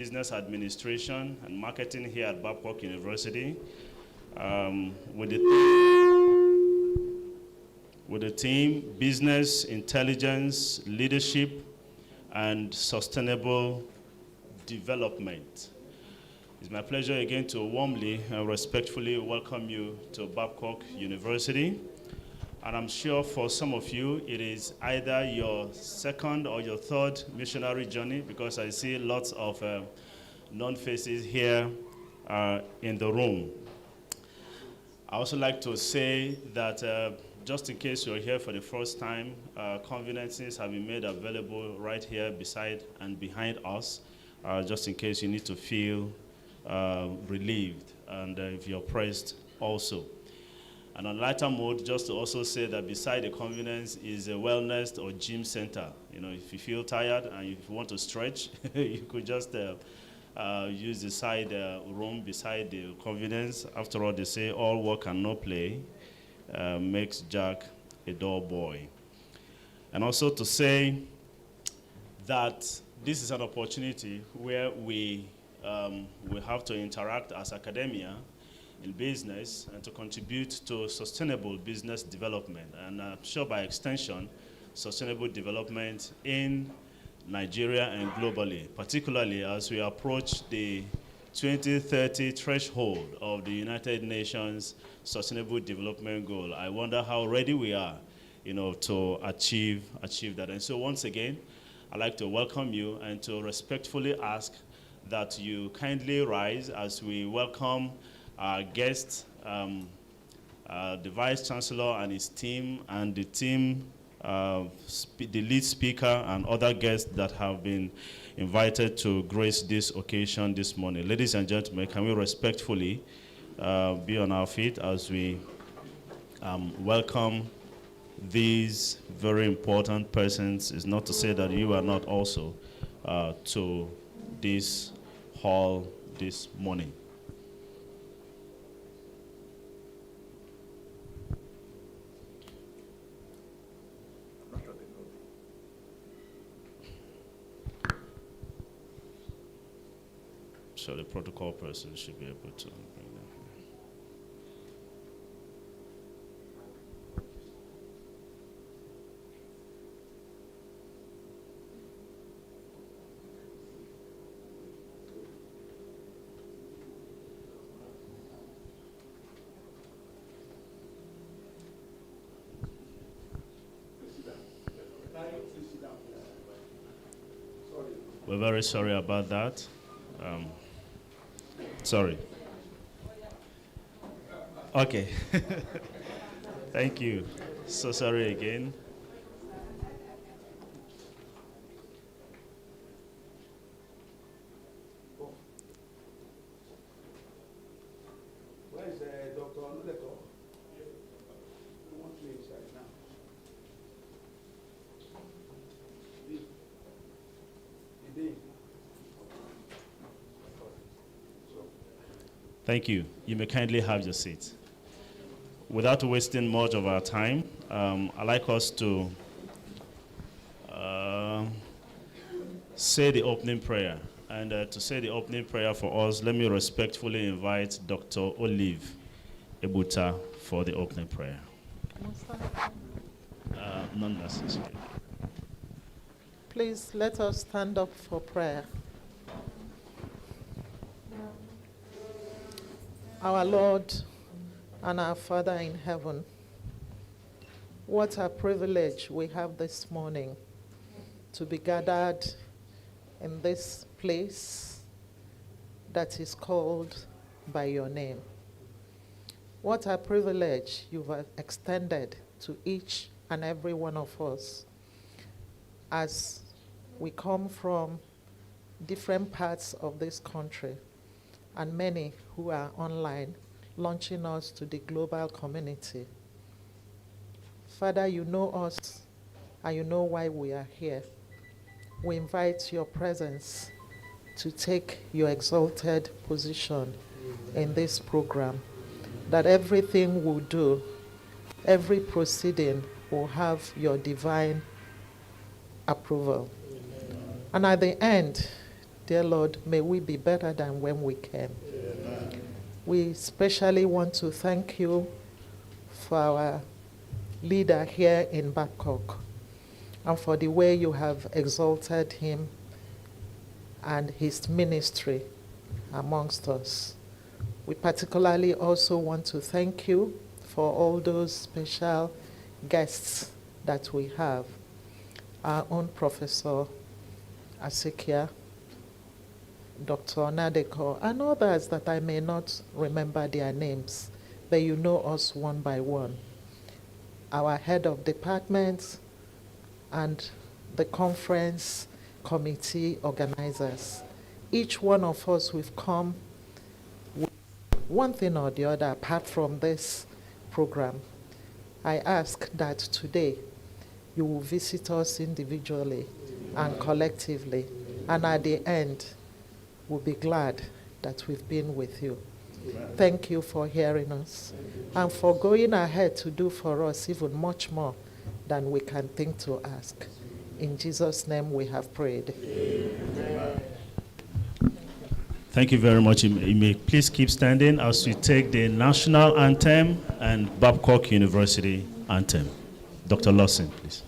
Business Administration and Marketing here at Babcock University with the team Business, Intelligence, Leadership, and Sustainable Development. It's my pleasure again to warmly and respectfully welcome you to Babcock University. And I'm sure for some of you, it is either your second or your third missionary journey, because I see lots of known faces here in the room. I also like to say that just in case you're here for the first time, conveniences have been made available right here beside and behind us, just in case you need to feel relieved, and if you're pressed also. And on lighter mode, just to also say that beside the convenience is a wellness or gym center. You know, if you feel tired and if you want to stretch, you could just use the side room beside the convenience. After all, they say all work and no play makes Jack a dull boy. And also to say that this is an opportunity where we have to interact as academia in business and to contribute to sustainable business development, and I'm sure by extension, sustainable development in Nigeria and globally, particularly as we approach the 2030 threshold of the United Nations Sustainable Development Goal. I wonder how ready we are, to achieve that. And so once again, I'd like to welcome you and to respectfully ask that you kindly rise as we welcome our guest, the Vice Chancellor and his team, and the team, the lead speaker and other guests that have been invited to grace this occasion this morning. Ladies and gentlemen, can we respectfully be on our feet as we welcome these very important persons? It's not to say that you are not also to this hall this morning. So the protocol person should be able to bring them here. We're very sorry about that. Sorry. Okay. Thank you. So sorry again. Where is Dr. Olalekan? I want you inside now. Thank you. You may kindly have your seat. Without wasting much of our time, I'd like us to say the opening prayer. And to say the opening prayer for us, let me respectfully invite Dr. Olive Ebuta for the opening prayer. Not necessary. Please let us stand up for prayer. Our Lord and our Father in heaven, what a privilege we have this morning to be gathered in this place that is called by your name. What a privilege you've extended to each and every one of us as we come from different parts of this country, and many who are online, launching us to the global community. Father, you know us, and you know why we are here. We invite your presence to take your exalted position in this program, that everything we'll do, every proceeding will have your divine approval. And at the end, dear Lord, may we be better than when we came. Amen. We especially want to thank you for our leader here in Babcock and for the way you have exalted him and his ministry amongst us. We particularly also want to thank you for all those special guests that we have. Our own Professor Asikhia, Dr. Nadeko, and others that I may not remember their names, but you know us one by one. Our head of departments and the conference committee organizers. Each one of us, we've come with one thing or the other apart from this program. I ask that today you will visit us individually and collectively, and at the end, we'll be glad that we've been with you. Thank you for hearing us and for going ahead to do for us even much more than we can think to ask. In Jesus' name we have prayed. Amen. Thank you very much. You may please keep standing as we take the national anthem and Babcock University anthem. Dr. Lawson, please.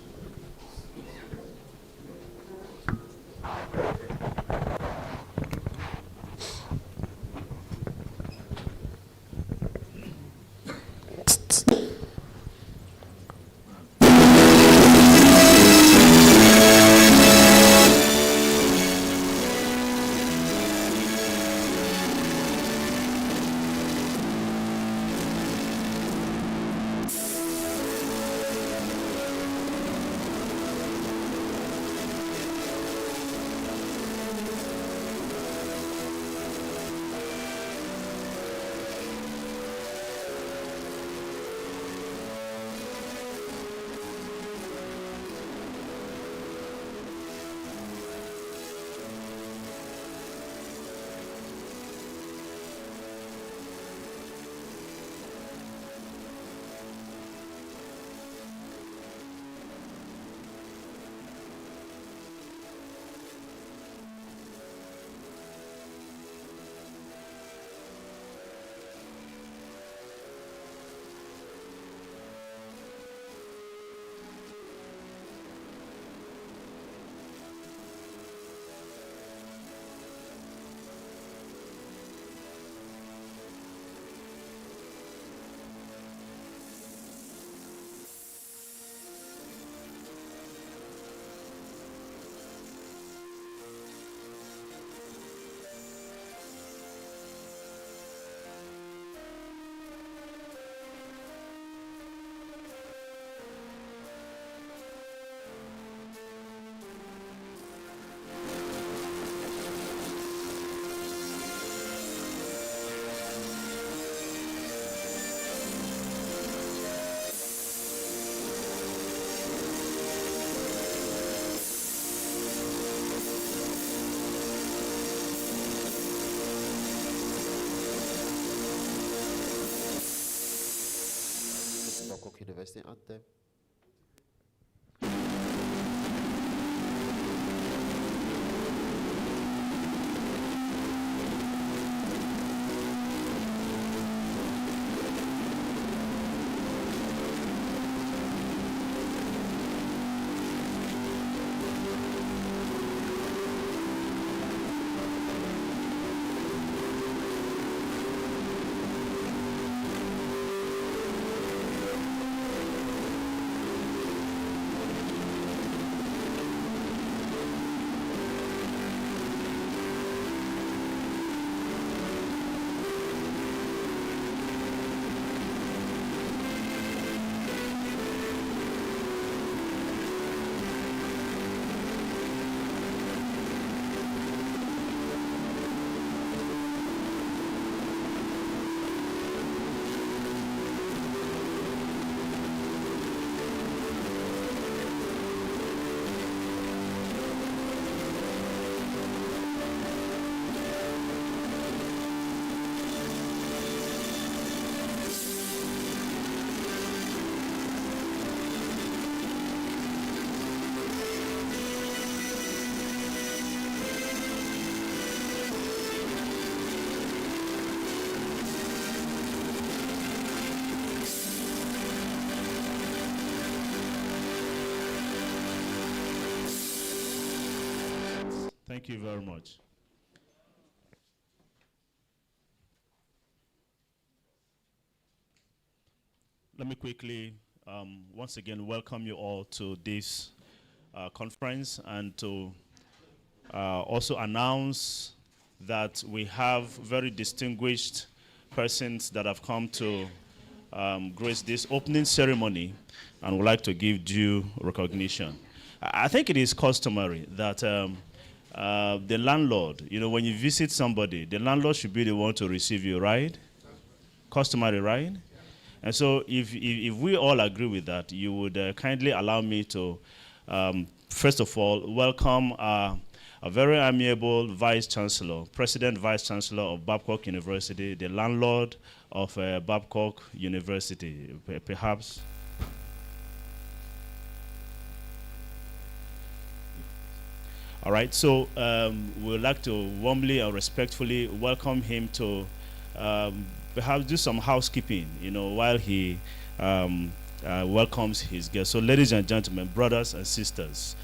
University anthem. Thank you very much. Let me quickly, once again, welcome you all to this conference and to also announce that we have very distinguished persons that have come to grace this opening ceremony and would like to give due recognition. I think it is customary that the landlord, when you visit somebody, the landlord should be the one to receive you, right? Customary, right? And so if we all agree with that, you would kindly allow me to, first of all, welcome a very amiable Vice Chancellor, President Vice Chancellor of Babcock University, the landlord of Babcock University, perhaps. All right, so we'd like to warmly and respectfully welcome him to perhaps do some housekeeping, while he welcomes his guests. So ladies and gentlemen, brothers and sisters,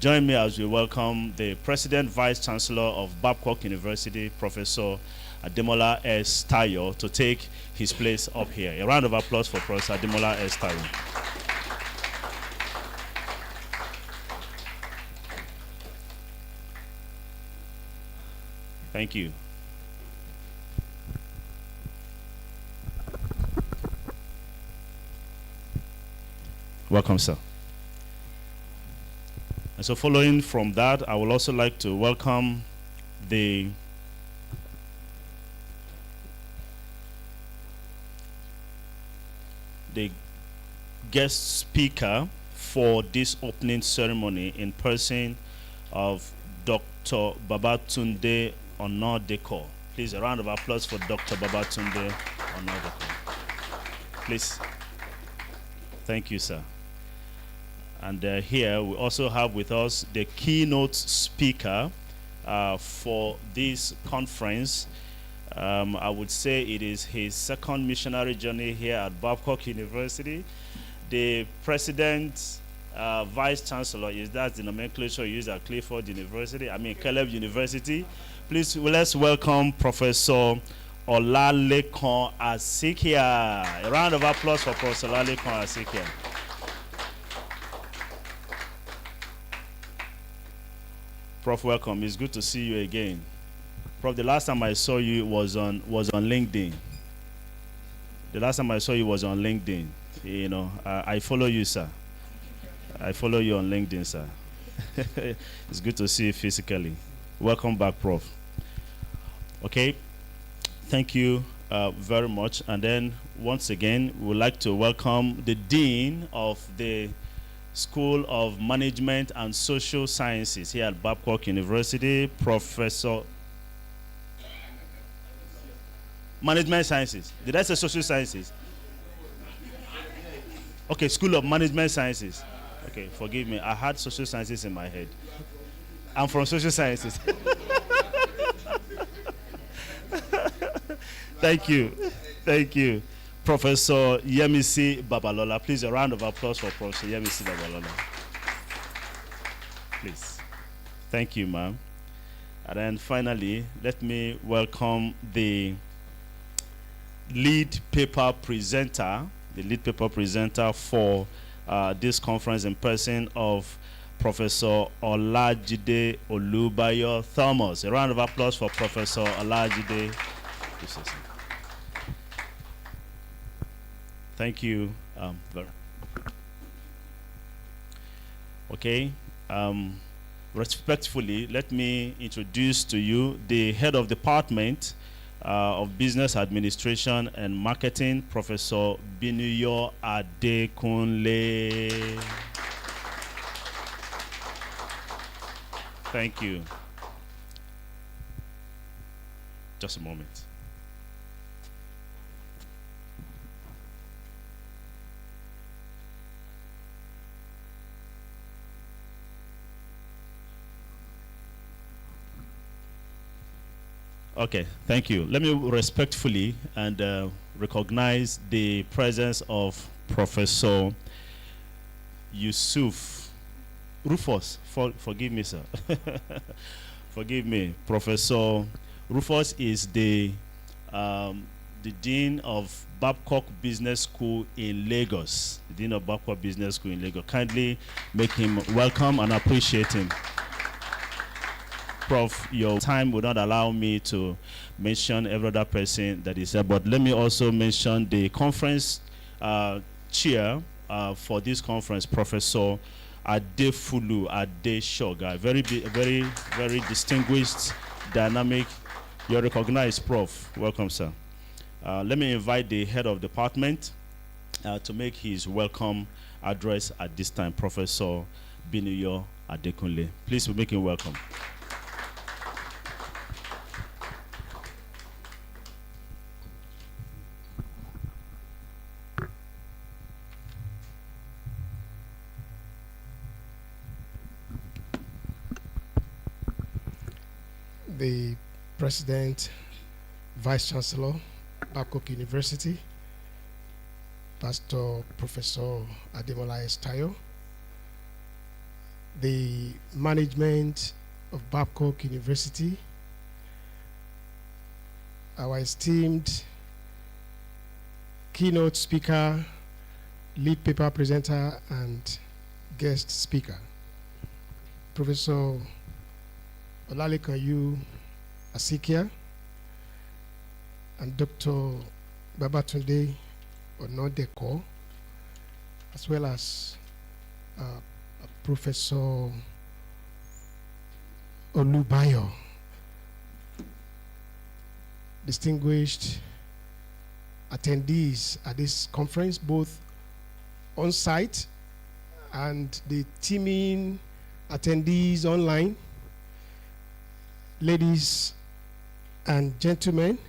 join me as we welcome the President Vice Chancellor of Babcock University, Professor Ademola S. Tayo, to take his place up here. A round of applause for Professor Ademola S. Tayo. Thank you. Welcome, sir. And so following from that, I would also like to welcome the guest speaker for this opening ceremony in person of Dr. Babatunde Onodeko. Please, a round of applause for Dr. Babatunde Onodeko. Please. Thank you, sir. And here we also have with us the keynote speaker for this conference. I would say it is his second missionary journey here at Babcock University. The president, vice chancellor, is that the nomenclature used at Caleb University. Please, let's welcome Professor Olalekan Asikhia. A round of applause for Professor Olalekan Asikhia. Prof, welcome. It's good to see you again. Prof, the last time I saw you was on LinkedIn. The last time I saw you was on LinkedIn. I follow you, sir. I follow you on LinkedIn, sir. It's good to see you physically. Welcome back, Prof. Okay. Thank you very much. And then once again, we would like to welcome the Dean of the School of Management and Social Sciences here at Babcock University, Professor Management Sciences. Did I say Social Sciences? Okay, School of Management Sciences. Okay, forgive me. I had Social Sciences in my head. I'm from Social Sciences. Thank you. Thank you. Professor Yemisi Babalola. Please, a round of applause for Professor Yemisi Babalola. Please. Thank you, ma'am. And then finally, let me welcome the lead paper presenter for this conference in person of Professor Olajide Olubayo Thomas. A round of applause for Professor Olajide. Thank you. Okay. Respectfully, let me introduce to you the head of department of Business Administration and Marketing, Professor Binuyo Adekunle. Thank you. Just a moment. Okay, thank you. Let me respectfully and recognize the presence of Professor Rufus, forgive me, sir. forgive me, Professor Rufus is the Dean of Babcock Business School in Lagos. The Dean of Babcock Business School in Lagos. Kindly make him welcome and appreciate him. Prof, your time would not allow me to mention every other person that is here, but let me also mention the conference chair for this conference, Professor Adefulu Adesoga. Very distinguished, dynamic. You're recognized, Prof. Welcome, sir. Let me invite the head of department to make his welcome address at this time, Professor Binuyo Adekunle. Please, we make him welcome. The President, Vice Chancellor, Babcock University, Pastor Professor Ademola Estayo, the management of Babcock University, our esteemed keynote speaker, lead paper presenter, and guest speaker, Professor Olalekan Asikhia, and Dr. Babatunde Onodeko, as well as Professor Olubayo, distinguished attendees at this conference, both on site and the teaming attendees online. Ladies and gentlemen,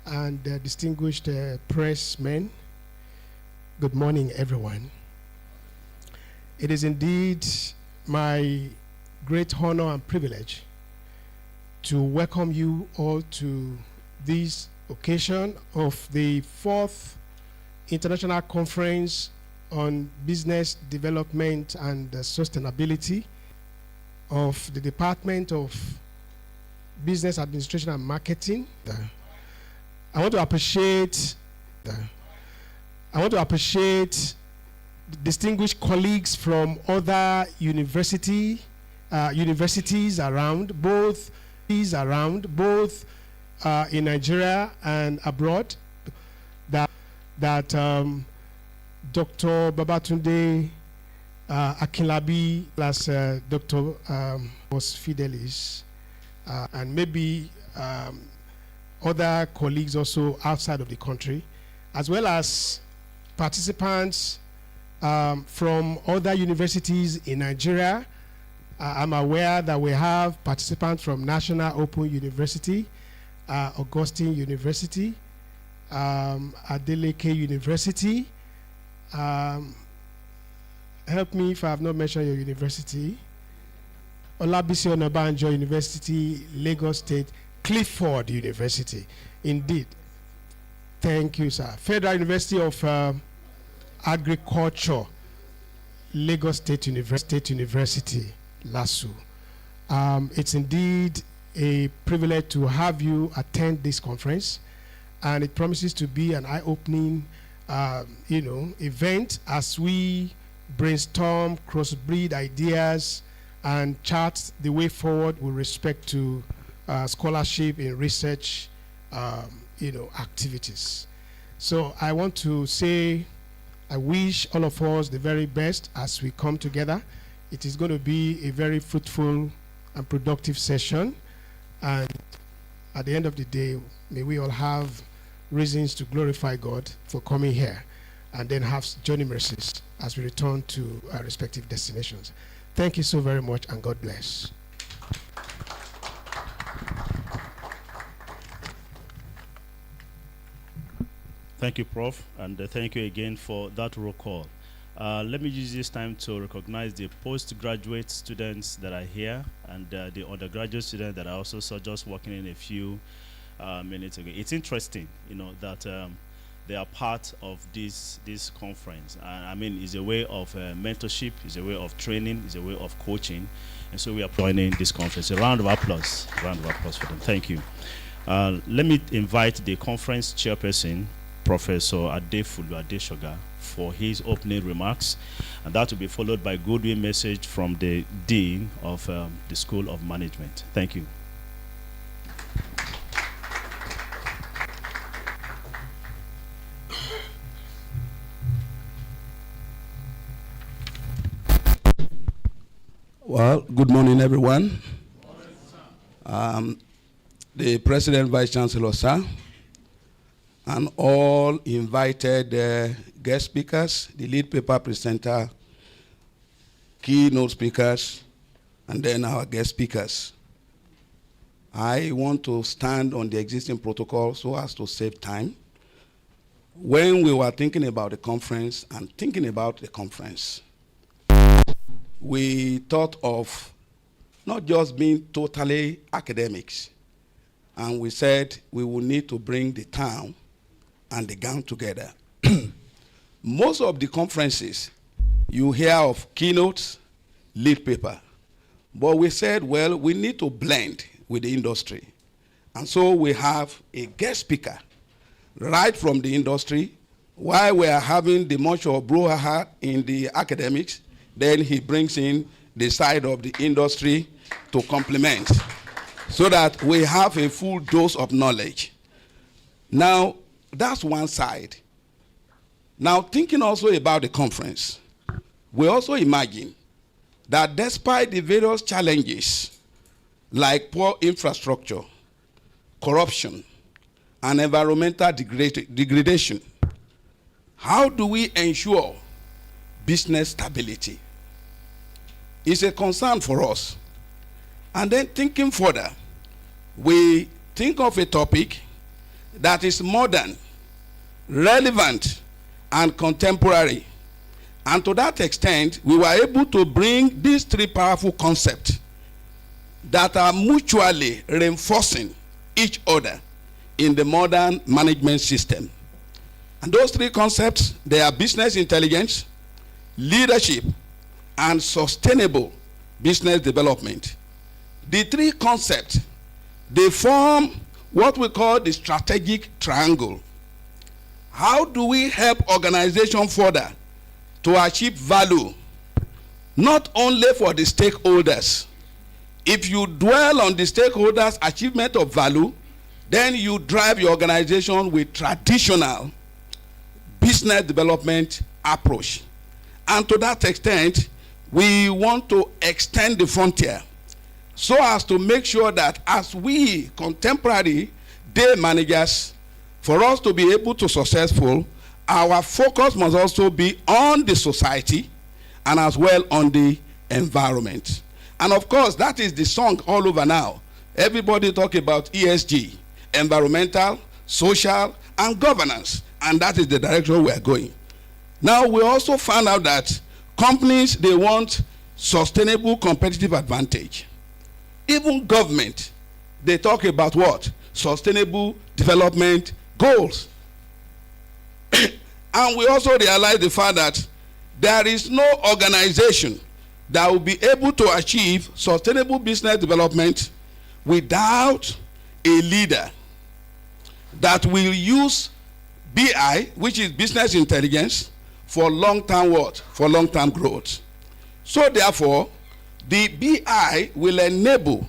and distinguished pressmen, good morning, everyone. It is indeed my great honor and privilege to welcome you all to this occasion of the 4th International Conference on Business Development and Sustainability of the Department of Business Administration and Marketing. I want to appreciate the distinguished colleagues from other universities around, both in Nigeria and abroad, that Dr. Babatunde Akinlabi, plus Dr. was Fidelis, and maybe other colleagues also outside of the country, as well as participants from other universities in Nigeria. I'm aware that we have participants from National Open University, Augustine University, Adeleke University. Help me if I have not mentioned your university. Olabisi Onabanjo University, Lagos State, Clifford University. Indeed. Thank you, sir. Federal University of Agriculture, Lagos State University, LASU. It's indeed a privilege to have you attend this conference, and it promises to be an eye-opening event as we brainstorm, crossbreed ideas, and chart the way forward with respect to scholarship in research activities. So I want to say I wish all of us the very best as we come together. It is going to be a very fruitful and productive session, and at the end of the day, may we all have reasons to glorify God for coming here, and then have journey mercies as we return to our respective destinations. Thank you so very much, and God bless. Thank you, Prof, and thank you again for that roll call. Let me use this time to recognize the postgraduate students that are here, and the undergraduate students that I also saw just walking in a few minutes ago. It's interesting, that they are part of this conference. I mean, it's a way of mentorship, it's a way of training, it's a way of coaching. And so we are joining this conference. A round of applause. A round of applause for them. Thank you. Let me invite the conference chairperson, Professor Adefulu Adesoga, for his opening remarks. And that will be followed by goodwill message from the Dean of the School of Management. Thank you. Well, good morning, everyone. The President, Vice Chancellor, sir, and all invited guest speakers, the lead paper presenter, keynote speakers, and then our guest speakers. I want to stand on the existing protocol so as to save time. When we were thinking about the conference and thinking about the conference, we thought of not just being totally academics, and we said we will need to bring the town and the gang together. Most of the conferences, you hear of keynotes, lead paper. But we said, well, we need to blend with the industry. And so we have a guest speaker right from the industry. While we are having the much of brouhaha in the academics, then he brings in the side of the industry to complement so that we have a full dose of knowledge. Now, that's one side. Now, thinking also about the conference, we also imagine that despite the various challenges like poor infrastructure, corruption, and environmental degradation, how do we ensure business stability? It's a concern for us. And then thinking further, we think of a topic that is modern, relevant, and contemporary. And to that extent, we were able to bring these three powerful concepts that are mutually reinforcing each other in the modern management system. And those three concepts, they are business intelligence, leadership, and sustainable business development. The three concepts, they form what we call the strategic triangle. How do we help organizations further to achieve value, not only for the stakeholders? If you dwell on the stakeholders' achievement of value, then you drive your organization with traditional business development approach. And to that extent, we want to extend the frontier so as to make sure that as we contemporary day managers, for us to be able to successful, our focus must also be on the society and as well on the environment. And of course, that is the song all over now. Everybody talk about ESG, environmental, social, and governance. And that is the direction we are going. Now, we also found out that companies, they want sustainable competitive advantage. Even government, they talk about what? Sustainable development goals. And we also realize the fact that there is no organization that will be able to achieve sustainable business development without a leader that will use BI, which is business intelligence, for long-term what? For long-term growth. So therefore, the BI will enable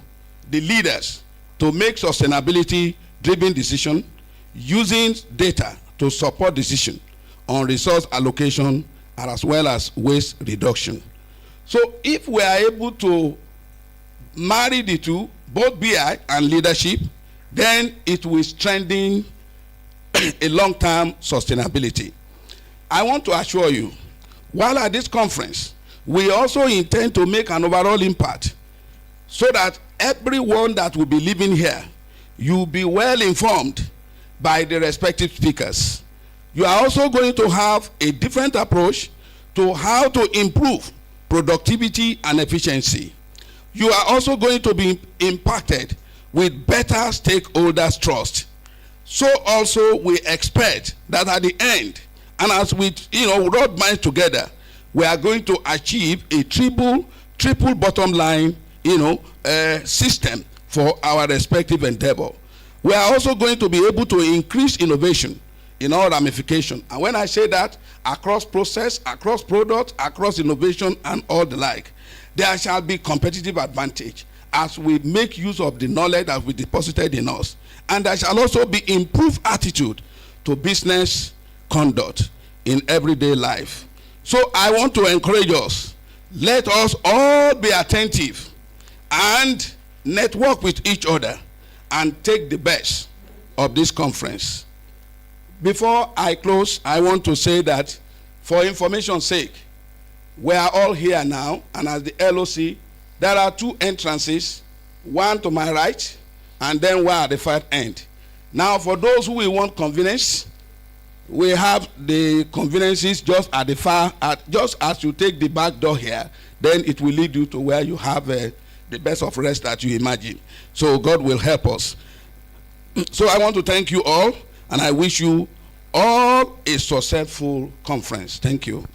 the leaders to make sustainability-driven decisions using data to support decision on resource allocation and as well as waste reduction. So if we are able to marry the two, both BI and leadership, then it will strengthen a long-term sustainability. I want to assure you, while at this conference, we also intend to make an overall impact so that everyone that will be living here, you'll be well informed by the respective speakers. You are also going to have a different approach to how to improve productivity and efficiency. You are also going to be impacted with better stakeholders' trust. so also we expect that at the end, and as we rub minds together, we are going to achieve a triple bottom line system for our respective endeavor. We are also going to be able to increase innovation in all ramifications. And when I say that, across process, across product, across innovation, and all the like, there shall be competitive advantage as we make use of the knowledge that we deposited in us. And there shall also be improved attitude to business conduct in everyday life. So I want to encourage us, let us all be attentive and network with each other and take the best of this conference. Before I close, I want to say that for information's sake, we are all here now, and as the LOC, there are 2 entrances, one to my right, and then one at the far end. Now, for those who will want convenience, we have the conveniences just at the far, just as you take the back door here, then it will lead you to where you have the best of rest that you imagine. So God will help us. So I want to thank you all, and I wish you all a successful conference. Thank you.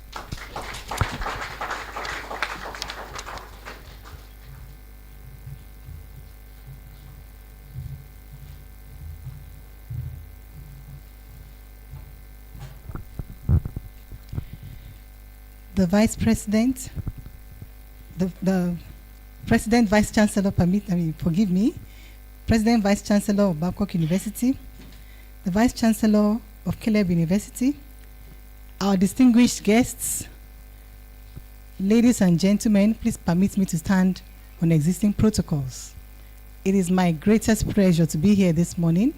The Vice President, the President Vice Chancellor, forgive me, President Vice Chancellor of Babcock University, the Vice Chancellor of Caleb University, our distinguished guests, ladies and gentlemen, please permit me to stand on existing protocols. It is my greatest pleasure to be here this morning.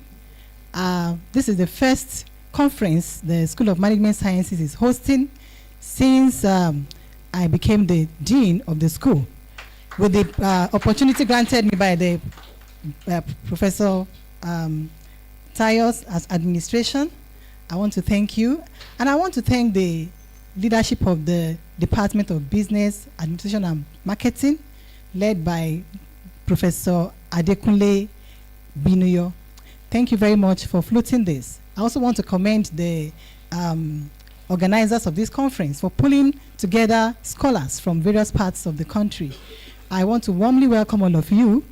This is the first conference the School of Management Sciences is hosting since I became the dean of the school. With the opportunity granted me by the Professor Tayos as administration, I want to thank you. And I want to thank the leadership of the Department of Business, Administration and Marketing, led by Professor Adekunle Binuyo. Thank you very much for floating this. I also want to commend the organizers of this conference for pulling together scholars from various parts of the country. I want to warmly welcome all of you,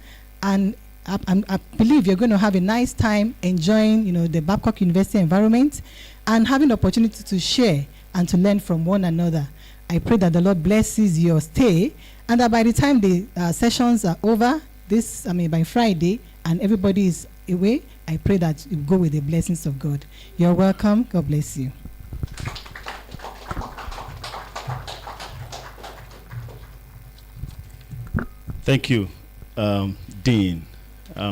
and I believe you're going to have a nice time enjoying, the Babcock University environment and having the opportunity to share and to learn from one another. I pray that the Lord blesses your stay, and that by the time the sessions are over, by Friday, and everybody is away, I pray that you go with the blessings of God. You're welcome. God bless you. Thank you, Dean.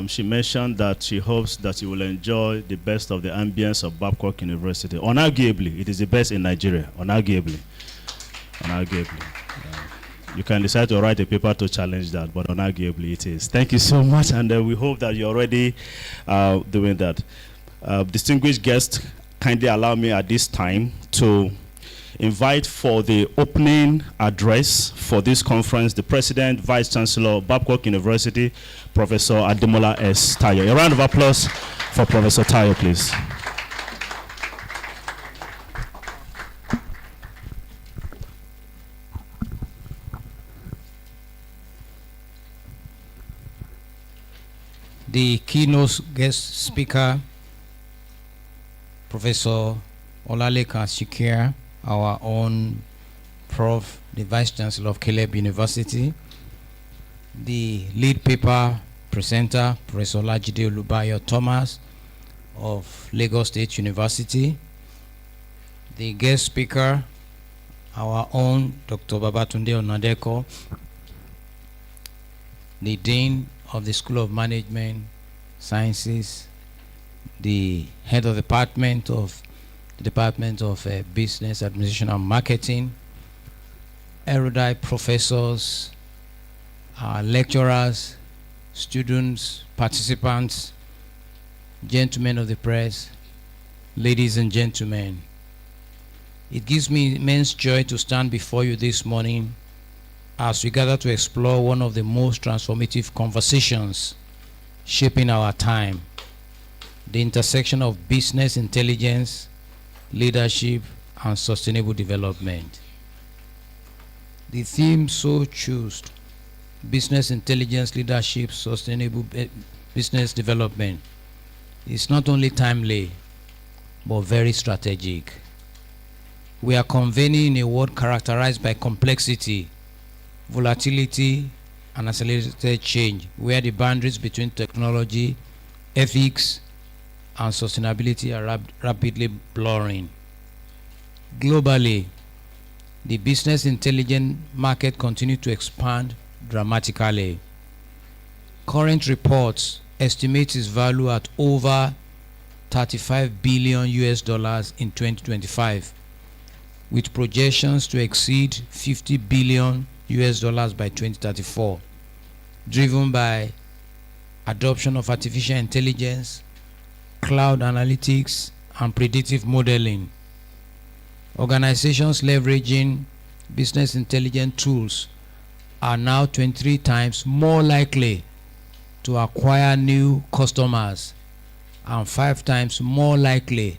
She mentioned that she hopes that you will enjoy the best of the ambience of Babcock University. Unarguably, it is the best in Nigeria. Unarguably. You can decide to write a paper to challenge that, but unarguably it is. Thank you so much, and we hope that you're already doing that. Distinguished guests, kindly allow me at this time to invite for the opening address for this conference the President, Vice Chancellor of Babcock University, Professor Ademola S. Tayo. A round of applause for Professor Tayo, please. The keynote guest speaker, Professor Olalekan Asikhia, our own Prof, the Vice Chancellor of Caleb University, the lead paper presenter, Professor Olajide Olubayo Thomas of Lagos State University, the guest speaker, our own Dr. Babatunde Onadeko, the Dean of the School of Management Sciences, the head of the Department of Business, Administration and Marketing, erudite professors, lecturers, students, participants, gentlemen of the press, ladies and gentlemen. It gives me immense joy to stand before you this morning as we gather to explore one of the most transformative conversations shaping our time, the intersection of business intelligence, leadership, and sustainable development. The theme so chosen, business intelligence, leadership, sustainable business development, is not only timely, but very strategic. We are convening in a world characterized by complexity, volatility, and accelerated change, where the boundaries between technology, ethics, and sustainability are rapidly blurring. Globally, the business intelligence market continues to expand dramatically. Current reports estimate its value at over $35 billion in 2025, with projections to exceed $50 billion by 2034, driven by adoption of artificial intelligence, cloud analytics, and predictive modeling. Organizations leveraging business intelligence tools are now 23 times more likely to acquire new customers and 5 times more likely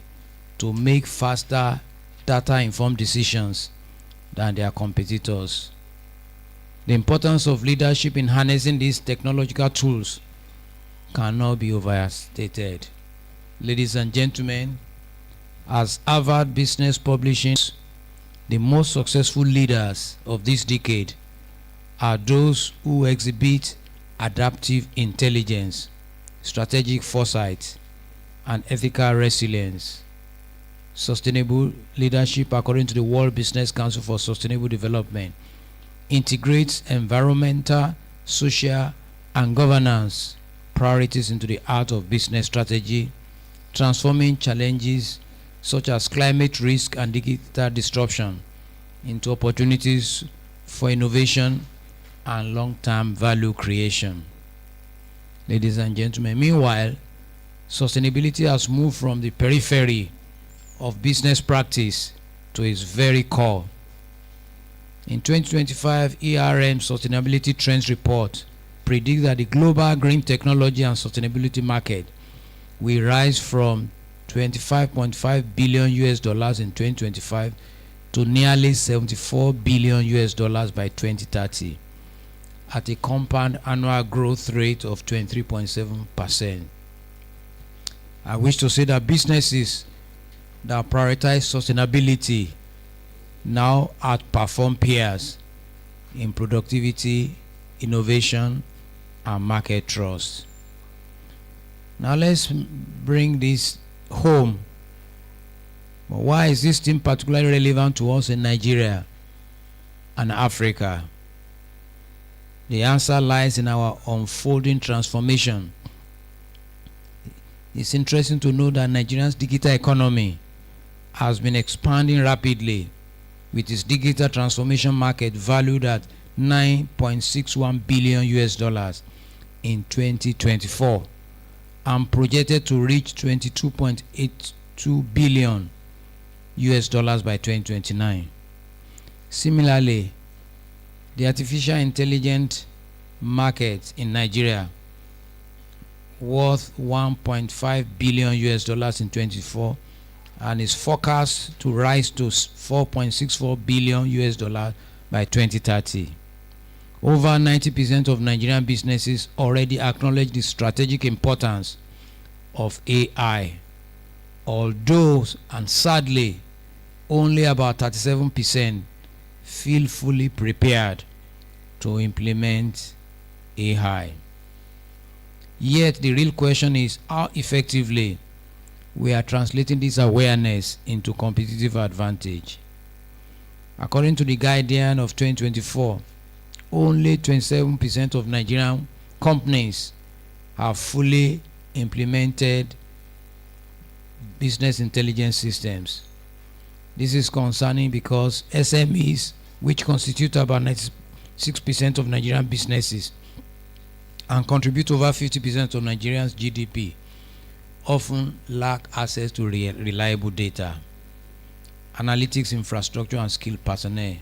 to make faster data-informed decisions than their competitors. The importance of leadership in harnessing these technological tools cannot be overstated. Ladies and gentlemen, as Harvard Business Publishing, the most successful leaders of this decade are those who exhibit adaptive intelligence, strategic foresight, and ethical resilience. Sustainable leadership, according to the World Business Council for Sustainable Development, integrates environmental, social, and governance priorities into the art of business strategy, transforming challenges such as climate risk and digital disruption into opportunities for innovation and long-term value creation. Ladies and gentlemen, meanwhile, sustainability has moved from the periphery of business practice to its very core. In 2025, ERM Sustainability Trends Report predicts that the global green technology and sustainability market will rise from $25.5 billion in 2025 to nearly $74 billion by 2030, at a compound annual growth rate of 23.7%. I wish to say that businesses that prioritize sustainability now outperform peers in productivity, innovation, and market trust. Now let's bring this home. But why is this theme particularly relevant to us in Nigeria and Africa? The answer lies in our unfolding transformation. It's interesting to know that Nigeria's digital economy has been expanding rapidly, with its digital transformation market valued at $9.61 billion in 2024 and projected to reach $22.82 billion by 2029. Similarly, the artificial intelligence market in Nigeria, worth $1.5 billion in 2024, and is forecast to rise to $4.64 billion by 2030. Over 90% of Nigerian businesses already acknowledge the strategic importance of AI, although, and sadly, only about 37% feel fully prepared to implement AI. Yet the real question is how effectively we are translating this awareness into competitive advantage. According to the Guardian of 2024, only 27% of Nigerian companies have fully implemented business intelligence systems. This is concerning because SMEs, which constitute about 96% of Nigerian businesses and contribute over 50% of Nigerians' GDP, often lack access to reliable data, analytics infrastructure, and skilled personnel.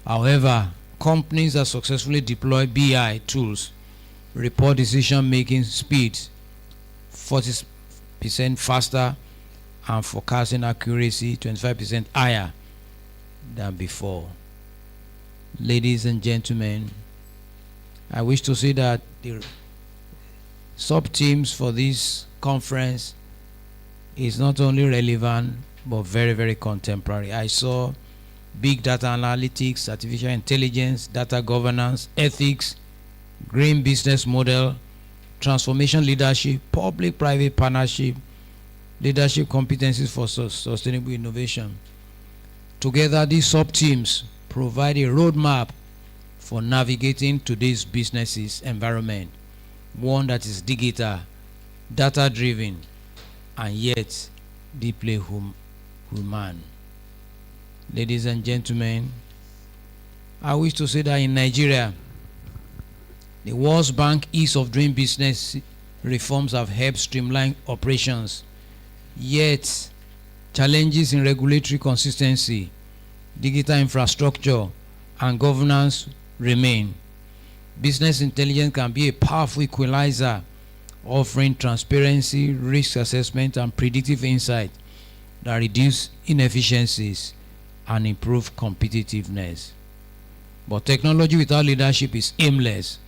However, companies that successfully deploy BI tools report decision-making speed 40% 25% faster and forecasting accuracy 25% higher than before. Ladies and gentlemen, I wish to say that the sub-teams for this conference is not only relevant but very, very contemporary. I saw big data analytics, artificial intelligence, data governance, ethics, green business model, transformation leadership, public-private partnership, leadership competencies for sustainable innovation. Together, these sub-teams provide a roadmap for navigating today's business environment, one that is digital, data-driven, and yet deeply human. Ladies and gentlemen, I wish to say that in Nigeria, the World Bank ease of doing business reforms have helped streamline operations, yet challenges in regulatory consistency, digital infrastructure, and governance remain. Business intelligence can be a powerful equalizer, offering transparency, risk assessment, and predictive insight that reduce inefficiencies and improve competitiveness. But technology without leadership is aimless.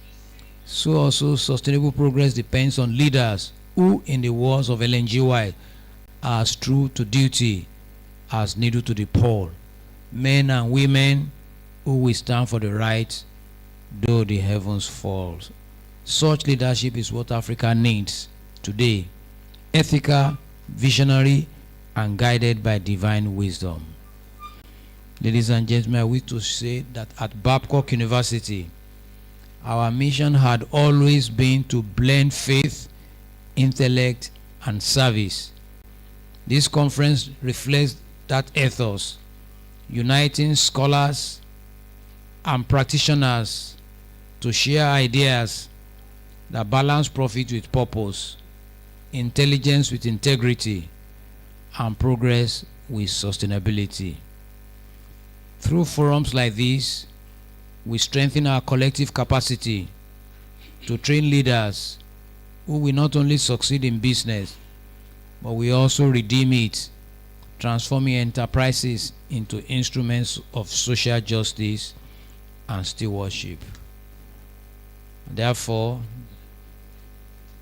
So also sustainable progress depends on leaders who, in the words of LNGY, are as true to duty as needle to the pole. Men and women who will stand for the right though the heavens fall. Such leadership is what Africa needs today. Ethical, visionary, and guided by divine wisdom. Ladies and gentlemen, I wish to say that at Babcock University, our mission had always been to blend faith, intellect, and service. This conference reflects that ethos, uniting scholars and practitioners to share ideas that balance profit with purpose, intelligence with integrity, and progress with sustainability. Through forums like this, we strengthen our collective capacity to train leaders who will not only succeed in business, but we also redeem it, transforming enterprises into instruments of social justice and stewardship. Therefore,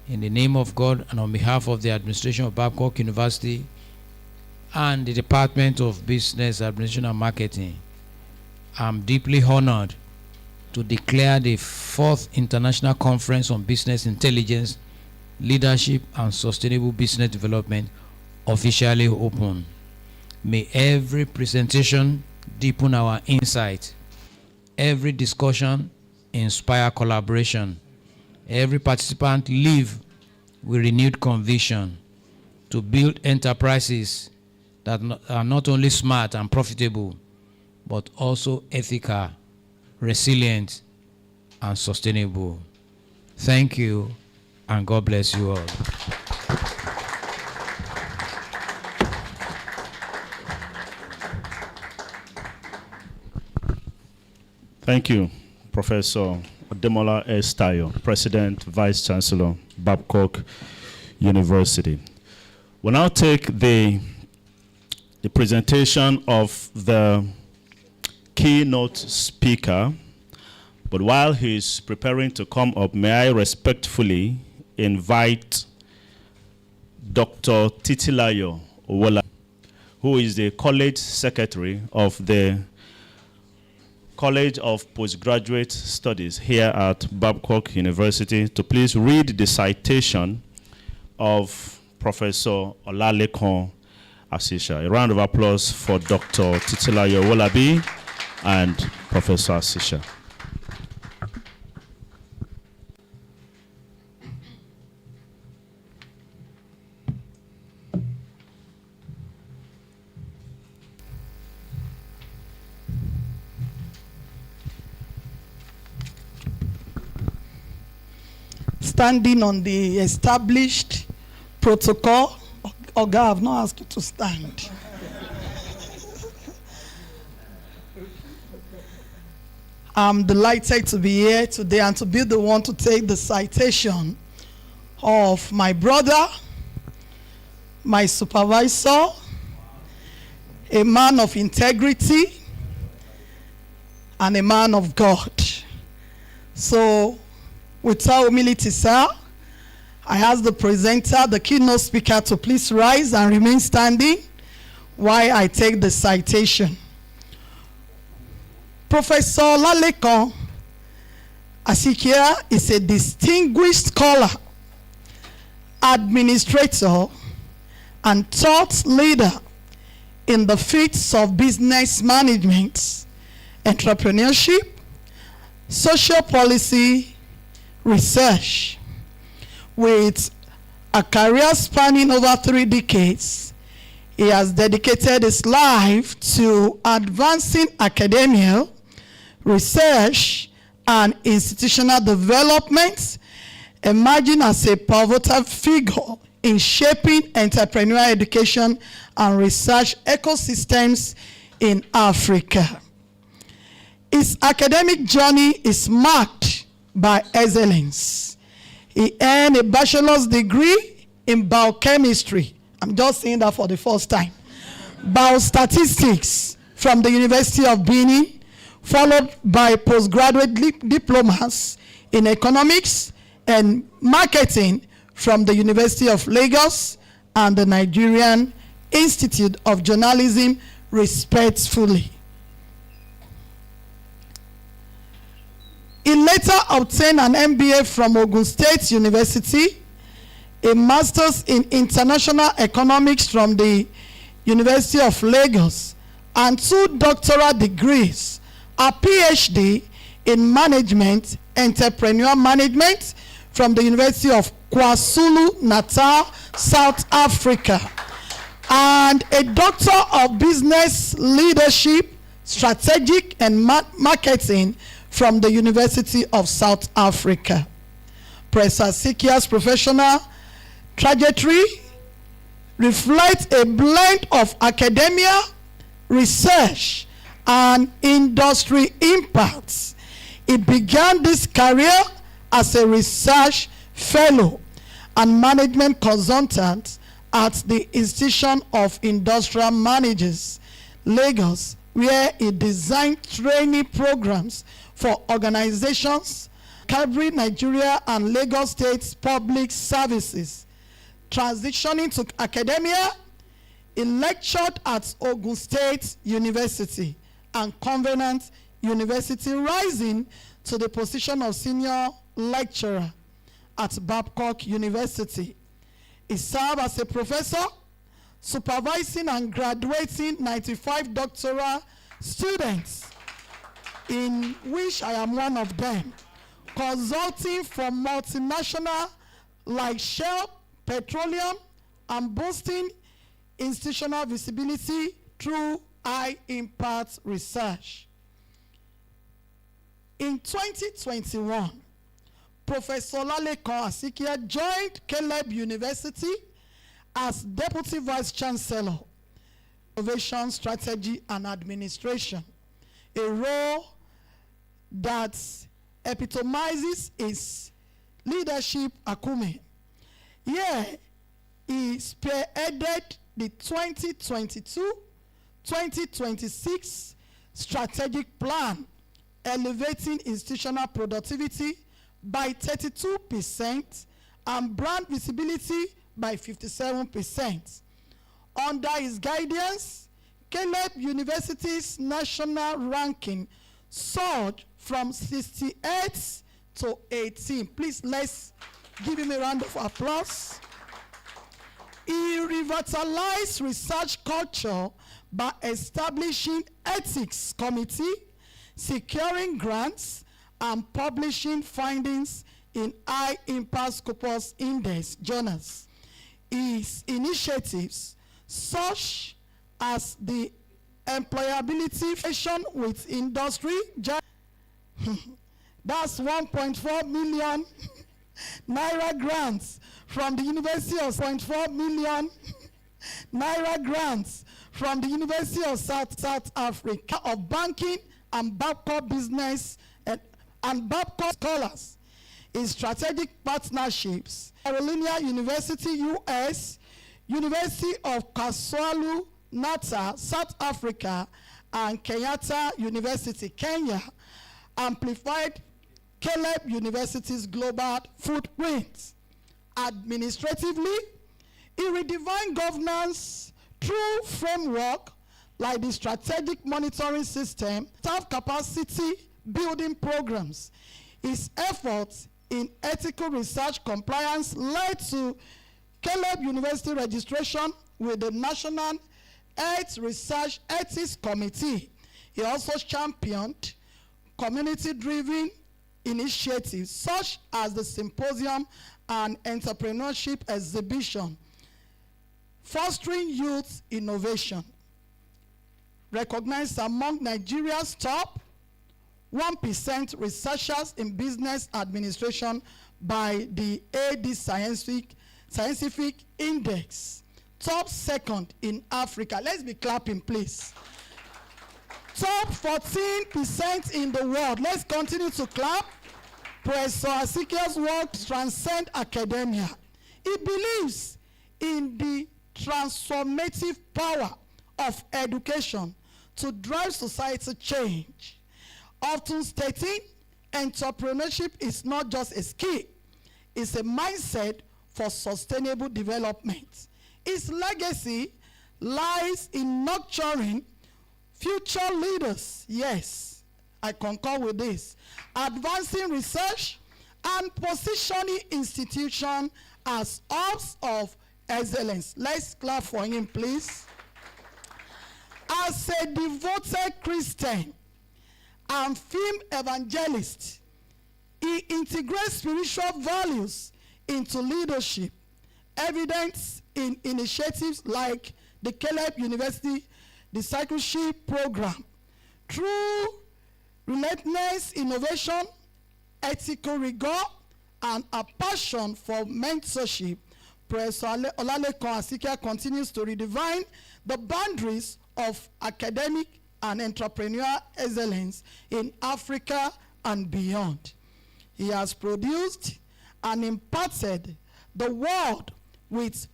in the name of God and on behalf of the administration of Babcock University and the Department of Business Administration and Marketing, I'm deeply honored to declare the 4th International Conference on Business Intelligence, Leadership, and Sustainable Business Development officially open. May every presentation deepen our insight, every discussion inspire collaboration, every participant leave with renewed conviction to build enterprises that are not only smart and profitable, but also ethical, resilient, and sustainable. Thank you, and God bless you all. Thank you, Professor Ademola S. Tayo, President, Vice Chancellor, Babcock University. We'll now take the presentation of the keynote speaker, but while he's preparing to come up, may I respectfully invite Dr. Titilayo Owolakan, who is the College Secretary of the College of Postgraduate Studies here at Babcock University, to please read the citation of Professor Olalekan Asikhia. A round of applause for Dr. Titilayo Owolakan and Professor Asikhia. Standing on the established protocol. Oga, I have not asked you to stand. I'm delighted to be here today and to be the one to take the citation of my brother, my supervisor, a man of integrity, and a man of God. So, without humility, sir, I ask the presenter, the keynote speaker, to please rise and remain standing while I take the citation. Professor Olalekan Asikhia is a distinguished scholar, administrator, and thought leader in the fields of business management, entrepreneurship, social policy, research. With a career spanning over 3 decades, he has dedicated his life to advancing academia, research, and institutional development, emerging as a pivotal figure in shaping entrepreneurial education and research ecosystems in Africa. His academic journey is marked by excellence. He earned a bachelor's degree in biochemistry. I'm just saying that for the first time. Biostatistics from the University of Benin, followed by postgraduate diplomas in economics and marketing from the University of Lagos and the Nigerian Institute of Journalism, respectively. He later obtained an MBA from Ogun State University, a master's in international economics from the University of Lagos, and 2 doctoral degrees, a PhD in management, entrepreneurial management from the University of KwaZulu-Natal, South Africa, and a Doctor of Business Leadership, Strategic and Marketing from the University of South Africa. Professor Asikhia's professional trajectory reflects a blend of academia, research, and industry impacts. He began this career as a research fellow and management consultant at the Institution of Industrial Managers, Lagos, where he designed training programs for organizations, covering Nigeria and Lagos State's public services. Transitioning to academia, he lectured at Ogun State University and Covenant University, rising to the position of senior lecturer at Babcock University. He served as a professor, supervising and graduating 95 doctoral students, in which I am one of them, consulting for multinational like Shell Petroleum, and boosting institutional visibility through high-impact research. In 2021, Professor Olalekan Asikhia joined Caleb University as Deputy Vice Chancellor, Innovation, Strategy, and Administration, a role that epitomizes his leadership acumen. Here, he spearheaded the 2022-2026 strategic plan, elevating institutional productivity by 32% and brand visibility by 57%. Under his guidance, Caleb University's national ranking soared from 68 to 18. Please, let's give him a round of applause. He revitalized research culture by establishing ethics committee, securing grants, and publishing findings in high-impact Scopus Index journals. His initiatives, such as the employability session with industry, that's 1.4 million Naira grants from the University of 0.4 million Naira grants from the University of South Africa of banking and Babcock business and Babcock scholars in strategic partnerships. Carolina University, US, University of KwaZulu Natal, South Africa, and Kenyatta University, Kenya, amplified Caleb University's global footprint. Administratively, it redefined governance through framework like the strategic monitoring system, staff capacity building programs. Its efforts in ethical research compliance led to Caleb University registration with the National Health Research Ethics Committee. He also championed community-driven initiatives such as the Symposium and Entrepreneurship Exhibition, fostering youth innovation. Recognized among Nigeria's top 1% researchers in business administration by the AD Scientific Index. Top second in Africa. Let's be clapping, please. Top 14% in the world. Let's continue to clap. Professor Asikhia's work transcends academia. He believes in the transformative power of education to drive societal change, often stating entrepreneurship is not just a skill, it's a mindset for sustainable development. His legacy lies in nurturing future leaders. Yes, I concur with this. Advancing research and positioning institutions as hubs of excellence. Let's clap for him, please. As a devoted Christian and film evangelist, he integrates spiritual values into leadership, evidence in initiatives like the Caleb University Discipleship Program. Through relentless innovation, ethical rigor, and a passion for mentorship, Professor Olalekan Asikhia continues to redefine the boundaries of academic and entrepreneurial excellence in Africa and beyond. He has produced and impacted the world with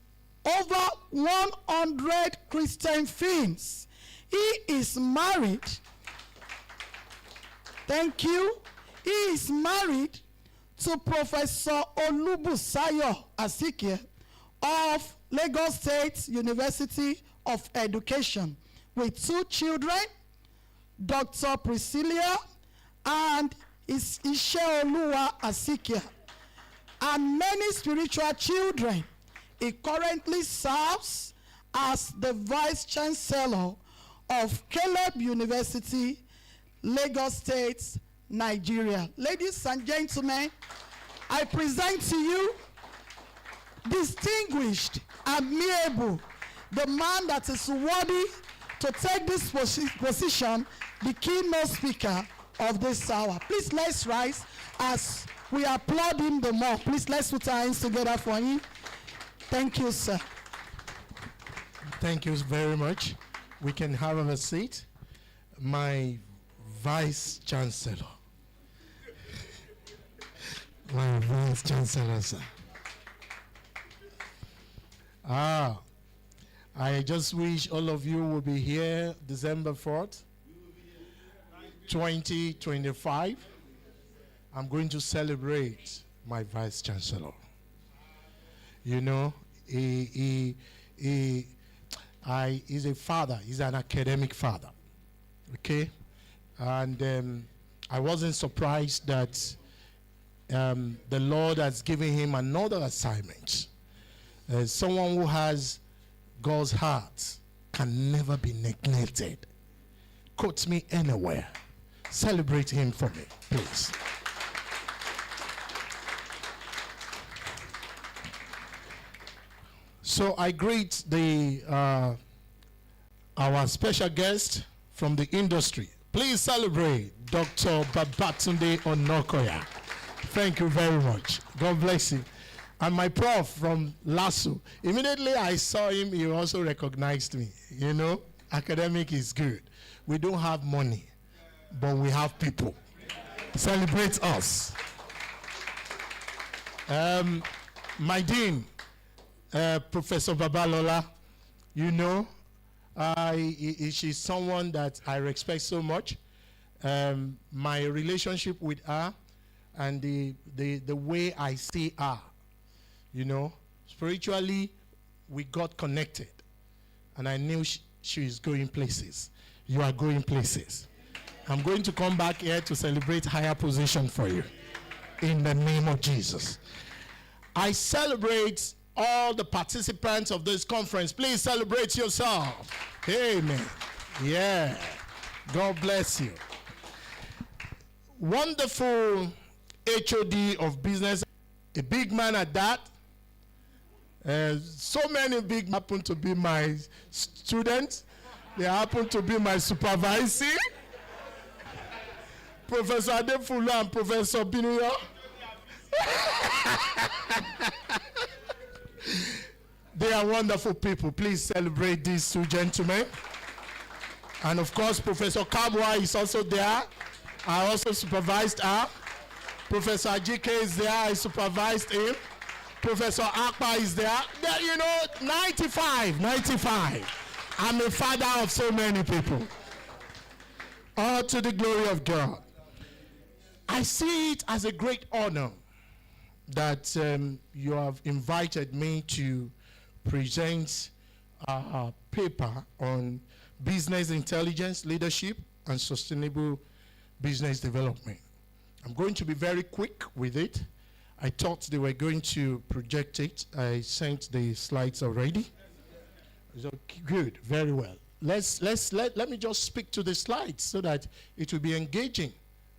over 100 Christian films. He is married. Thank you. He is married to Professor Olubusayo Asikhia of Lagos State University of Education, with 2 children, Dr. Priscilla and Isheoluwa Asikhia, and many spiritual children. He currently serves as the Vice Chancellor of Caleb University, Lagos State, Nigeria. Ladies and gentlemen, I present to you distinguished, admirable, the man that is worthy to take this position, the keynote speaker of this hour. Please let's rise as we applaud him the more. Please let's put our hands together for him. Thank you, sir. Thank you very much. We can have a seat. My Vice Chancellor. My Vice Chancellor, sir. I just wish all of you will be here December 4th, 2025. I'm going to celebrate my Vice Chancellor. You know, he's a father. He's an academic father. Okay? And I wasn't surprised that the Lord has given him another assignment. Someone who has God's heart can never be neglected. Quote me anywhere. Celebrate him for me, please. So I greet our special guest from the industry. Please celebrate Dr. Babatunde Onokoya. Thank you very much. God bless you. And my prof from LASU. Immediately I saw him, he also recognized me. You know, academic is good. We don't have money, but we have people. Celebrate us. My dean, Professor Babalola, you know, she's someone that I respect so much. My relationship with her and the way I see her, you know, spiritually, we got connected. And I knew she is going places. You are going places. I'm going to come back here to celebrate higher position for you. In the name of Jesus. I celebrate all the participants of this conference. Please celebrate yourself. Amen. Yeah. God bless you. Wonderful HOD of business. A big man at that. So many big happen to be my students. They happen to be my supervisor. Professor Adefulu and Professor Binuyo. They are wonderful people. Please celebrate these two gentlemen. And of course, Professor Kabwa is also there. I also supervised her. Professor Asikhia is there. I supervised him. Professor Akpa is there. You know, 95. I'm a father of so many people. All to the glory of God. I see it as a great honor that you have invited me to present a paper on business intelligence, leadership, and sustainable business development. I'm going to be very quick with it. I thought they were going to project it. I sent the slides already. So, good, very well. Let me just speak to the slides so that it will be engaging,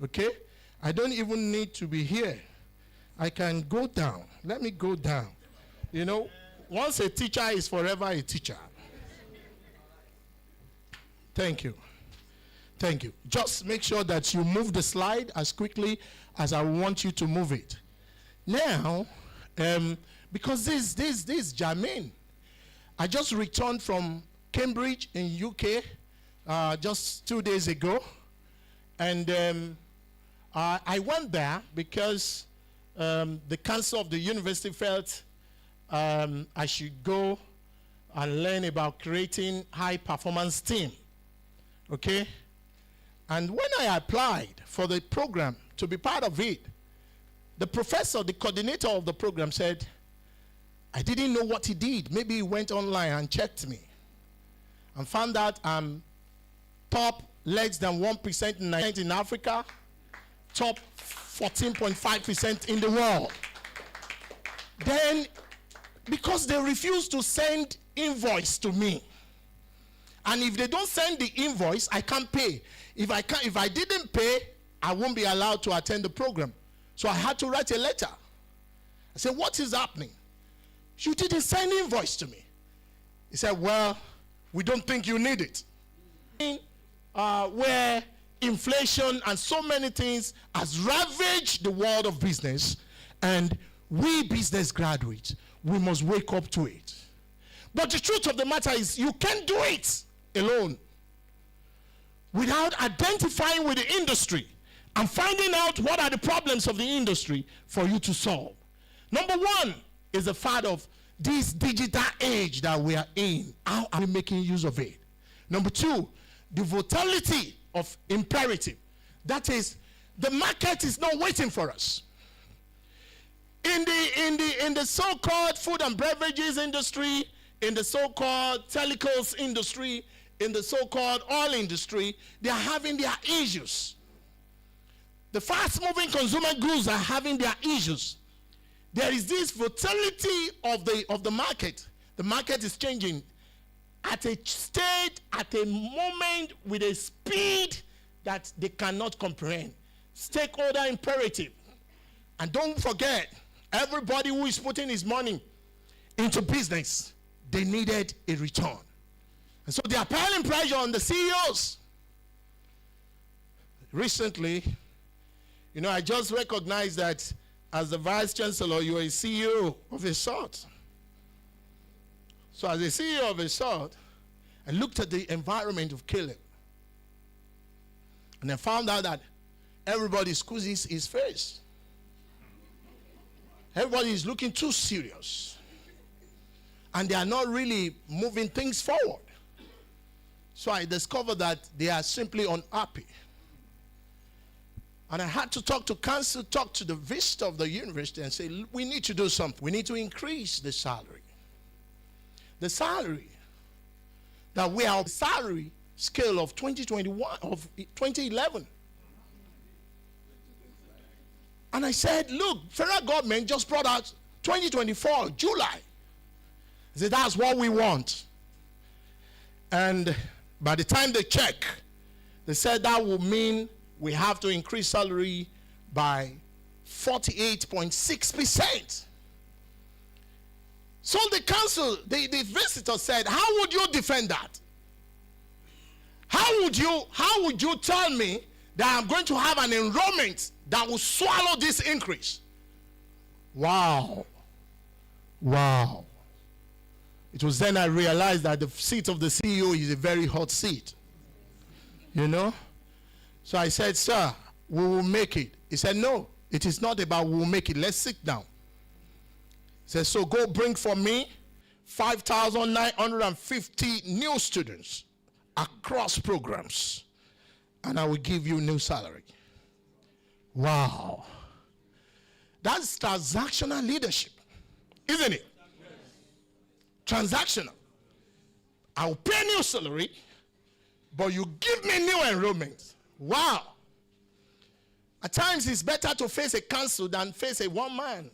okay? I don't even need to be here. I can go down. Let me go down. You know, once a teacher is forever a teacher. Thank you. Thank you. Just make sure that you move the slide as quickly as I want you to move it. Now, because this is Jermaine. I just returned from Cambridge in UK just 2 days ago. And I went there because the council of the university felt I should go and learn about creating high performance team. Okay? And when I applied for the program to be part of it, the professor, the coordinator of the program said, I didn't know what he did. Maybe he went online and checked me and found out I'm top less than 1% in Africa, top 14.5% in the world. Then, because they refused to send invoice to me, and if they don't send the invoice, I can't pay. If I didn't pay, I won't be allowed to attend the program. So I had to write a letter. I said, what is happening? You didn't send invoice to me. He said, well, we don't think you need it. Where inflation and so many things has ravaged the world of business, and we business graduates, we must wake up to it. But the truth of the matter is, you can't do it alone without identifying with the industry and finding out what are the problems of the industry for you to solve. Number one is the fact of this digital age that we are in. How are we making use of it? Number two, the volatility of imperative. That is, the market is not waiting for us. In the so-called food and beverages industry, in the so-called telecoms industry, in the so-called oil industry, they are having their issues. The fast-moving consumer goods are having their issues. There is this volatility of the market. The market is changing at a state, at a moment, with a speed that they cannot comprehend. Stakeholder imperative. And don't forget, everybody who is putting his money into business, they needed a return. And so they are piling pressure on the CEOs. Recently, you know, I just recognized that as the Vice Chancellor, you are a CEO of a sort. So as a CEO of a sort, I looked at the environment of Caleb. And I found out that everybody squeezes his face. Everybody is looking too serious. and they are not really moving things forward. So I discovered that they are simply unhappy. And I had to talk to council, talk to the visitor of the university and say, we need to do something. We need to increase the salary. The salary that we are salary scale of 2021, of 2011. And I said, look, federal government just brought out 2024, July. I said, that's what we want. And by the time they check, they said that will mean we have to increase salary by 48.6%. So the council, the visitor said, how would you defend that? How would you tell me that I'm going to have an enrollment that will swallow this increase? Wow. Wow. It was then I realized that the seat of the CEO is a very hot seat. You know? So I said, sir, we will make it. He said, no, it is not about we will make it. Let's sit down. He said, so go bring for me 5,950 new students across programs, and I will give you new salary. Wow. That's transactional leadership, isn't it? Transactional. I'll pay new salary, but you give me new enrollments. Wow. At times it's better to face a council than face a one man.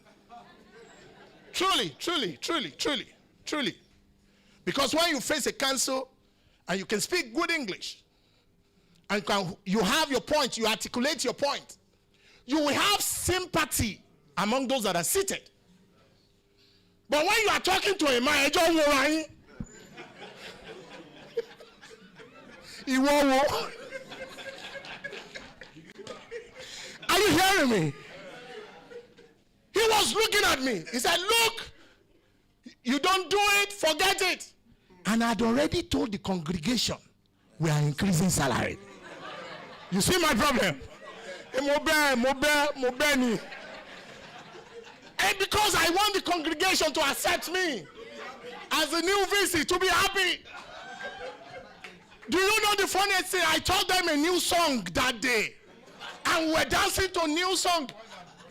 Truly, truly, truly, truly, truly. Because when you face a council and you can speak good English, and you have your point, you articulate your point, you will have sympathy among those that are seated. But when you are talking to a man, are you hearing me? He was looking at me. He said, look, you don't do it, forget it. And I'd already told the congregation, we are increasing salary. You see my problem? And because I want the congregation to accept me as a new VC, to be happy. Do you know the funniest thing? I taught them a new song that day. And we were dancing to a new song.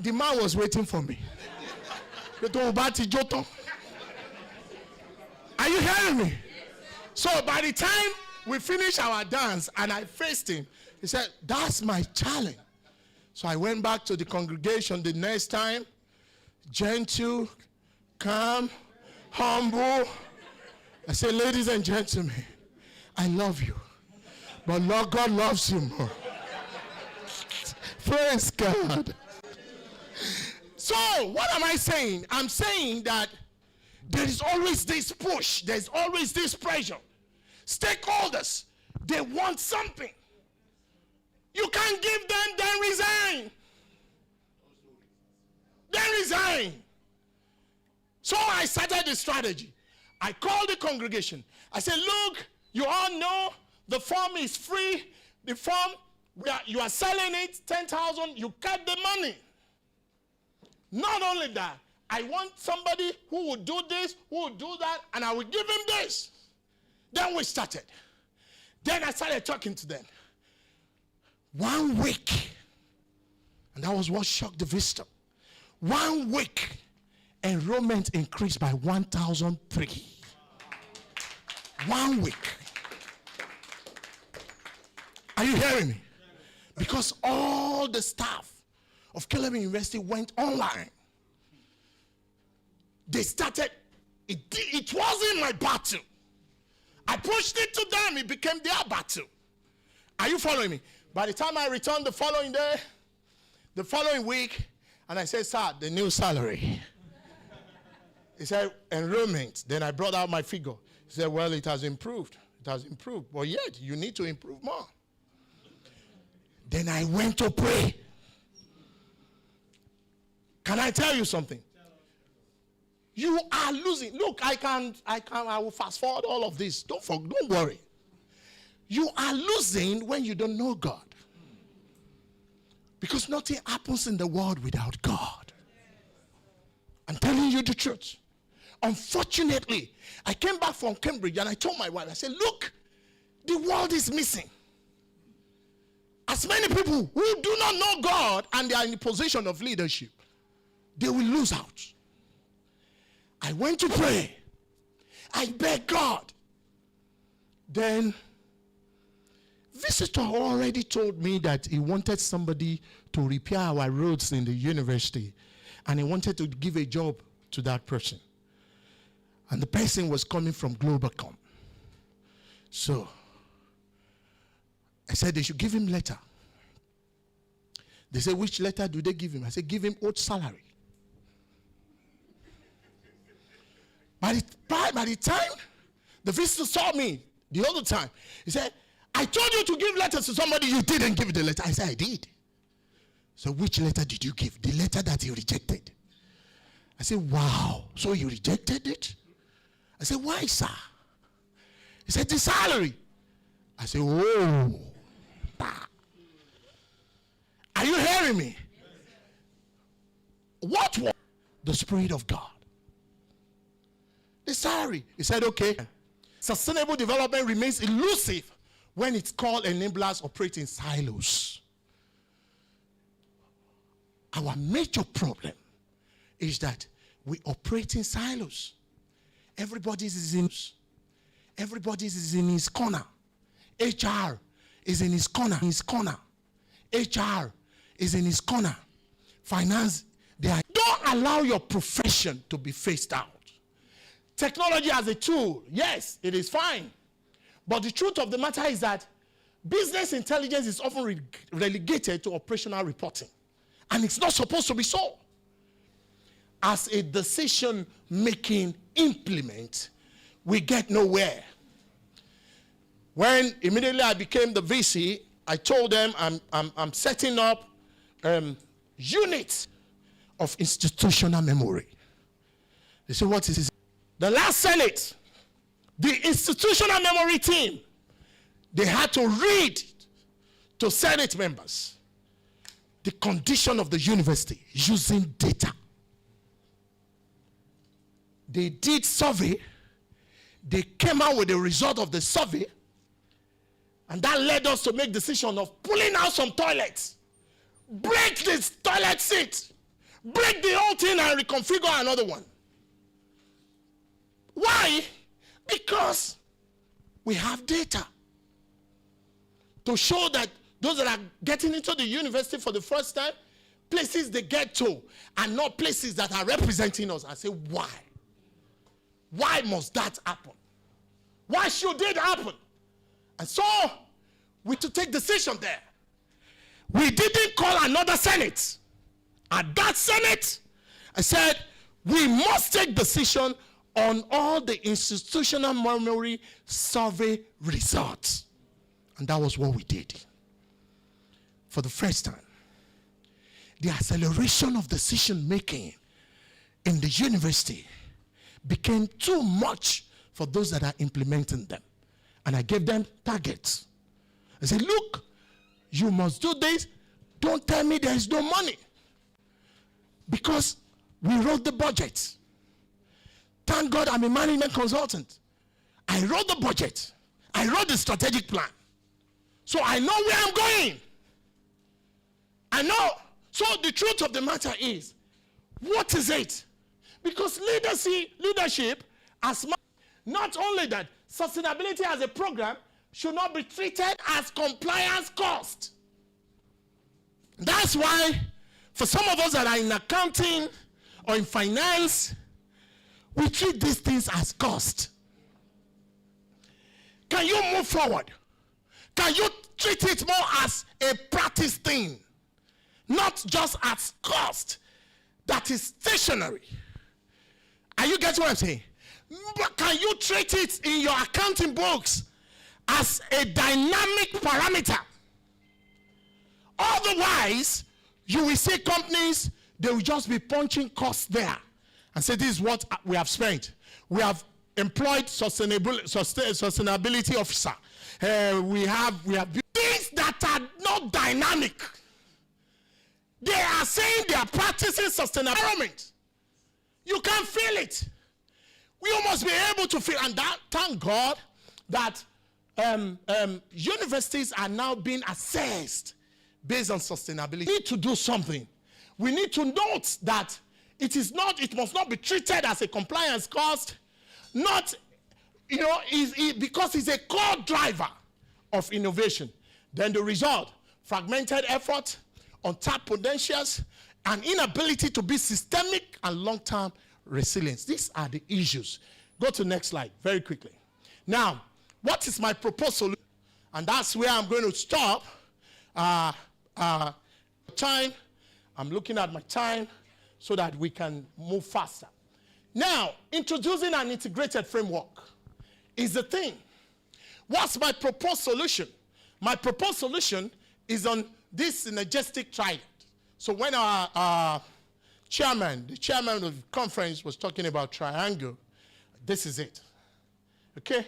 The man was waiting for me. Are you hearing me? So by the time we finished our dance and I faced him, he said, that's my challenge. So I went back to the congregation the next time, gentle, calm, humble. I said, ladies and gentlemen, I love you, but Lord God loves you more. Praise God. So what am I saying? I'm saying that there is always this push. There's always this pressure. Stakeholders, they want something. You can't give them, then resign. Then resign. So I started the strategy. I called the congregation. I said, look, you all know the form is free. The form, you are selling it, 10,000, you get the money. Not only that, I want somebody who will do this, who will do that, and I will give him this. Then we started. Then I started talking to them. 1 week, and that was what shocked the visitor. 1 week, enrollment increased by 1,003. 1 week. Are you hearing me? Because all the staff of Caleb University went online. They started, it wasn't my battle. I pushed it to them, it became their battle. Are you following me? By the time I returned the following day, the following week, and I said, sir, the new salary. He said, enrollment. Then I brought out my figure. He said, well, it has improved. It has improved. But yet, you need to improve more. Then I went to pray. Can I tell you something? You are losing. Look, I will fast forward all of this. Don't worry. You are losing when you don't know God. Because nothing happens in the world without God. I'm telling you the truth. Unfortunately, I came back from Cambridge and I told my wife, I said, look, the world is missing. As many people who do not know God and they are in the position of leadership, they will lose out. I went to pray. I begged God. Then visitor already told me that he wanted somebody to repair our roads in the university, and he wanted to give a job to that person. And the person was coming from Globalcom. So I said they should give him letter. They said, which letter do they give him? I said, give him old salary. By the time the visitor saw me the other time, he said, I told you to give letters to somebody, you didn't give the letter. I said, I did. So which letter did you give? The letter that you rejected. I said, wow, so you rejected it? I said, why, sir? He said, the salary. I said, oh. Are you hearing me? What was the Spirit of God? The salary. He said, okay. Sustainable development remains elusive when it's called enablers operate in silos. Our major problem is that we operate in silos. Everybody is in his corner. HR is in his corner. HR is in his corner. Finance, don't allow your profession to be phased out. Technology as a tool, yes, it is fine. But the truth of the matter is that business intelligence is often relegated to operational reporting. And it's not supposed to be so. As a decision-making implement, we get nowhere. When immediately I became the VC, I told them I'm setting up units of institutional memory. They say, what is this? The last Senate, the institutional memory team, they had to read to Senate members the condition of the university using data. They did survey. They came out with the result of the survey, and that led us to make decision of pulling out some toilets, break this toilet seat, break the whole thing and reconfigure another one. Why? Because we have data to show that those that are getting into the university for the first time, places they get to are not places that are representing us. I say, why? Why must that happen? Why should it happen? And so, we to take decision there. We didn't call another Senate. At that Senate, I said, we must take decision on all the institutional memory survey results. And that was what we did. For the first time, the acceleration of decision making in the university became too much for those that are implementing them. And I gave them targets. I said, look, you must do this. Don't tell me there is no money. Because we wrote the budget. Thank God I'm a management consultant. I wrote the budget. I wrote the strategic plan. So I know where I'm going. I know. So the truth of the matter is, what is it? Because leadership as not only that, sustainability as a program should not be treated as compliance cost. That's why for some of us that are in accounting or in finance, we treat these things as cost. Can you move forward? Can you treat it more as a practice thing? Not just as cost that is stationary. Are you getting what I'm saying? But can you treat it in your accounting books as a dynamic parameter? Otherwise, you will see companies, they will just be punching costs there and say, this is what we have spent. We have employed sustainability officer. We have things that are not dynamic. They are saying they are practicing sustainability. You can't feel it. You must be able to feel, and that, thank God that universities are now being assessed based on sustainability. We need to do something. We need to note that it must not be treated as a compliance cost, not, because it's a core driver of innovation. Then the result, fragmented effort, untapped potentials, and inability to be systemic and long-term resilience. These are the issues. Go to the next slide very quickly. Now, what is my proposal? And that's where I'm going to stop. Time. I'm looking at my time so that we can move faster. Now, introducing an integrated framework is the thing. What's my proposed solution? My proposed solution is on this synergistic trident. So when our the chairman of the conference was talking about triangle, this is it. Okay?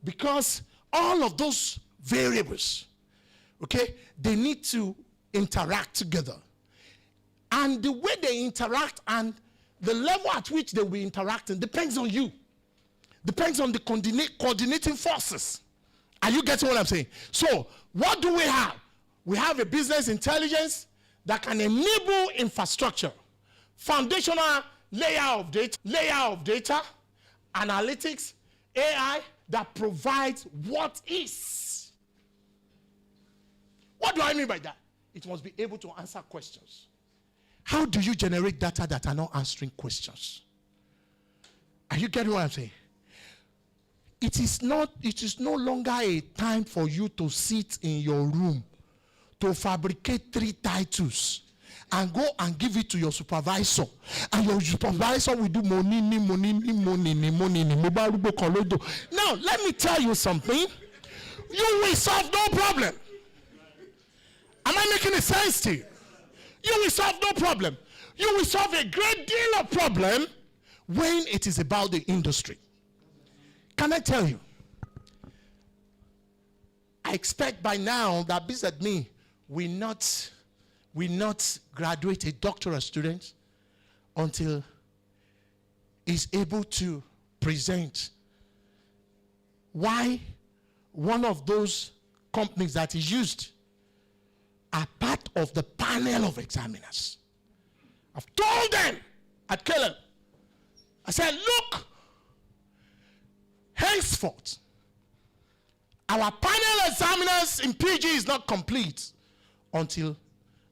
Because all of those variables, okay, they need to interact together. And the way they interact and the level at which they will be interacting depends on you. Depends on the coordinating forces. Are you getting what I'm saying? So, what do we have? We have a business intelligence that can enable infrastructure, foundational layer of data, analytics, AI that provides what is. What do I mean by that? It must be able to answer questions. How do you generate data that are not answering questions? Are you getting what I'm saying? It is no longer a time for you to sit in your room to fabricate 3 titles and go and give it to your supervisor. And your supervisor will do money. Now, let me tell you something. You will solve no problem. Am I making sense to you? You will solve no problem. You will solve a great deal of problem when it is about the industry. Can I tell you? I expect by now that beside me will not graduate a doctoral student until he's able to present why one of those companies that he used are part of the panel of examiners. I've told them at Caleb, I said, look, henceforth, our panel examiners in PG is not complete until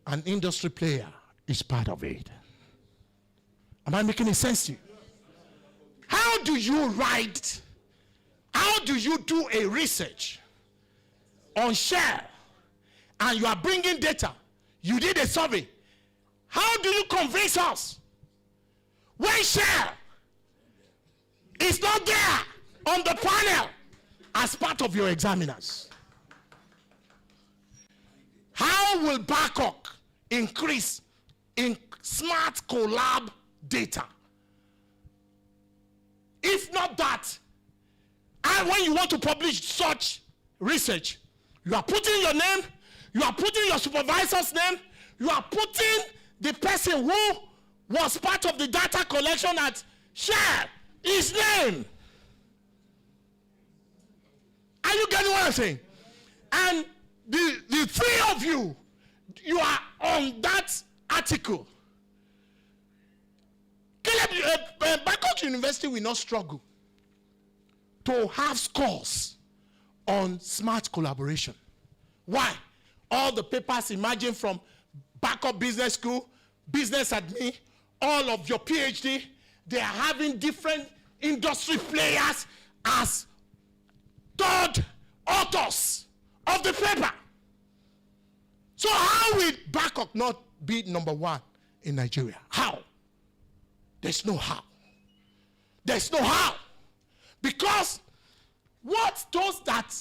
an industry player is part of it. Am I making any sense to you? How do you do a research on share and you are bringing data? You did a survey. How do you convince us when share is not there on the panel as part of your examiners? How will Babcock increase in smart collab data? If not that, and when you want to publish such research, you are putting your name, you are putting your supervisor's name, you are putting the person who was part of the data collection at share his name. Are you getting what I'm saying? And the 3 of you, you are on that article. Babcock University will not struggle to have scores on smart collaboration. Why? All the papers emerging from Babcock Business School, business admin, all of your PhD, they are having different industry players as third authors of the paper. So how will Babcock not be number 1 in Nigeria? How? There's no how. There's no how. Because what those that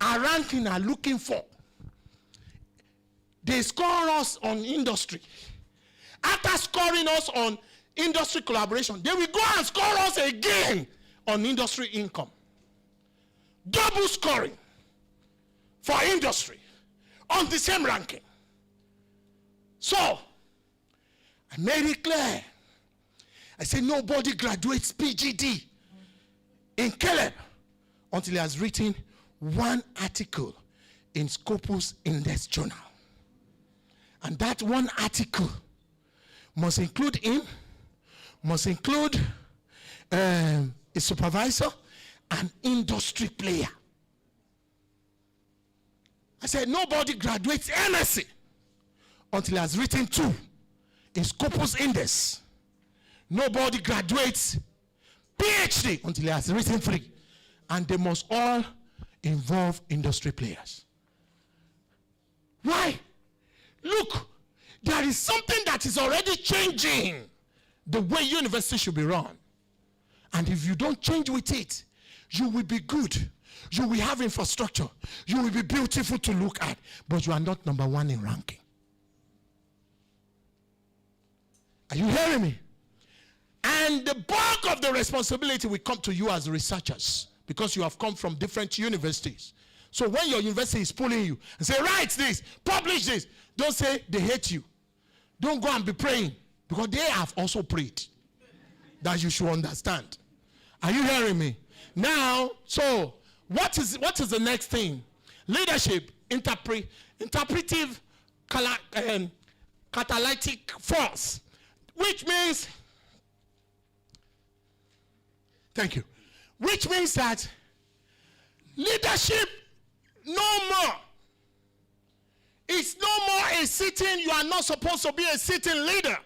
are ranking are looking for, they score us on industry. After scoring us on industry collaboration, they will go and score us again on industry income. Double scoring for industry on the same ranking. So, I made it clear. I said nobody graduates PGD in Caleb until he has written one article in Scopus Index Journal. And that one article must include him, must include a supervisor, and industry player. I said, nobody graduates MSc until he has written 2 in Scopus Index. Nobody graduates PhD until he has written 3. And they must all involve industry players. Why? Look, there is something that is already changing the way university should be run. And if you don't change with it, you will be good. You will have infrastructure. You will be beautiful to look at. But you are not number 1 in ranking. Are you hearing me? And the bulk of the responsibility will come to you as researchers, because you have come from different universities. So when your university is pulling you and say, write this, publish this, don't say they hate you. Don't go and be praying, because they have also prayed. That you should understand. Are you hearing me? Now, so what is the next thing? Leadership, interpretive catalytic force, which means, thank you, which means that leadership no more. It's no more a sitting, you are not supposed to be a sitting leader.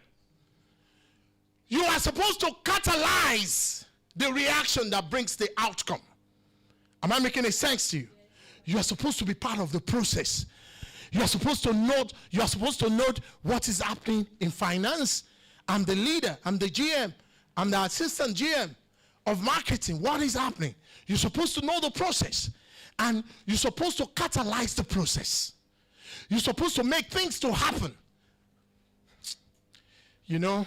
You are supposed to catalyze the reaction that brings the outcome. Am I making a sense to you? You are supposed to be part of the process. You are supposed to note what is happening in finance. I'm the leader, I'm the GM, I'm the assistant GM of marketing. What is happening? You're supposed to know the process, and you're supposed to catalyze the process. You're supposed to make things to happen. You know,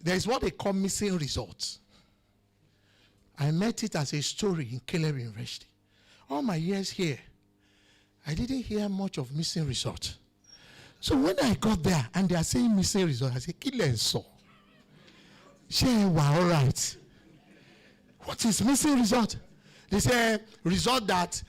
there's what they call missing results. I met it as a story in Caleb University. All my years here, I didn't hear much of missing results. So when I got there and they are saying missing results, I said, Kilenso. Share, wow, all right. What is missing result? They say result that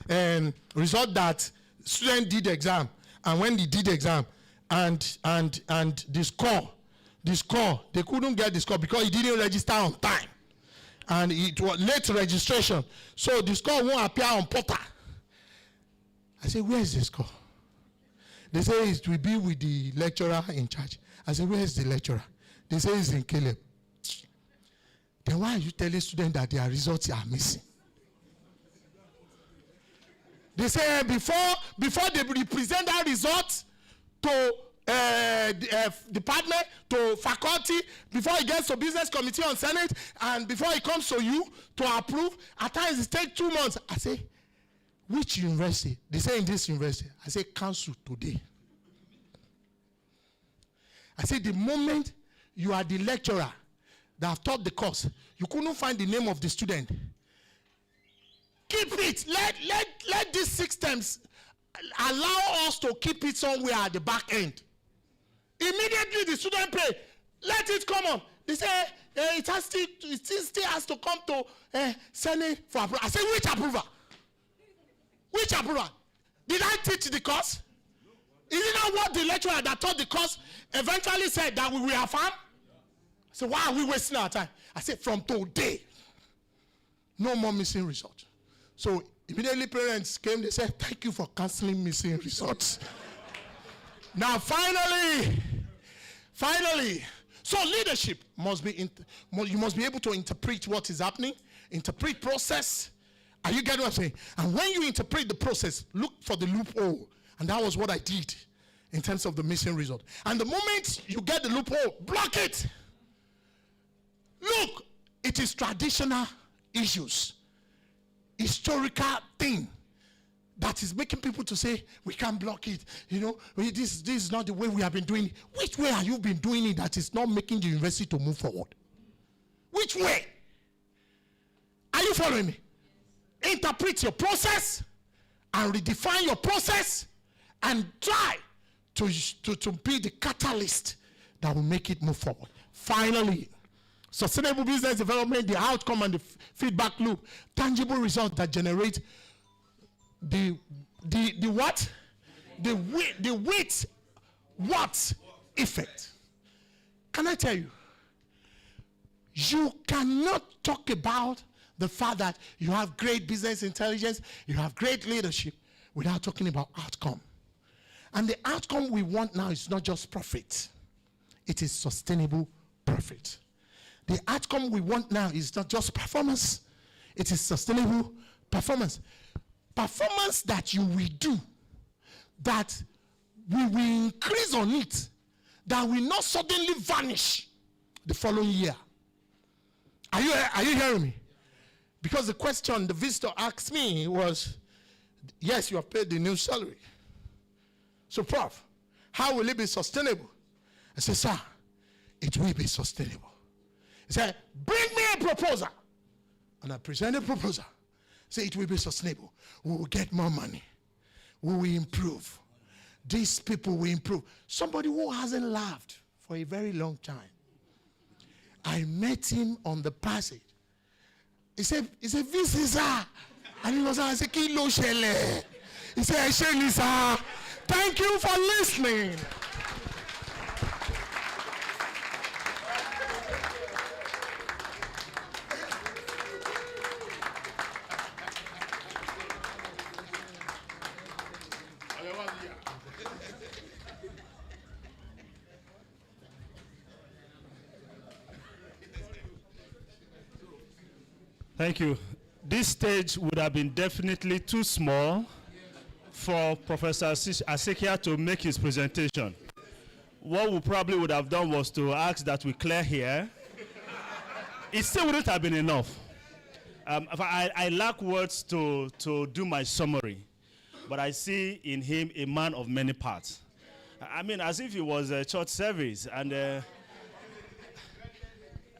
student did exam, and when they did exam and the score, they couldn't get the score because he didn't register on time. And it was late registration. So the score won't appear on portal. I said, where is the score? They say it will be with the lecturer in charge. I said, where is the lecturer? They say it's in Caleb. Then why are you telling students that their results are missing? They say before they present that result to department, to faculty, before it gets to business committee on Senate, and before it comes to you to approve, at times it takes 2 months. I say, which university? They say in this university. I say, cancel today. I say, the moment you are the lecturer that have taught the course, you couldn't find the name of the student. Keep it. Let these systems allow us to keep it somewhere at the back end. Immediately the student pay, let it come on. They say it still has to come to Senate for approval. I say, which approval? Which approval? Did I teach the course? Is it not what the lecturer that taught the course eventually said that we will affirm? So why are we wasting our time? I said, from today, no more missing results. So immediately parents came, they said, thank you for canceling missing results. Now finally, so leadership must be, you must be able to interpret what is happening, interpret process. Are you getting what I'm saying? And when you interpret the process, look for the loophole. And that was what I did in terms of the missing result. And the moment you get the loophole, block it. Look, it is traditional issues, historical thing that is making people to say, we can't block it. You know, this is not the way we have been doing it. Which way have you been doing it that is not making the university to move forward? Which way? Are you following me? Interpret your process and redefine your process and try to be the catalyst that will make it move forward. Finally, Sustainable business development, the outcome and the feedback loop, tangible results that generate the what? The weight what effect. Can I tell you? You cannot talk about the fact that you have great business intelligence, you have great leadership, without talking about outcome. And the outcome we want now is not just profit. It is sustainable profit. The outcome we want now is not just performance. It is sustainable performance. Performance that you will do, that we will increase on it, that will not suddenly vanish the following year. Are you hearing me? Because the question the visitor asked me was, yes, you have paid the new salary. So, Prof, how will it be sustainable? I said, sir, it will be sustainable. He said, bring me a proposal. And I presented a proposal. Say it will be sustainable. We will get more money. We will improve. These people will improve. Somebody who hasn't laughed for a very long time. I met him on the passage. He said, this is sir. And he was like, I said, Kilo Shele. He said, Shele, sir. Thank you for listening. Thank you. This stage would have been definitely too small for Professor Asikhia to make his presentation. What we probably would have done was to ask that we clear here. It still wouldn't have been enough. I lack words to do my summary, but I see in him a man of many parts. I mean, as if it was a church service, and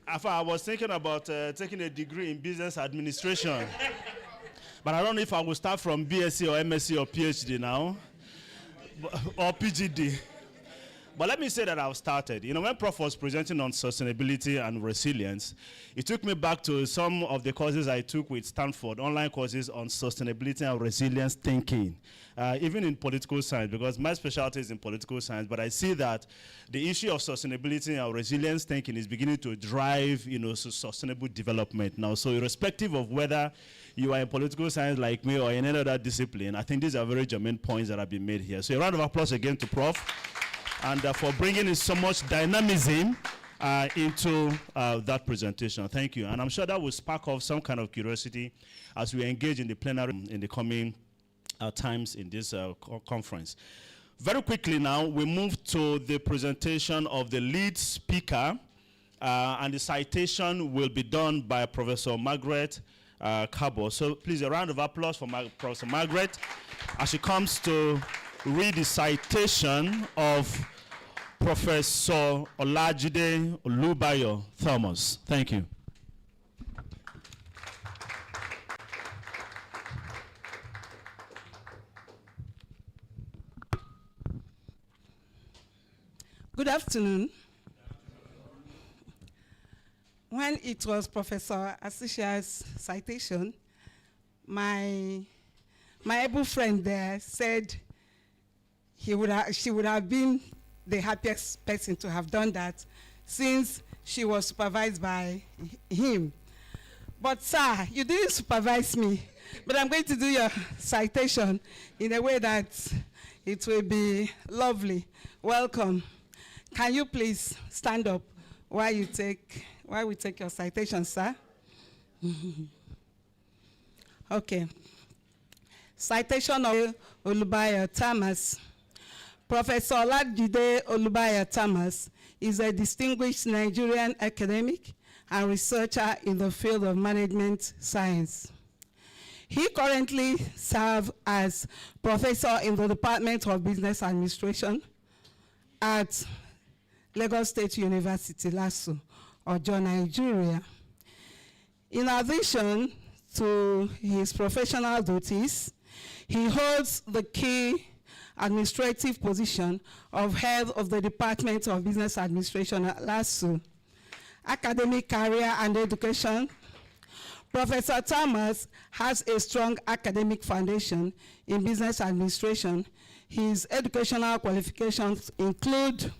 I was thinking about taking a degree in business administration. But I don't know if I will start from BSc or MSc or PhD now, or PGD. But let me say that I've started. You know, when Prof was presenting on sustainability and resilience, it took me back to some of the courses I took with Stanford, online courses on sustainability and resilience thinking, even in political science, because my specialty is in political science. But I see that the issue of sustainability and resilience thinking is beginning to drive, you know, sustainable development now. So irrespective of whether you are in political science like me or in any other discipline, I think these are very germane points that have been made here. So a round of applause again to Prof. And for bringing in so much dynamism into that presentation. Thank you. And I'm sure that will spark off some kind of curiosity as we engage in the plenary in the coming times in this conference. Very quickly now, we move to the presentation of the lead speaker, and the citation will be done by Professor Margaret Cabo. So please, a round of applause for Professor Margaret as she comes to read the citation of Professor Olajide Olubayo Thomas. Thank you. Good afternoon. When it was Professor Asikhia's citation, my able friend there said she would have been the happiest person to have done that since she was supervised by him. But sir, you didn't supervise me, but I'm going to do your citation in a way that it will be lovely. Welcome. Can you please stand up while we take your citation, sir? Okay. Citation of Olubayo Thomas. Professor Olajide Olubayo Thomas is a distinguished Nigerian academic and researcher in the field of management science. He currently serves as professor in the Department of Business Administration at Lagos State University, LASU, Ojo, Nigeria. In addition to his professional duties, he holds the key administrative position of head of the Department of Business Administration at LASU academic career and education. Professor Thomas has a strong academic foundation in business administration. His educational qualifications include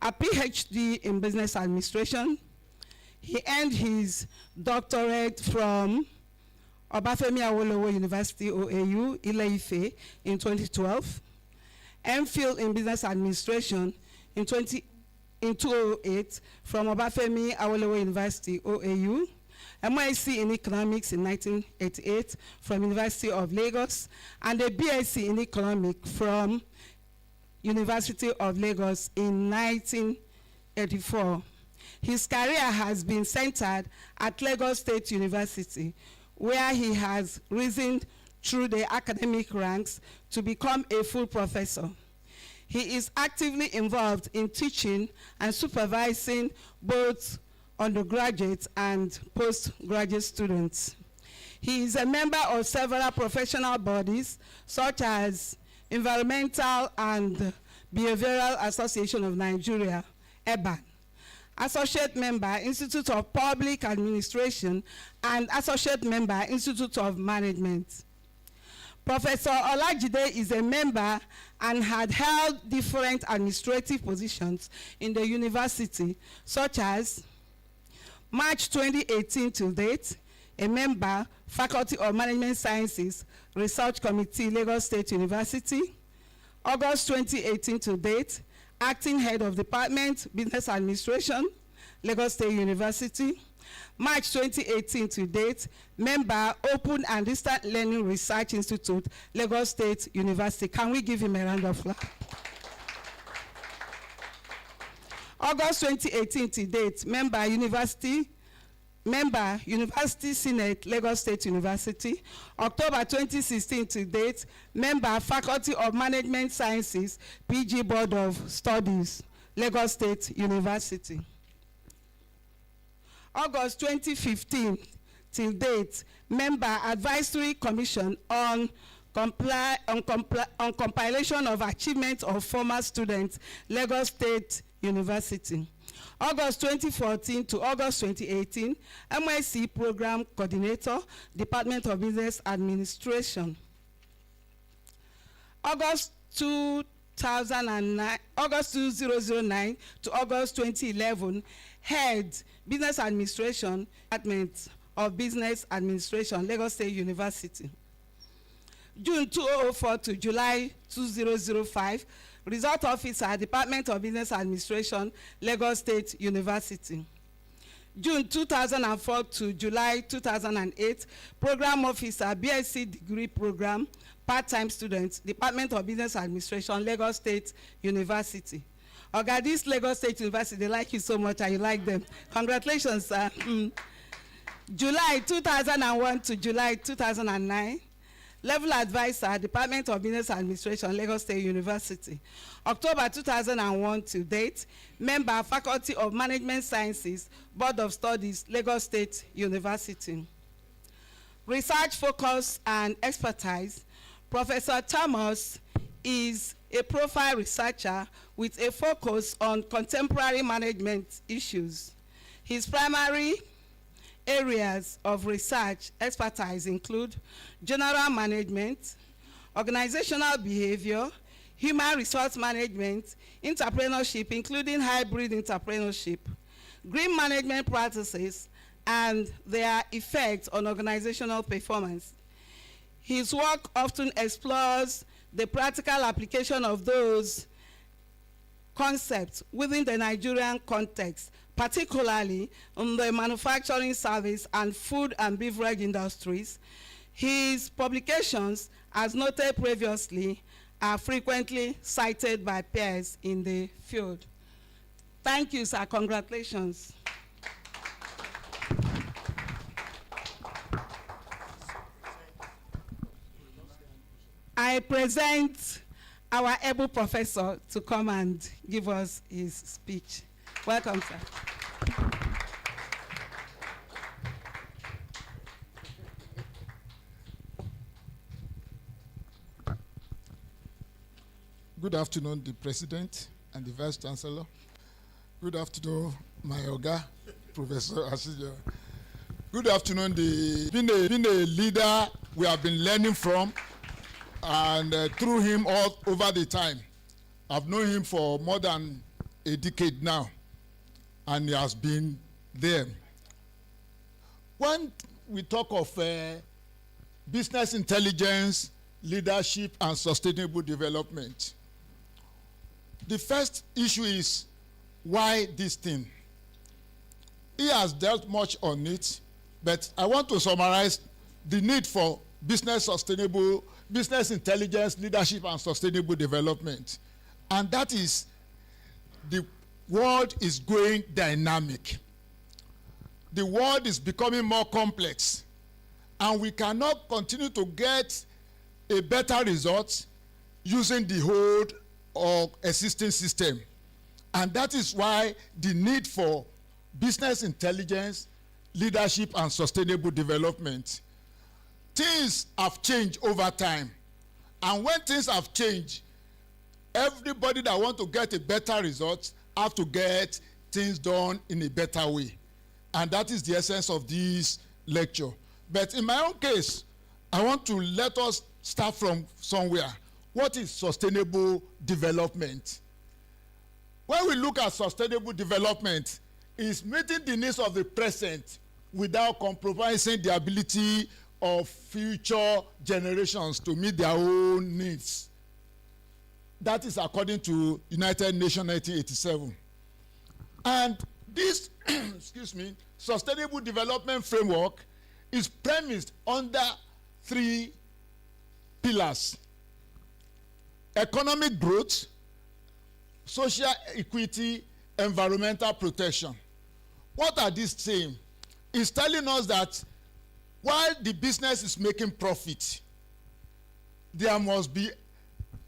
a PhD in business administration. He earned his doctorate from Obafemi Awolowo University, OAU, Ile-Ife, in 2012. MPhil in business administration in 2008 from Obafemi Awolowo University, OAU. MSc in economics in 1988 from University of Lagos, and a BSc in economics from University of Lagos in 1984. His career has been centered at Lagos State University, where he has risen through the academic ranks to become a full professor. He is actively involved in teaching and supervising both undergraduate and postgraduate students. He is a member of several professional bodies, such as Environmental and Behavioral Association of Nigeria, EBAN, Associate Member, Institute of Public Administration, and Associate Member, Institute of Management. Professor Olajide is a member and had held different administrative positions in the university, such as March 2018 to date, a member, Faculty of Management Sciences, Research Committee, Lagos State University. August 2018 to date, Acting Head of Department, Business Administration, Lagos State University. March 2018 to date, member, Open and Distant Learning Research Institute, Lagos State University. Can we give him a round of applause? August 2018 to date, member, University Senate, Lagos State University. October 2016 to date, member, Faculty of Management Sciences, PG Board of Studies, Lagos State University. August 2015 till date, member, Advisory Commission on compilation of achievements of former students, Lagos State University. August 2014 to August 2018, MSc Program Coordinator, Department of Business Administration. August 2009 to August 2011, Head, Business Administration, Department of Business Administration, Lagos State University. June 2004 to July 2005, Result Officer, Department of Business Administration, Lagos State University. June 2004 to July 2008, Program Officer, BSc Degree Program, Part-Time Students, Department of Business Administration, Lagos State University. Okay, this Lagos State University, they like you so much and you like them. Congratulations, sir. July 2001 to July 2009, Level Advisor, Department of Business Administration, Lagos State University. October 2001 to date, member, Faculty of Management Sciences, Board of Studies, Lagos State University. Research focus and expertise. Professor Thomas is a profile researcher with a focus on contemporary management issues. His primary areas of research expertise include general management, organizational behavior, human resource management, entrepreneurship, including hybrid entrepreneurship, green management practices, and their effect on organizational performance. His work often explores the practical application of those concepts within the Nigerian context, particularly in the manufacturing, service, and food and beverage industries. His publications, as noted previously, are frequently cited by peers in the field. Thank you, sir. Congratulations. I present our able professor to come and give us his speech. Welcome, sir. Good afternoon, the President and the Vice Chancellor. Good afternoon, my Oga, Professor Asikhia. Good afternoon. Been a leader we have been learning from, and through him all over the time. I've known him for more than a decade now, and he has been there. When we talk of business intelligence, leadership, and sustainable development, the first issue is why this thing? He has dealt much on it, but I want to summarize the need for business intelligence, leadership, and sustainable development. And that is, the world is going dynamic. The world is becoming more complex, and we cannot continue to get a better result using the old or existing system. And that is why the need for business intelligence, leadership, and sustainable development. Things have changed over time. And when things have changed, everybody that wants to get a better result have to get things done in a better way. And that is the essence of this lecture. But in my own case, I want to let us start from somewhere. What is sustainable development? When we look at sustainable development, it's meeting the needs of the present without compromising the ability of future generations to meet their own needs. That is according to United Nations 1987. And this excuse me, sustainable development framework is premised under 3 pillars: economic growth, social equity, environmental protection. What are these saying? It's telling us that while the business is making profit, there must be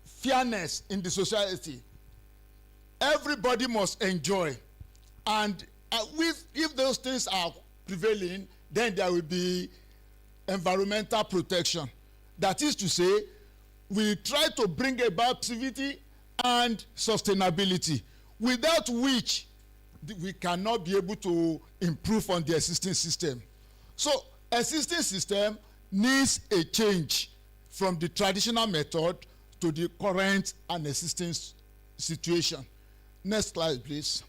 fairness in the society. Everybody must enjoy. And if those things are prevailing, then there will be environmental protection. That is to say, we try to bring about activity and sustainability, without which we cannot be able to improve on the existing system. So, existing system needs a change from the traditional method to the current and existing situation. Next slide, please.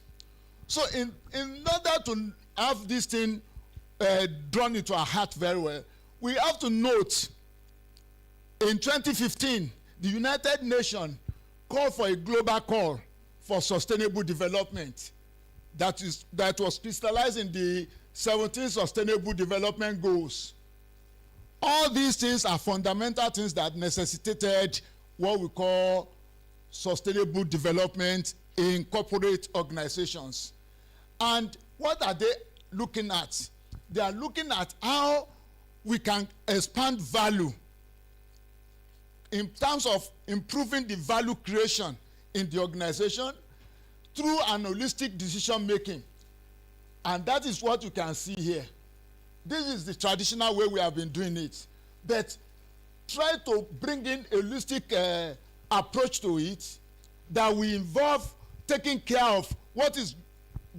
So, in order to have this thing drawn into our heart very well, we have to note in 2015, the United Nations called for a global call for sustainable development that was crystallized in the 17 Sustainable Development Goals. All these things are fundamental things that necessitated what we call sustainable development in corporate organizations. And what are they looking at? They are looking at how we can expand value in terms of improving the value creation in the organization through an holistic decision making. And that is what you can see here. This is the traditional way we have been doing it. But try to bring in a holistic approach to it that will involve taking care of what is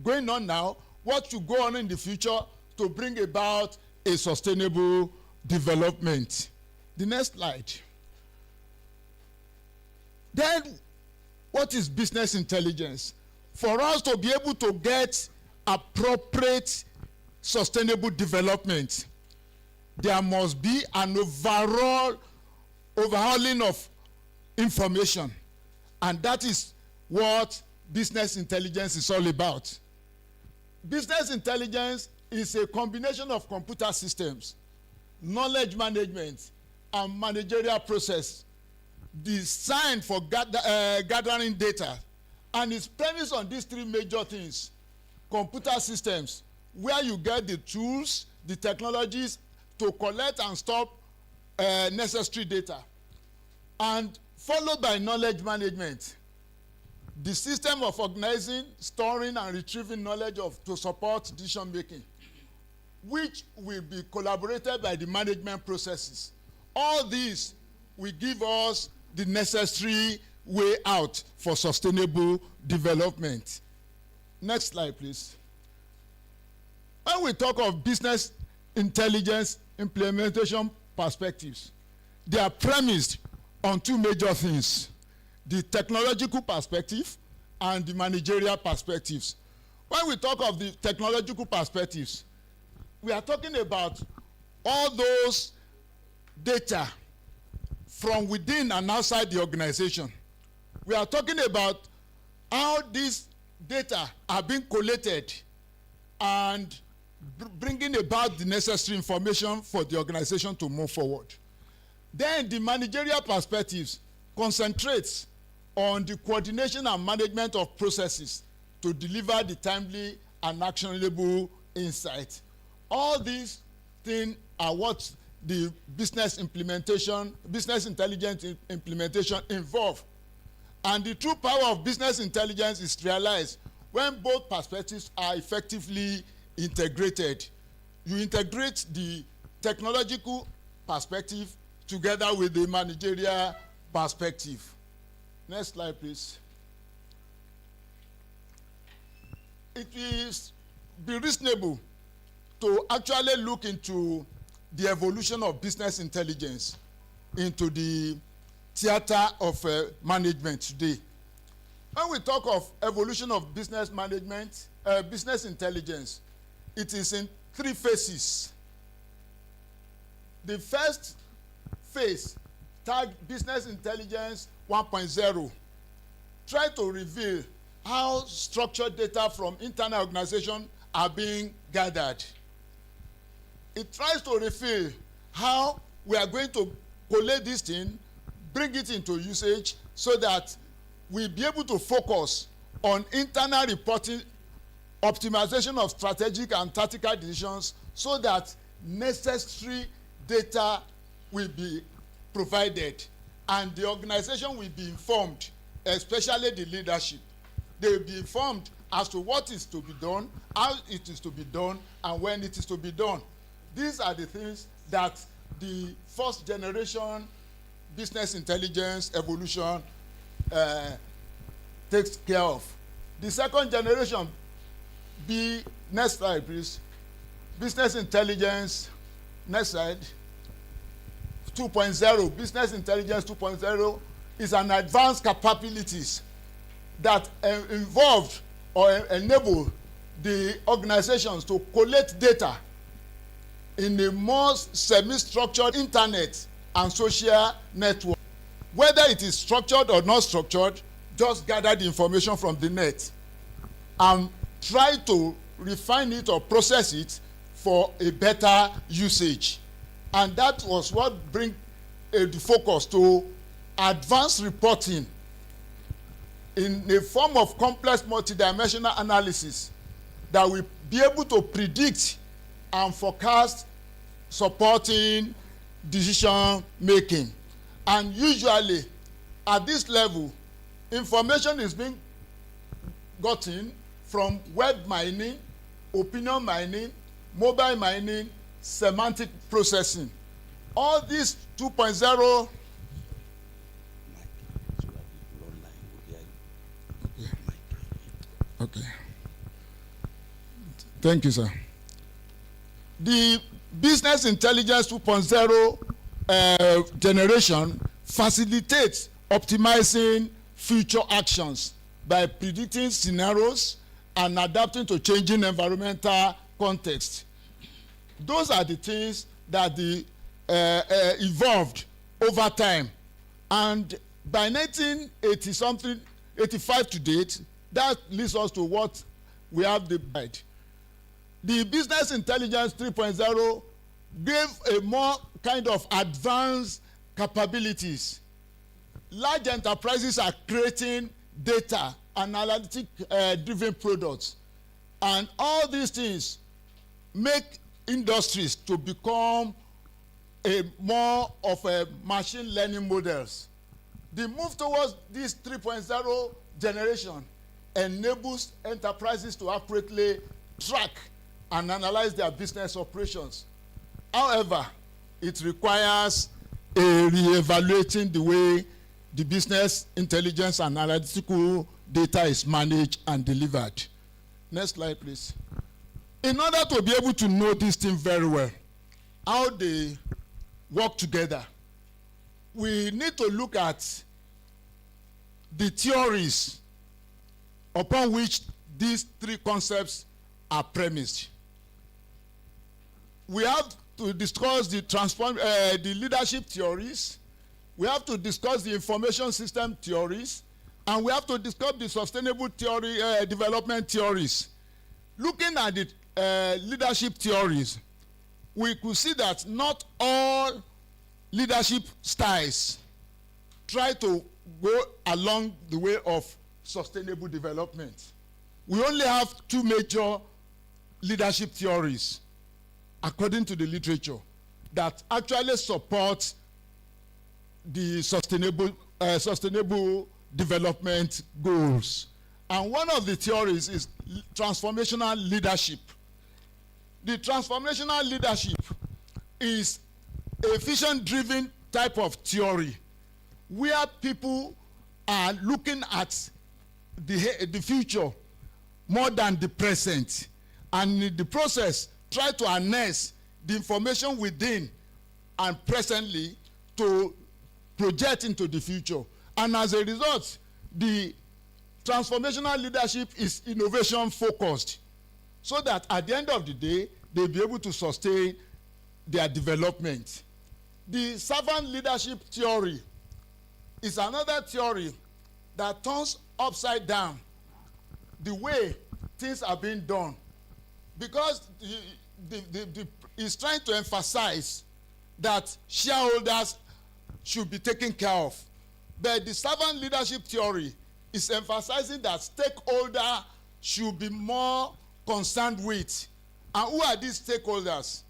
going on now, what should go on in the future to bring about a sustainable development. The next slide. Then, what is business intelligence? For us to be able to get appropriate sustainable development, there must be an overhauling of information. And that is what business intelligence is all about. Business intelligence is a combination of computer systems, knowledge management, and managerial process designed for gathering data. And it's premised on these 3 major things: computer systems, where you get the tools, the technologies to collect and store necessary data, and followed by knowledge management, the system of organizing, storing, and retrieving knowledge to support decision making, which will be collaborated by the management processes. All these will give us the necessary way out for sustainable development. Next slide, please. When we talk of business intelligence implementation perspectives, they are premised on two major things: the technological perspective and the managerial perspectives. When we talk of the technological perspectives, we are talking about all those data from within and outside the organization. We are talking about how these data are being collated and bringing about the necessary information for the organization to move forward. Then the managerial perspectives concentrates on the coordination and management of processes to deliver the timely and actionable insight. All these things are what the business intelligence implementation involve. And the true power of business intelligence is realized when both perspectives are effectively integrated. You integrate the technological perspective together with the managerial perspective. Next slide, please. It is be reasonable to actually look into the evolution of business intelligence into the theater of management today. When we talk of evolution of business management, business intelligence, it is in three phases. The first phase, tagged Business Intelligence 1.0, try to reveal how structured data from internal organization are being gathered. It tries to reveal how we are going to collate this thing, bring it into usage so that we'll be able to focus on internal reporting, optimization of strategic and tactical decisions so that necessary data will be provided and the organization will be informed, especially the leadership. They will be informed as to what is to be done, how it is to be done, and when it is to be done. These are the things that the first generation business intelligence evolution takes care of. The second generation, next slide please, business intelligence, next slide, 2.0, business intelligence 2.0 is an advanced capabilities that involved or enable the organizations to collect data in a more semi-structured internet and social network. Whether it is structured or not structured, just gather the information from the net and try to refine it or process it for a better usage. And that was what brings the focus to advanced reporting in a form of complex multidimensional analysis that will be able to predict and forecast supporting decision making. And usually at this level, information is being gotten from web mining, opinion mining, mobile mining, semantic processing. All these 2.0 Okay. Thank you, sir. The business intelligence 2.0 generation facilitates optimizing future actions by predicting scenarios and adapting to changing environmental context. Those are the things that evolved over time. And by 1985 to date, that leads us to what we have the guide. The business intelligence 3.0 gave a more kind of advanced capabilities. Large enterprises are creating data analytic driven products, and all these things make industries to become more of a machine learning models. The move towards this 3.0 generation enables enterprises to accurately track and analyze their business operations. However, it requires a re-evaluating the way the business intelligence and analytical data is managed and delivered. Next slide, please. In order to be able to know this thing very well, how they work together, we need to look at the theories upon which these three concepts are premised. We have to discuss the leadership theories, we have to discuss the information system theories, and we have to discuss the sustainable development theories. Looking at the leadership theories, we could see that not all leadership styles try to go along the way of sustainable development. We only have two major leadership theories, according to the literature, that actually support the sustainable development goals. And one of the theories is transformational leadership. The transformational leadership is a vision-driven type of theory where people are looking at the future more than the present, and in the process try to harness the information within and presently to project into the future. And as a result, the transformational leadership is innovation focused, so that at the end of the day, they'll be able to sustain their development. The servant leadership theory is another theory that turns upside down the way things are being done, because it's trying to emphasize that shareholders should be taken care of. But the servant leadership theory is emphasizing that stakeholders should be more concerned with. And who are these stakeholders?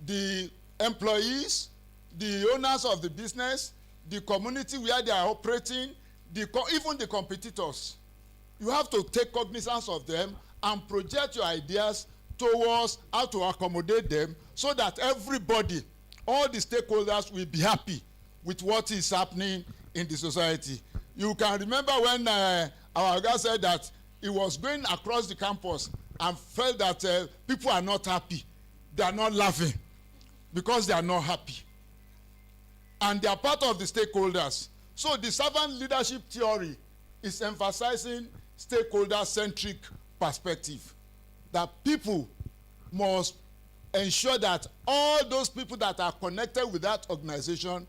The employees, the owners of the business, the community where they are operating, even the competitors. You have to take cognizance of them and project your ideas towards how to accommodate them, so that everybody, all the stakeholders, will be happy with what is happening in the society. You can remember when our guy said that he was going across the campus and felt that people are not happy. They are not laughing because they are not happy. And they are part of the stakeholders. So the servant leadership theory is emphasizing stakeholder-centric perspective, that people must ensure that all those people that are connected with that organization,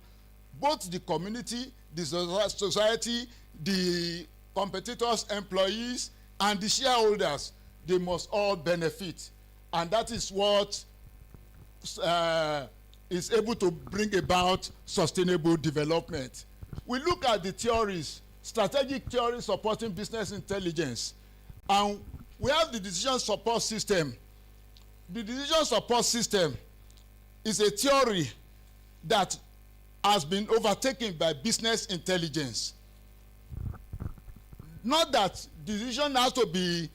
both the community, the society, the competitors, employees, and the shareholders, they must all benefit. And that is what is able to bring about sustainable development. We look at the theories, strategic theories supporting business intelligence, and we have the decision support system. The decision support system is a theory that has been overtaken by business intelligence. Not that decision has to be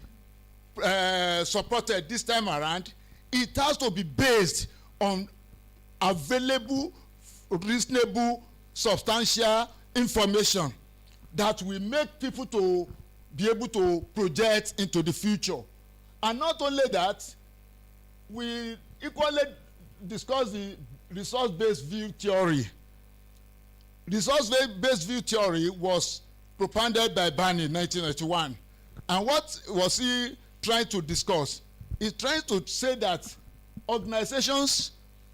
supported this time around, it has to be based on available, reasonable, substantial information that will make people to be able to project into the future. And not only that, we equally discuss the resource-based view theory. Resource-based view theory was propounded by Barney in 1991. And what was he trying to discuss? He's trying to say that organizations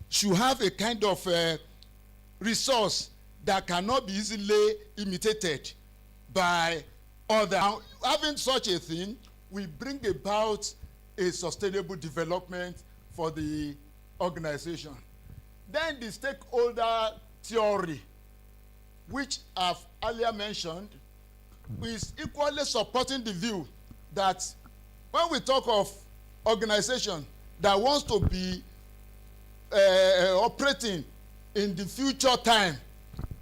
should have a kind of resource that cannot be easily imitated by others. Having such a thing will bring about a sustainable development for the organization. Then the stakeholder theory, which I've earlier mentioned, is equally supporting the view that when we talk of organization that wants to be operating in the future time,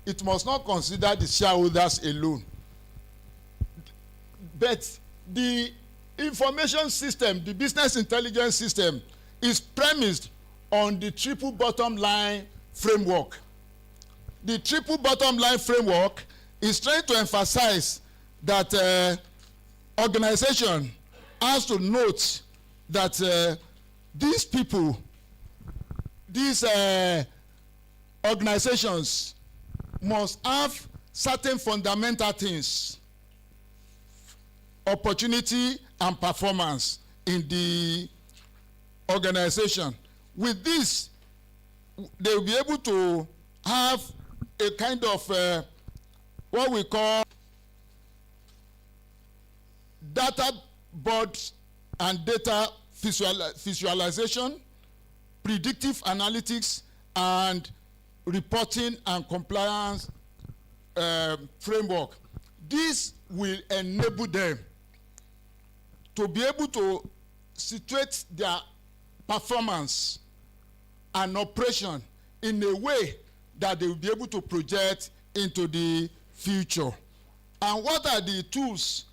it must not consider the shareholders alone. But the information system, the business intelligence system, is premised on the triple bottom line framework. The triple bottom line framework is trying to emphasize that organization has to note that these people, these organizations must have certain fundamental things, opportunity and performance in the organization. With this, they will be able to have a kind of what we call data boards and data visualization, predictive analytics, and reporting and compliance framework. This will enable them to be able to situate their performance and operation in a way that they will be able to project into the future. And what are the tools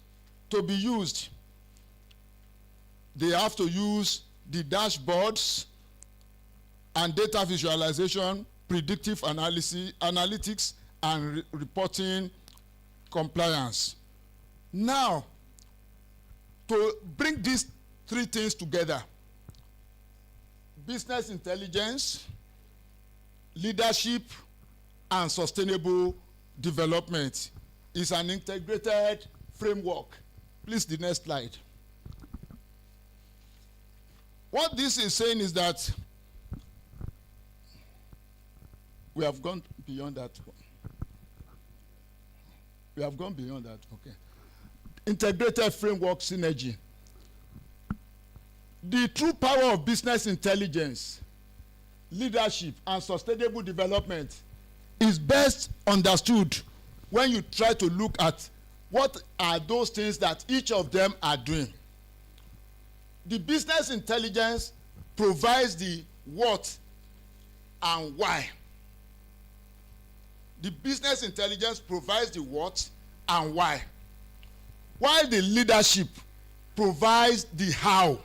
to be used? They have to use the dashboards and data visualization, predictive analytics, and reporting compliance. Now, to bring these three things together, business intelligence, leadership, and sustainable development is an integrated framework. Please, the next slide. What this is saying is that we have gone beyond that one. We have gone beyond that, okay. Integrated framework synergy. The true power of business intelligence, leadership, and sustainable development is best understood when you try to look at what are those things that each of them are doing. The business intelligence provides the what and why. The business intelligence provides the what and why, while the leadership provides the how.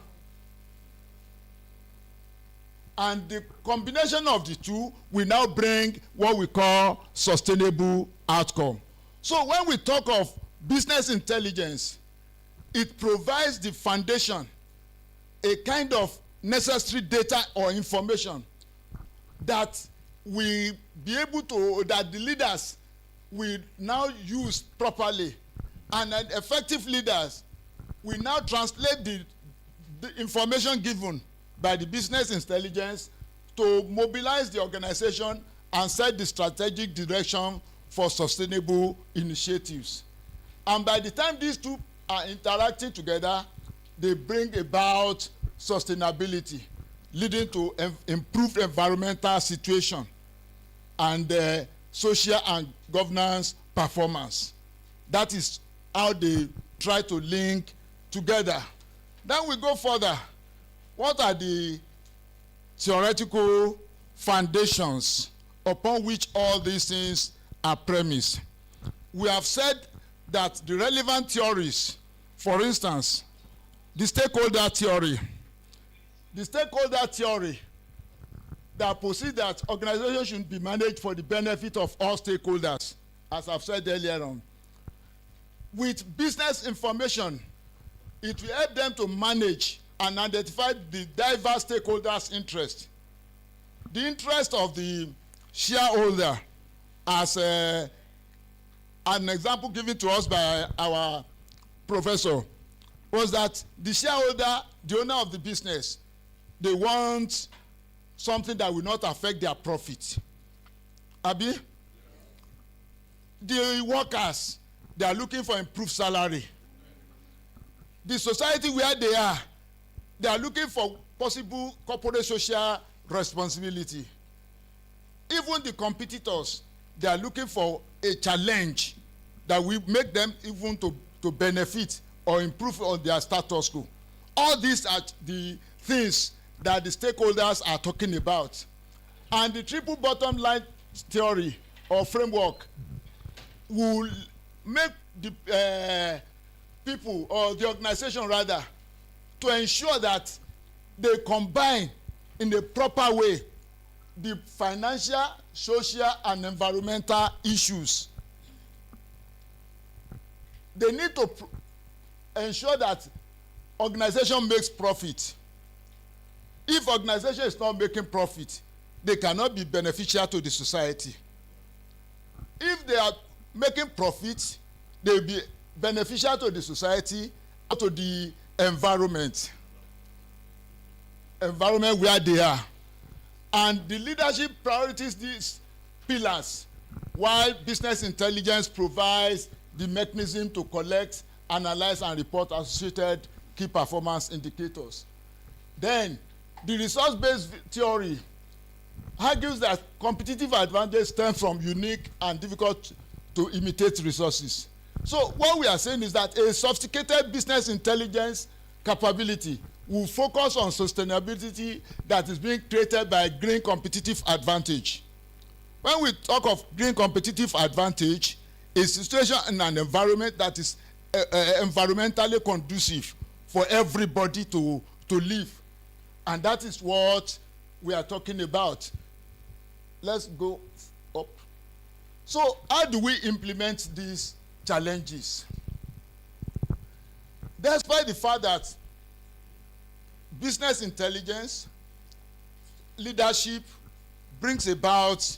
And the combination of the two will now bring what we call sustainable outcome. So when we talk of business intelligence, it provides the foundation, a kind of necessary data or information that we be able to, that the leaders will now use properly, and that effective leaders will now translate the information given by the business intelligence to mobilize the organization and set the strategic direction for sustainable initiatives. And by the time these two are interacting together, they bring about sustainability, leading to improved environmental situation and social and governance performance. That is how they try to link together. Then we go further. What are the theoretical foundations upon which all these things are premised? We have said that the relevant theories, for instance, the stakeholder theory. The stakeholder theory that posits that organizations should be managed for the benefit of all stakeholders, as I've said earlier on. With business information, it will help them to manage and identify the diverse stakeholders' interest. The interest of the shareholder, as an example given to us by our professor, was that the shareholder, the owner of the business, they want something that will not affect their profit. Abi? The workers, they are looking for improved salary. The society where they are looking for possible corporate social responsibility. Even the competitors, they are looking for a challenge that will make them even to benefit or improve on their status quo. All these are the things that the stakeholders are talking about. And the triple bottom line theory or framework will make the people, or the organization rather, to ensure that they combine in a proper way the financial, social, and environmental issues. They need to ensure that organization makes profit. If organization is not making profit, they cannot be beneficial to the society. If they are making profit, they will be beneficial to the society, to the environment where they are. And the leadership priorities these pillars, while business intelligence provides the mechanism to collect, analyze, and report associated key performance indicators. Then, the resource-based theory argues that competitive advantage stems from unique and difficult to imitate resources. So what we are saying is that a sophisticated business intelligence capability will focus on sustainability that is being created by green competitive advantage. When we talk of green competitive advantage, a situation in an environment that is environmentally conducive for everybody to live. And that is what we are talking about. Let's go up. So how do we implement these challenges? Despite the fact that business intelligence, leadership brings about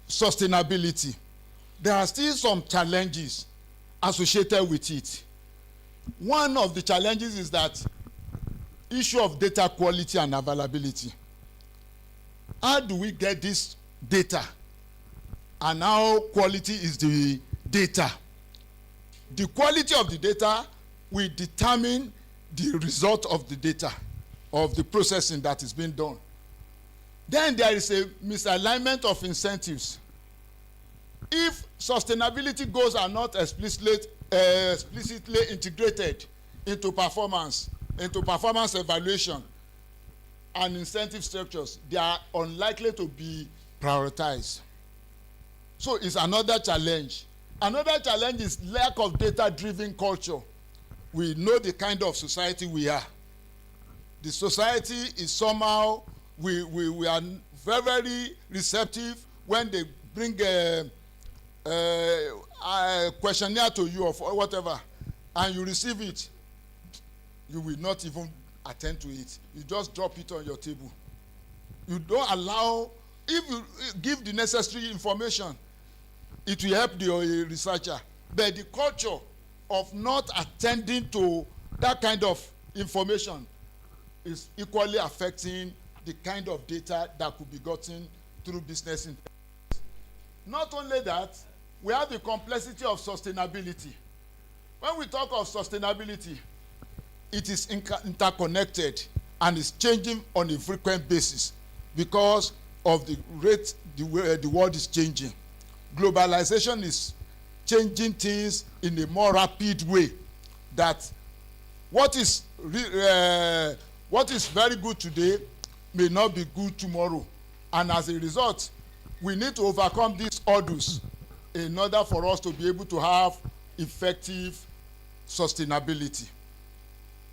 sustainability, there are still some challenges associated with it. One of the challenges is that issue of data quality and availability. How do we get this data? And how quality is the data? The quality of the data will determine the result of the data, of the processing that is being done. Then there is a misalignment of incentives. If sustainability goals are not explicitly integrated into performance evaluation and incentive structures, they are unlikely to be prioritized. So it's another challenge. Another challenge is lack of data-driven culture. We know the kind of society we are. The society is somehow, we are very, very receptive when they bring a questionnaire to you or whatever, and you receive it. You will not even attend to it. You just drop it on your table. You don't allow, if you give the necessary information, it will help the researcher. But the culture of not attending to that kind of information is equally affecting the kind of data that could be gotten through business intelligence. Not only that, we have the complexity of sustainability. When we talk of sustainability, it is interconnected and is changing on a frequent basis because of the rate the world is changing. Globalization is changing things in a more rapid way, that what is very good today may not be good tomorrow. And as a result, we need to overcome these hurdles in order for us to be able to have effective sustainability.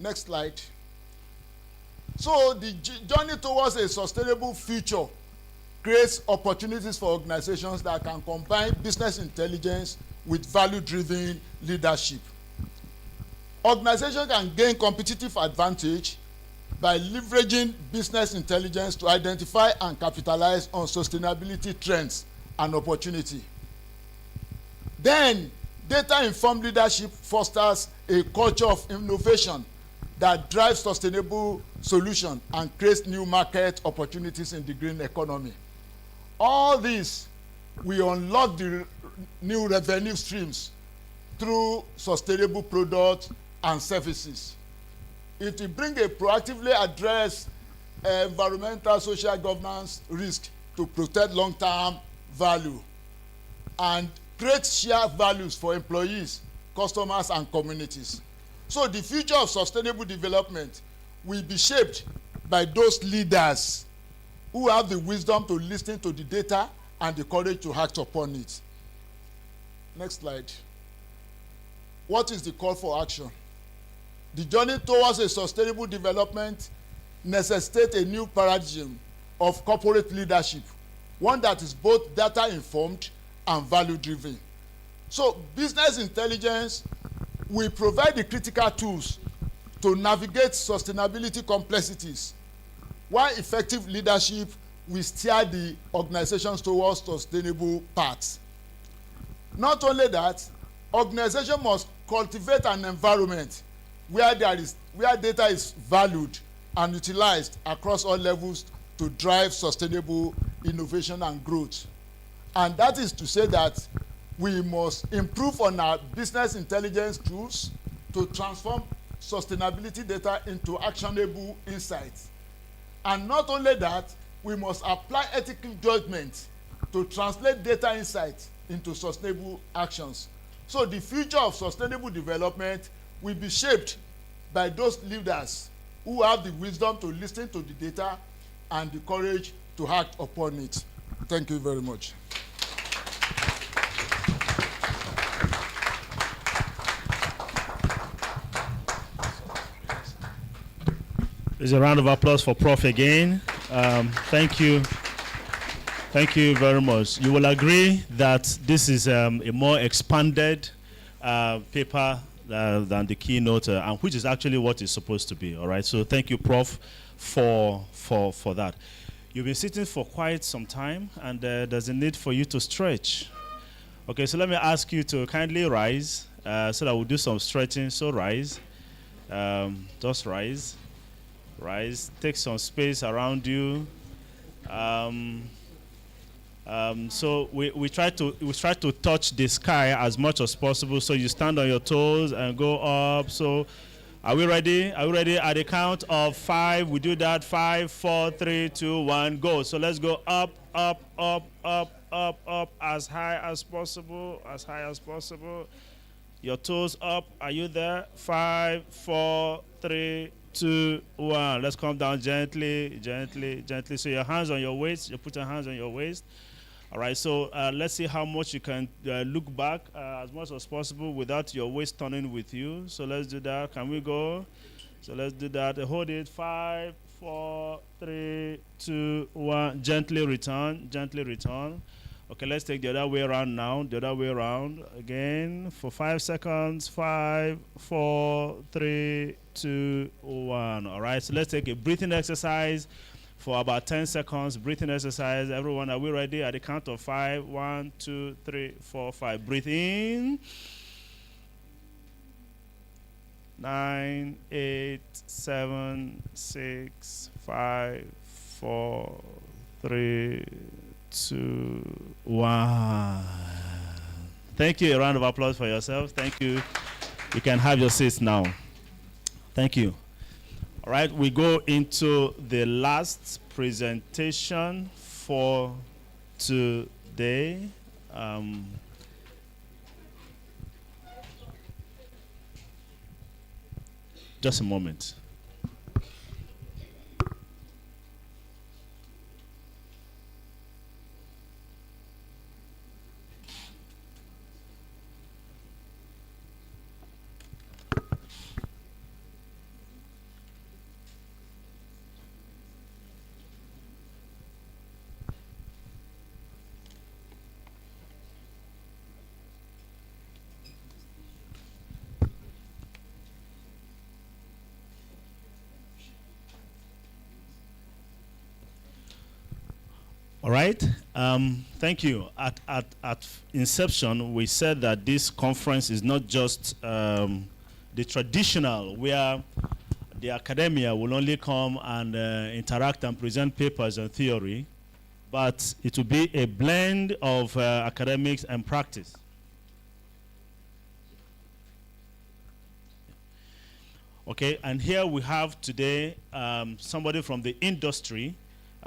Next slide. So the journey towards a sustainable future creates opportunities for organizations that can combine business intelligence with value-driven leadership. Organizations can gain competitive advantage by leveraging business intelligence to identify and capitalize on sustainability trends and opportunity. Then, data-informed leadership fosters a culture of innovation that drives sustainable solutions and creates new market opportunities in the green economy. All this will unlock the new revenue streams through sustainable products and services. It will bring a proactively address environmental, social governance risk to protect long-term value and create shared values for employees, customers, and communities. So the future of sustainable development will be shaped by those leaders who have the wisdom to listen to the data and the courage to act upon it. Next slide. What is the call for action? The journey towards a sustainable development necessitates a new paradigm of corporate leadership, one that is both data-informed and value-driven. So business intelligence will provide the critical tools to navigate sustainability complexities while effective leadership will steer the organizations towards sustainable paths. Not only that, organization must cultivate an environment where data is valued and utilized across all levels to drive sustainable innovation and growth. And that is to say that we must improve on our business intelligence tools to transform sustainability data into actionable insights. And not only that, we must apply ethical judgment to translate data insights into sustainable actions. So the future of sustainable development will be shaped by those leaders who have the wisdom to listen to the data and the courage to act upon it. Thank you very much. There's a round of applause for Prof again. Thank you. Thank you very much. You will agree that this is a more expanded paper than the keynote, and which is actually what it's supposed to be. All right. So thank you, Prof, for that. You've been sitting for quite some time, and there's a need for you to stretch. Okay. So let me ask you to kindly rise, so that we'll do some stretching. So rise. Just rise. Rise. Take some space around you. So we try to touch the sky as much as possible. So you stand on your toes and go up. So are we ready? Are we ready? At the count of 5, we do that. 5, 4, 3, 2, 1, go. So let's go up, up, up, up, up, up, as high as possible, as high as possible. Your toes up. Are you there? 5, 4, 3, 2, 1. Let's come down gently, gently, gently. So your hands on your waist. You put your hands on your waist. All right, so let's see how much you can look back as much as possible without your waist turning with you. So let's do that. Can we go? So let's do that. Hold it. 5, 4, 3, 2, 1. Gently return. Gently return. Okay, let's take the other way around now. The other way around again for 5 seconds. 5, 4, 3, 2, 1. All right, so let's take a breathing exercise for about 10 seconds. Breathing exercise. Everyone, are we ready? At the count of 5. 1, 2, 3, 4, 5. Breathe in. 9, 8, 7, 6, 5, 4, 3, 2, 1. Thank you. A round of applause for yourself. Thank you. You can have your seats now. Thank you. All right, we go into the last presentation for today. Just a moment. All right. Thank you. At inception, we said that this conference is not just the traditional, where the academia will only come and interact and present papers and theory, but it will be a blend of academics and practice. Okay, and here we have today somebody from the industry,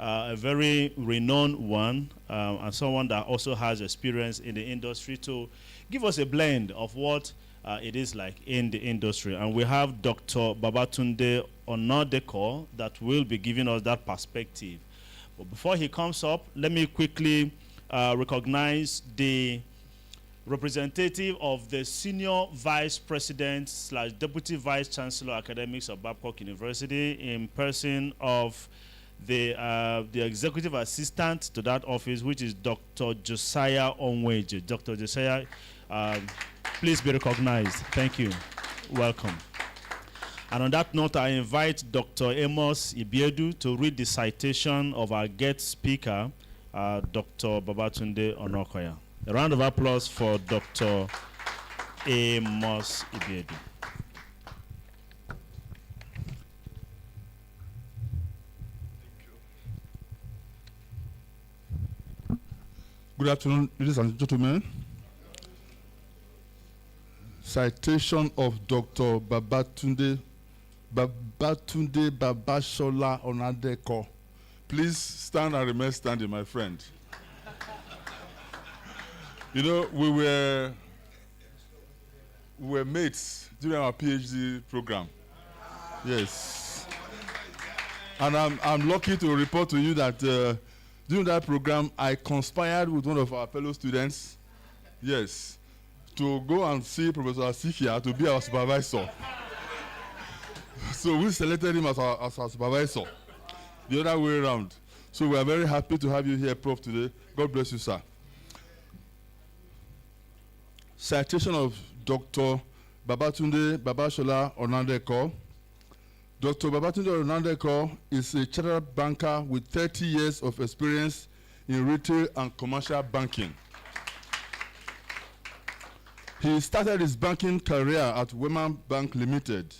a very renowned one, and someone that also has experience in the industry to give us a blend of what it is like in the industry. And we have Dr. Babatunde Onodeko that will be giving us that perspective. But before he comes up, let me quickly recognize the representative of the Senior Vice President / Deputy Vice Chancellor Academics of Babcock University, in person of the executive assistant to that office, which is Dr. Josiah Onweje. Dr. Josiah, please be recognized. Thank you. Welcome. And on that note, I invite Dr. Amos Ibiedu to read the citation of our guest speaker, Dr. Babatunde Onokoya. A round of applause for Dr. Amos Ibiedu. Good afternoon, ladies and gentlemen. Citation of Dr. Babatunde Babashola Onadeko. Please stand and remain standing, my friend. You know, we were mates during our PhD program. Yes. And I'm lucky to report to you that during that program, I conspired with one of our fellow students, yes, to go and see Professor Asikhia to be our supervisor. So we selected him as our supervisor, the other way around. So we are very happy to have you here, Prof, today. God bless you, sir. Citation of Dr. Babatunde Babashola Onadeko. Dr. Babatunde Onadeko is a chartered banker with 30 years of experience in retail and commercial banking. He started his banking career at Wema Bank Limited,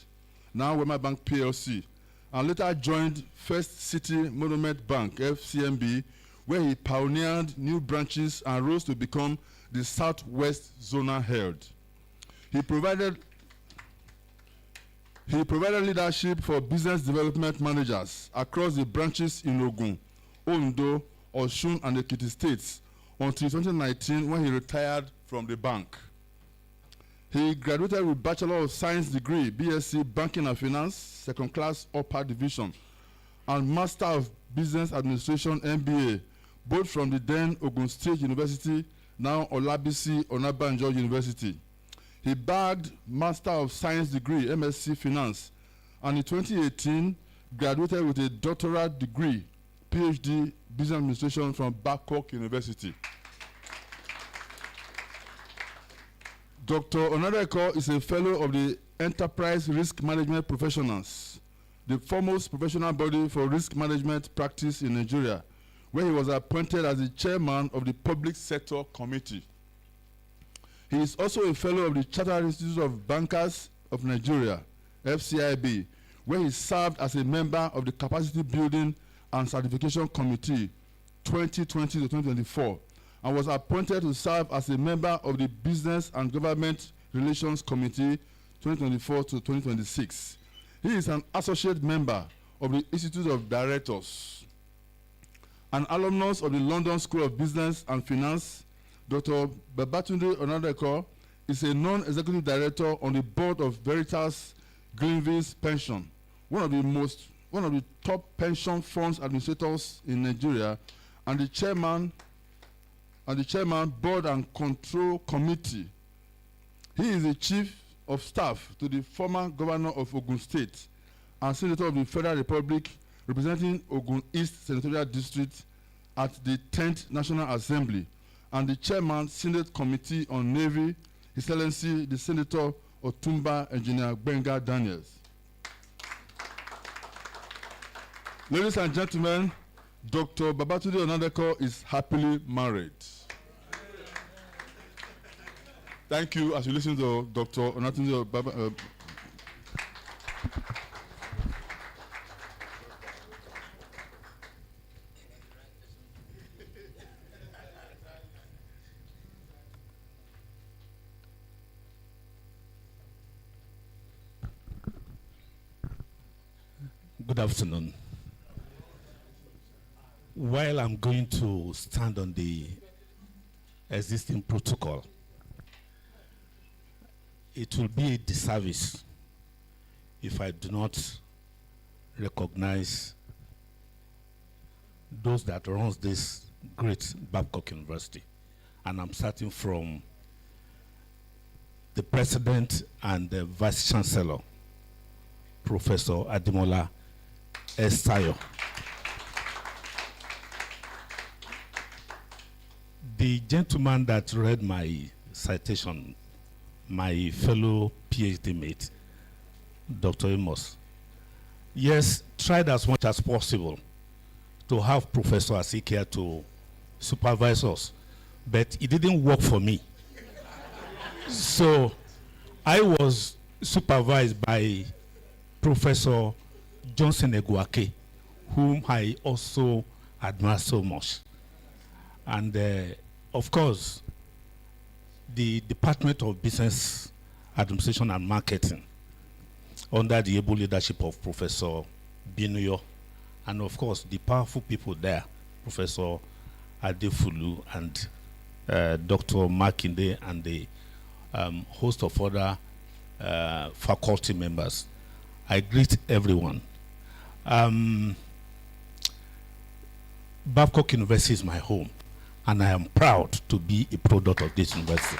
now Wema Bank PLC, and later joined First City Monument Bank, FCMB, where he pioneered new branches and rose to become the Southwest Zonal Head. He provided leadership for business development managers across the branches in Ogun, Ondo, Osun, and Ekiti states until 2019 when he retired from the bank. He graduated with Bachelor of Science degree, BSc Banking and Finance, second class upper division, and Master of Business Administration, MBA, both from the then Ogun State University, now Olabisi Onabanjo University. He bagged Master of Science degree, MSc Finance, and in 2018, graduated with a doctoral degree, PhD Business Administration from Babcock University. Dr. Onadeko is a fellow of the Enterprise Risk Management Professionals, the foremost professional body for risk management practice in Nigeria, where he was appointed as the chairman of the Public Sector Committee. He is also a fellow of the Chartered Institute of Bankers of Nigeria, FCIB, where he served as a member of the Capacity Building and Certification Committee 2020 to 2024, and was appointed to serve as a member of the Business and Government Relations Committee 2024 to 2026. He is an associate member of the Institute of Directors. An alumnus of the London School of Business and Finance, Dr. Babatunde Onadeko is a non-executive director on the board of Veritas Greenville's Pension, one of the top pension funds administrators in Nigeria, and the chairman board and control committee. He is the chief of staff to the former governor of Ogun State and senator of the Federal Republic, representing Ogun East Senatorial District at the 10th National Assembly, and the chairman, Senate Committee on Navy, His Excellency the Senator Otumba Engineer Benga Daniels. Ladies and gentlemen, Dr. Babatunde Onadeko is happily married. Thank you as you listen to Dr. Onatunde. Good afternoon. While I'm going to stand on the existing protocol, it will be a disservice if I do not recognize those that runs this great Babcock University. And I'm starting from the president and the vice chancellor, Professor Ademola Estayo. The gentleman that read my citation, my fellow PhD mate, Dr. Amos. Yes, tried as much as possible to have Professor Asikhia to supervise us, but it didn't work for me. So I was supervised by Professor Johnson Eguake, whom I also admire so much. And of course, the Department of Business Administration and Marketing, under the able leadership of Professor Binuyo, and of course the powerful people there, Professor Adefulu and Dr. Makinde, and the host of other faculty members. I greet everyone. Babcock University is my home, and I am proud to be a product of this university.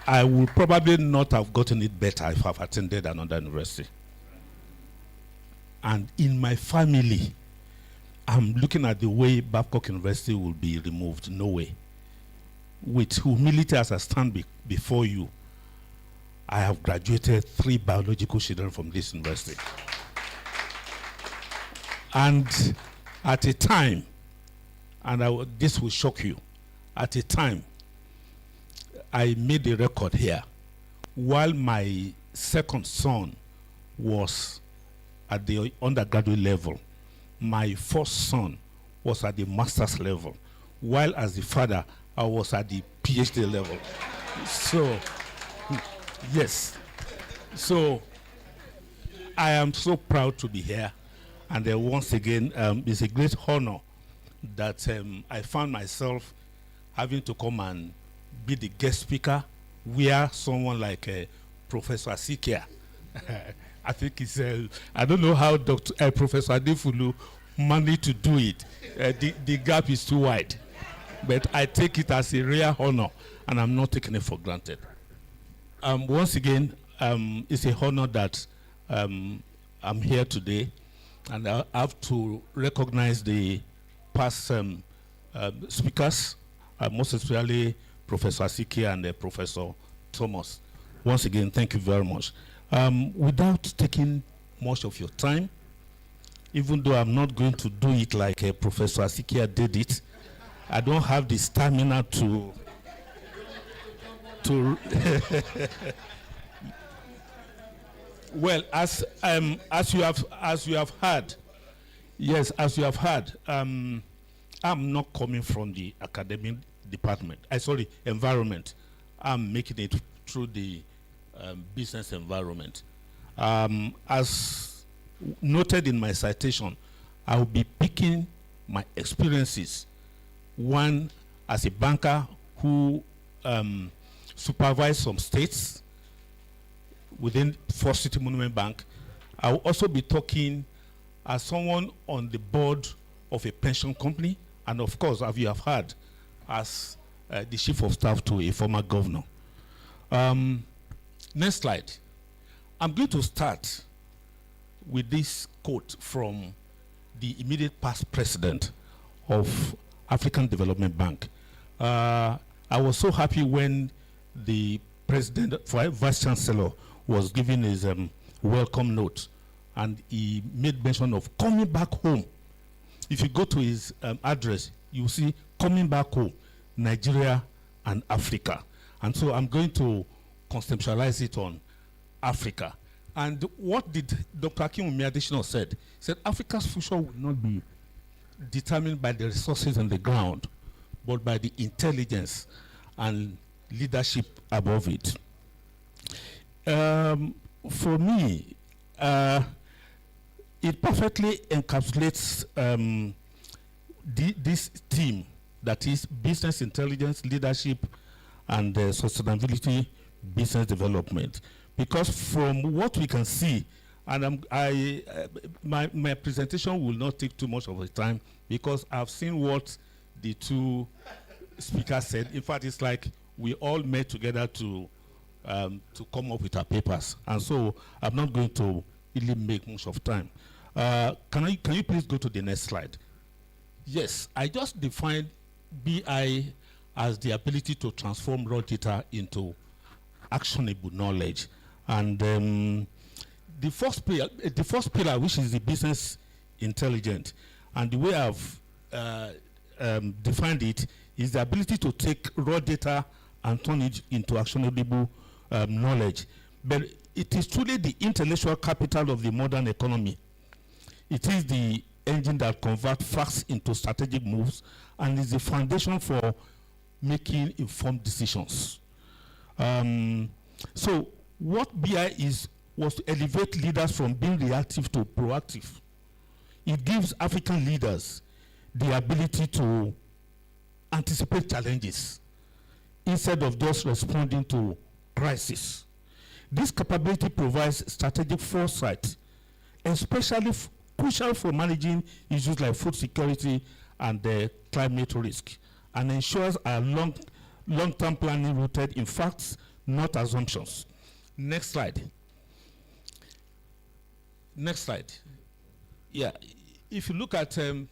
I would probably not have gotten it better if I've attended another university. And in my family, I'm looking at the way Babcock University will be removed. No way. With humility as I stand before you, I have graduated 3 biological children from this university. And at a time, and this will shock you, at a time, I made a record here. While my second son was at the undergraduate level, my first son was at the master's level, while as the father, I was at the PhD level. So, yes. So, I am so proud to be here. And once again, it's a great honor that I found myself having to come and be the guest speaker, where someone like Professor Asikhia, I think it's, I don't know how Professor Adefulu managed to do it. The gap is too wide. But I take it as a real honor, and I'm not taking it for granted. Once again, it's a honor that I'm here today, and I have to recognize the past speakers, most especially Professor Asikhia and Professor Thomas. Once again, thank you very much. Without taking much of your time, even though I'm not going to do it like Professor Asikhia did it, I don't have the stamina to well, as you have heard, yes, as you have heard, I'm not coming from the academic department. Environment. I'm making it through the business environment. As noted in my citation, I will be picking my experiences. One, as a banker who supervised some states within First City Monument Bank. I will also be talking as someone on the board of a pension company, and of course, as you have heard, as the chief of staff to a former governor. Next slide. I'm going to start with this quote from the immediate past president of African Development Bank. I was so happy when the president, vice chancellor, was giving his welcome note, and he made mention of coming back home. If you go to his address, you see coming back home, Nigeria and Africa. And so I'm going to conceptualize it on Africa. And what did Dr. Akinwumi Adesina said? He said Africa's future will not be determined by the resources on the ground, but by the intelligence and leadership above it. For me, it perfectly encapsulates this theme, that is business intelligence, leadership, and sustainability business development. Because from what we can see, and my presentation will not take too much of the time, because I've seen what the two speakers said. In fact, it's like we all met together to come up with our papers, and so I'm not going to really make much of time. Can you please go to the next slide? Yes, I just defined BI as the ability to transform raw data into actionable knowledge. And the first pillar, which is the business intelligence, and the way I've defined it is the ability to take raw data and turn it into actionable knowledge. But it is truly the intellectual capital of the modern economy. It is the engine that converts facts into strategic moves and is the foundation for making informed decisions. So what BI was to elevate leaders from being reactive to proactive. It gives African leaders the ability to anticipate challenges instead of just responding to crisis. This capability provides strategic foresight, especially crucial for managing issues like food security and climate risk, and ensures a long-term planning rooted in facts, not assumptions. Next slide. Next slide. Yeah, if you look at the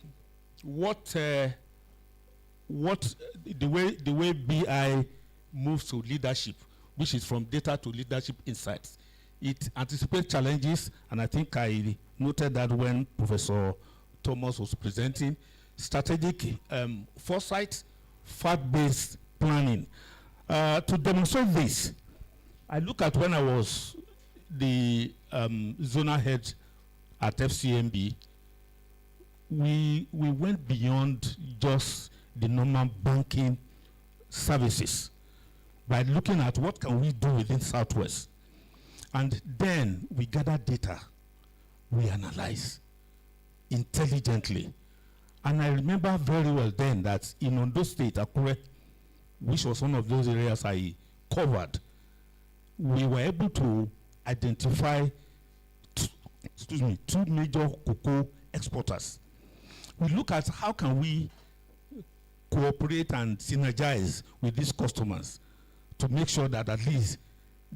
way BI moves to leadership, which is from data to leadership insights, it anticipates challenges, and I think I noted that when Professor Thomas was presenting, strategic foresight, fact-based planning. To demonstrate this, I look at when I was the zonal head at FCMB, we went beyond just the normal banking services by looking at what can we do within Southwest. And then we gather data, we analyze intelligently. And I remember very well then that in Ondo State, Akure, which was one of those areas I covered, we were able to identify two major cocoa exporters. We look at how can we cooperate and synergize with these customers to make sure that at least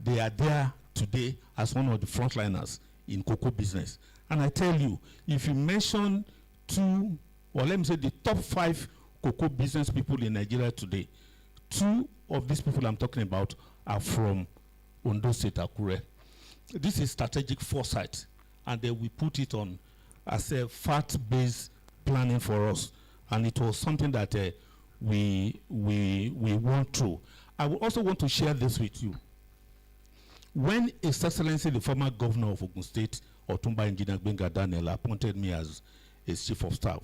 they are there today as one of the frontliners in cocoa business. And I tell you, if you mention the top 5 cocoa business people in Nigeria today, 2 of these people I'm talking about are from Ondo State, Akure. This is strategic foresight, and then we put it on as a fact-based planning for us, and it was something that we went through. I would also want to share this with you. When His Excellency, the former governor of Ogun State, Otumba Engineer Gbenga Daniel, appointed me as his chief of staff,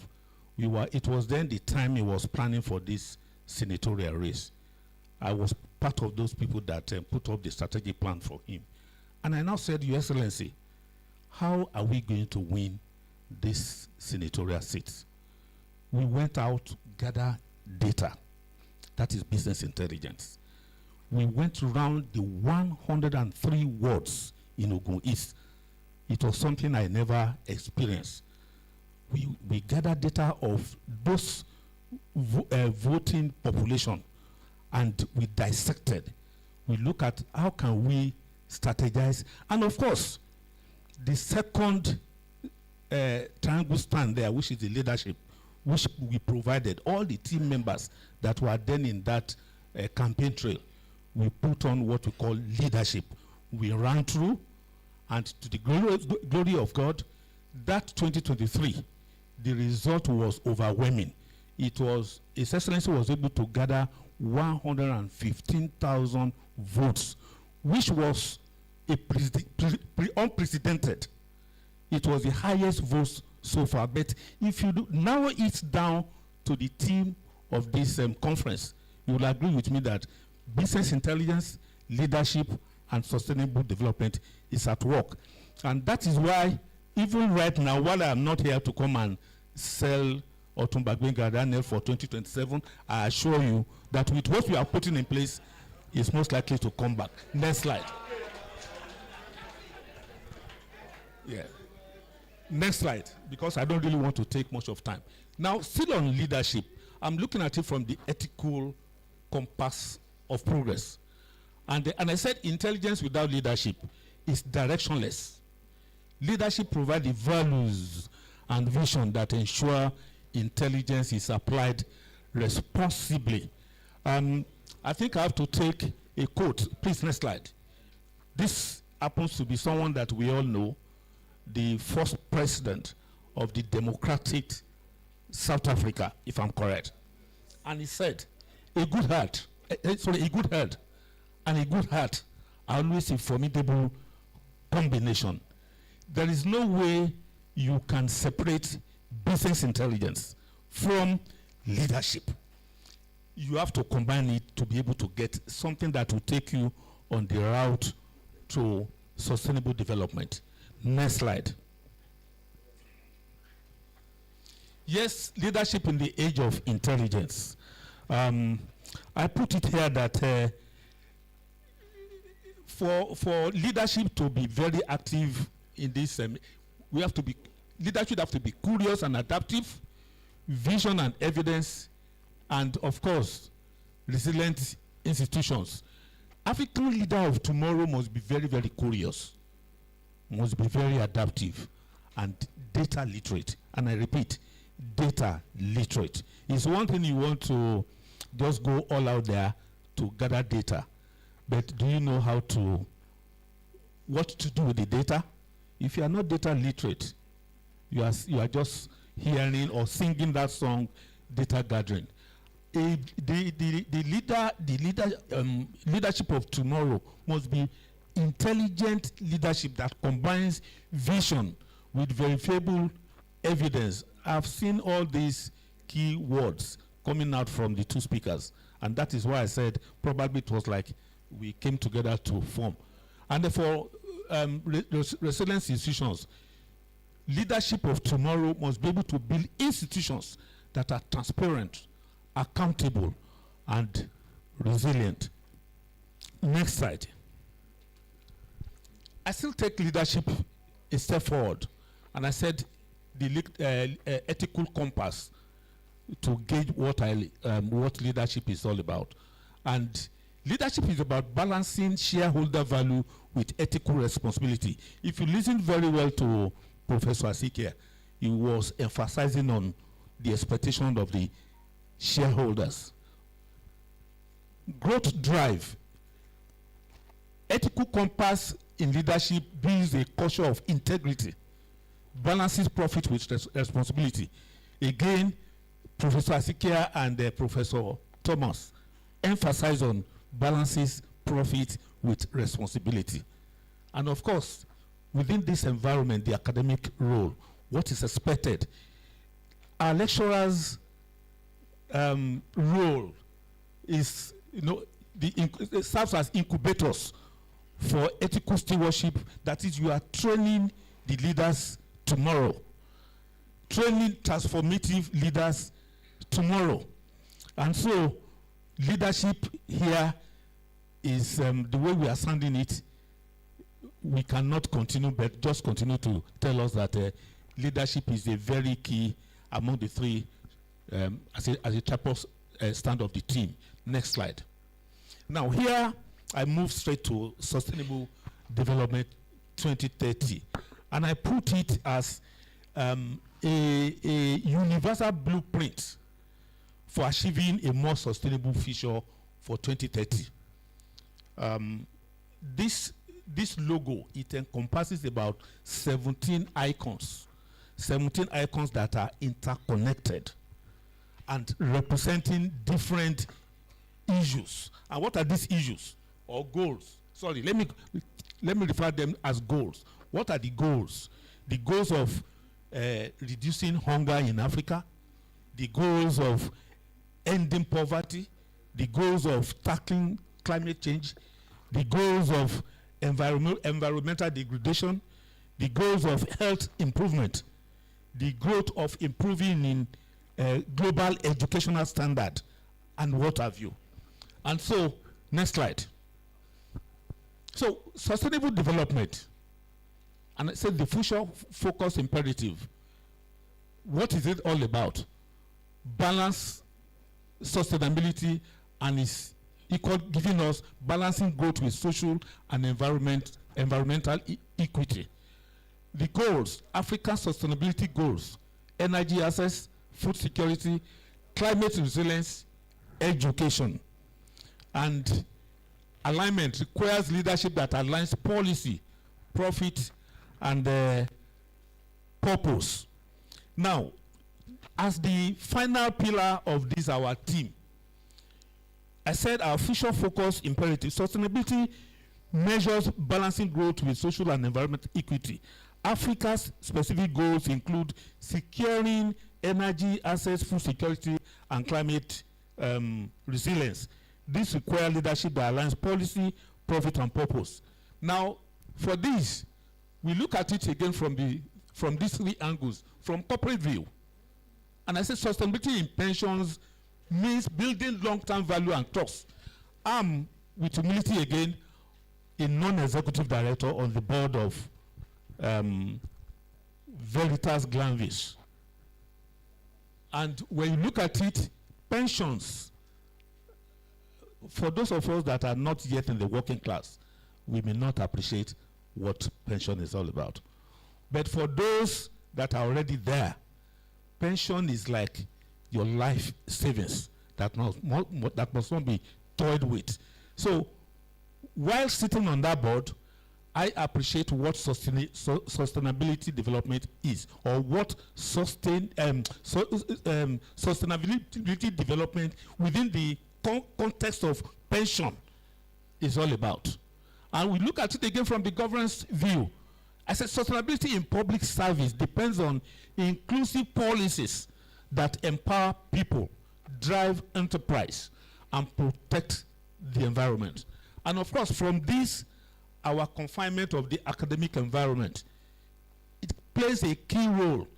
it was then the time he was planning for this senatorial race. I was part of those people that put up the strategic plan for him. And I now said, Your Excellency, how are we going to win this senatorial seats? We went out to gather data. That is business intelligence. We went around the 103 wards in Ogun East. It was something I never experienced. We gathered data of those voting population, and we dissected. We look at how can we strategize, and of course, the second triangle stand there, which is the leadership, which we provided all the team members that were then in that campaign trail. We put on what we call leadership. We ran through, and to the glory of God, that 2023, the result was overwhelming. It was, His Excellency was able to gather 115,000 votes, which was unprecedented. It was the highest votes so far. But if you narrow it down to the theme of this conference, you will agree with me that business intelligence, leadership, and sustainable development is at work. And that is why, even right now, while I am not here to come and sell Otumba Gbenga Daniel for 2027, I assure you that with what we are putting in place, is most likely to come back. Next slide. Yeah. Next slide, because I don't really want to take much of time. Now, still on leadership, I'm looking at it from the ethical compass of progress. And I said intelligence without leadership is directionless. Leadership provides the values and vision that ensure intelligence is applied responsibly. I think I have to take a quote. Please, next slide. This happens to be someone that we all know, the first president of the democratic South Africa, if I'm correct. And he said, a good heart and a good heart are always a formidable combination. There is no way you can separate business intelligence from leadership. You have to combine it to be able to get something that will take you on the route to sustainable development. Next slide. Yes, leadership in the age of intelligence. I put it here that for leadership to be very active in this, leadership have to be curious and adaptive, vision and evidence, and of course, resilient institutions. African leader of tomorrow must be very, very curious, must be very adaptive, and data literate. And I repeat, data literate. It's one thing you want to just go all out there to gather data, but do you know what to do with the data? If you are not data literate, you are just hearing or singing that song, data gathering. The leadership of tomorrow must be intelligent leadership that combines vision with verifiable evidence. I've seen all these key words coming out from the two speakers, and that is why I said probably it was like we came together to form. And for resilient institutions, leadership of tomorrow must be able to build institutions that are transparent, accountable, and resilient. Next slide. I still take leadership a step forward, and I said the ethical compass to gauge what leadership is all about. And leadership is about balancing shareholder value with ethical responsibility. If you listen very well to Professor Asikhia, he was emphasizing on the expectation of the shareholders. Growth drive. Ethical compass in leadership builds a culture of integrity, balances profit with responsibility. Again, Professor Asikhia and Professor Thomas emphasize on balances profit with responsibility. And of course, within this environment, the academic role, what is expected, our lecturers' role is, it serves as incubators for ethical stewardship. That is, you are training the leaders tomorrow, training transformative leaders tomorrow. And so, leadership here is the way we are sounding it. We cannot continue, but just continue to tell us that leadership is a very key among the three as a triple stand of the team. Next slide. Now here I move straight to Sustainable Development 2030, and I put it as a universal blueprint for achieving a more sustainable future for 2030. This logo, it encompasses about 17 icons that are interconnected and representing different issues. And what are these issues or goals? Sorry, let me refer them as goals. What are the goals? The goals of reducing hunger in Africa, the goals of ending poverty, the goals of tackling climate change, the goals of environmental degradation, the goals of health improvement, the growth of improving in global educational standard, and what have you. And so, next slide. So, sustainable development, and I said the future focus imperative. What is it all about? Balance, sustainability, and is equal, giving us balancing growth with social and environmental equity. The goals, African sustainability goals, energy access, food security, climate resilience, education. And alignment requires leadership that aligns policy profit, and purpose. Now, as the final pillar of this, our team, I said our future focus imperative, sustainability measures balancing growth with social and environmental equity. Africa's specific goals include securing energy access, food security, and climate resilience. This requires leadership that aligns policy, profit, and purpose. Now, for this, we look at it again from these three angles, from corporate view. And I said sustainability in pensions means building long-term value and trust. I'm, with humility again, a non-executive director on the board of Veritas Glanvis. And when you look at it, pensions, for those of us that are not yet in the working class, we may not appreciate what pension is all about. But for those that are already there, pension is like your life savings that must not be toyed with. So while sitting on that board, I appreciate what sustainability development is, or what sustainability development within the context of pension is all about. And we look at it again from the governance view. I said sustainability in public service depends on inclusive policies that empower people, drive enterprise, and protect the environment. And of course, from this, our confinement of the academic environment, it plays a key role,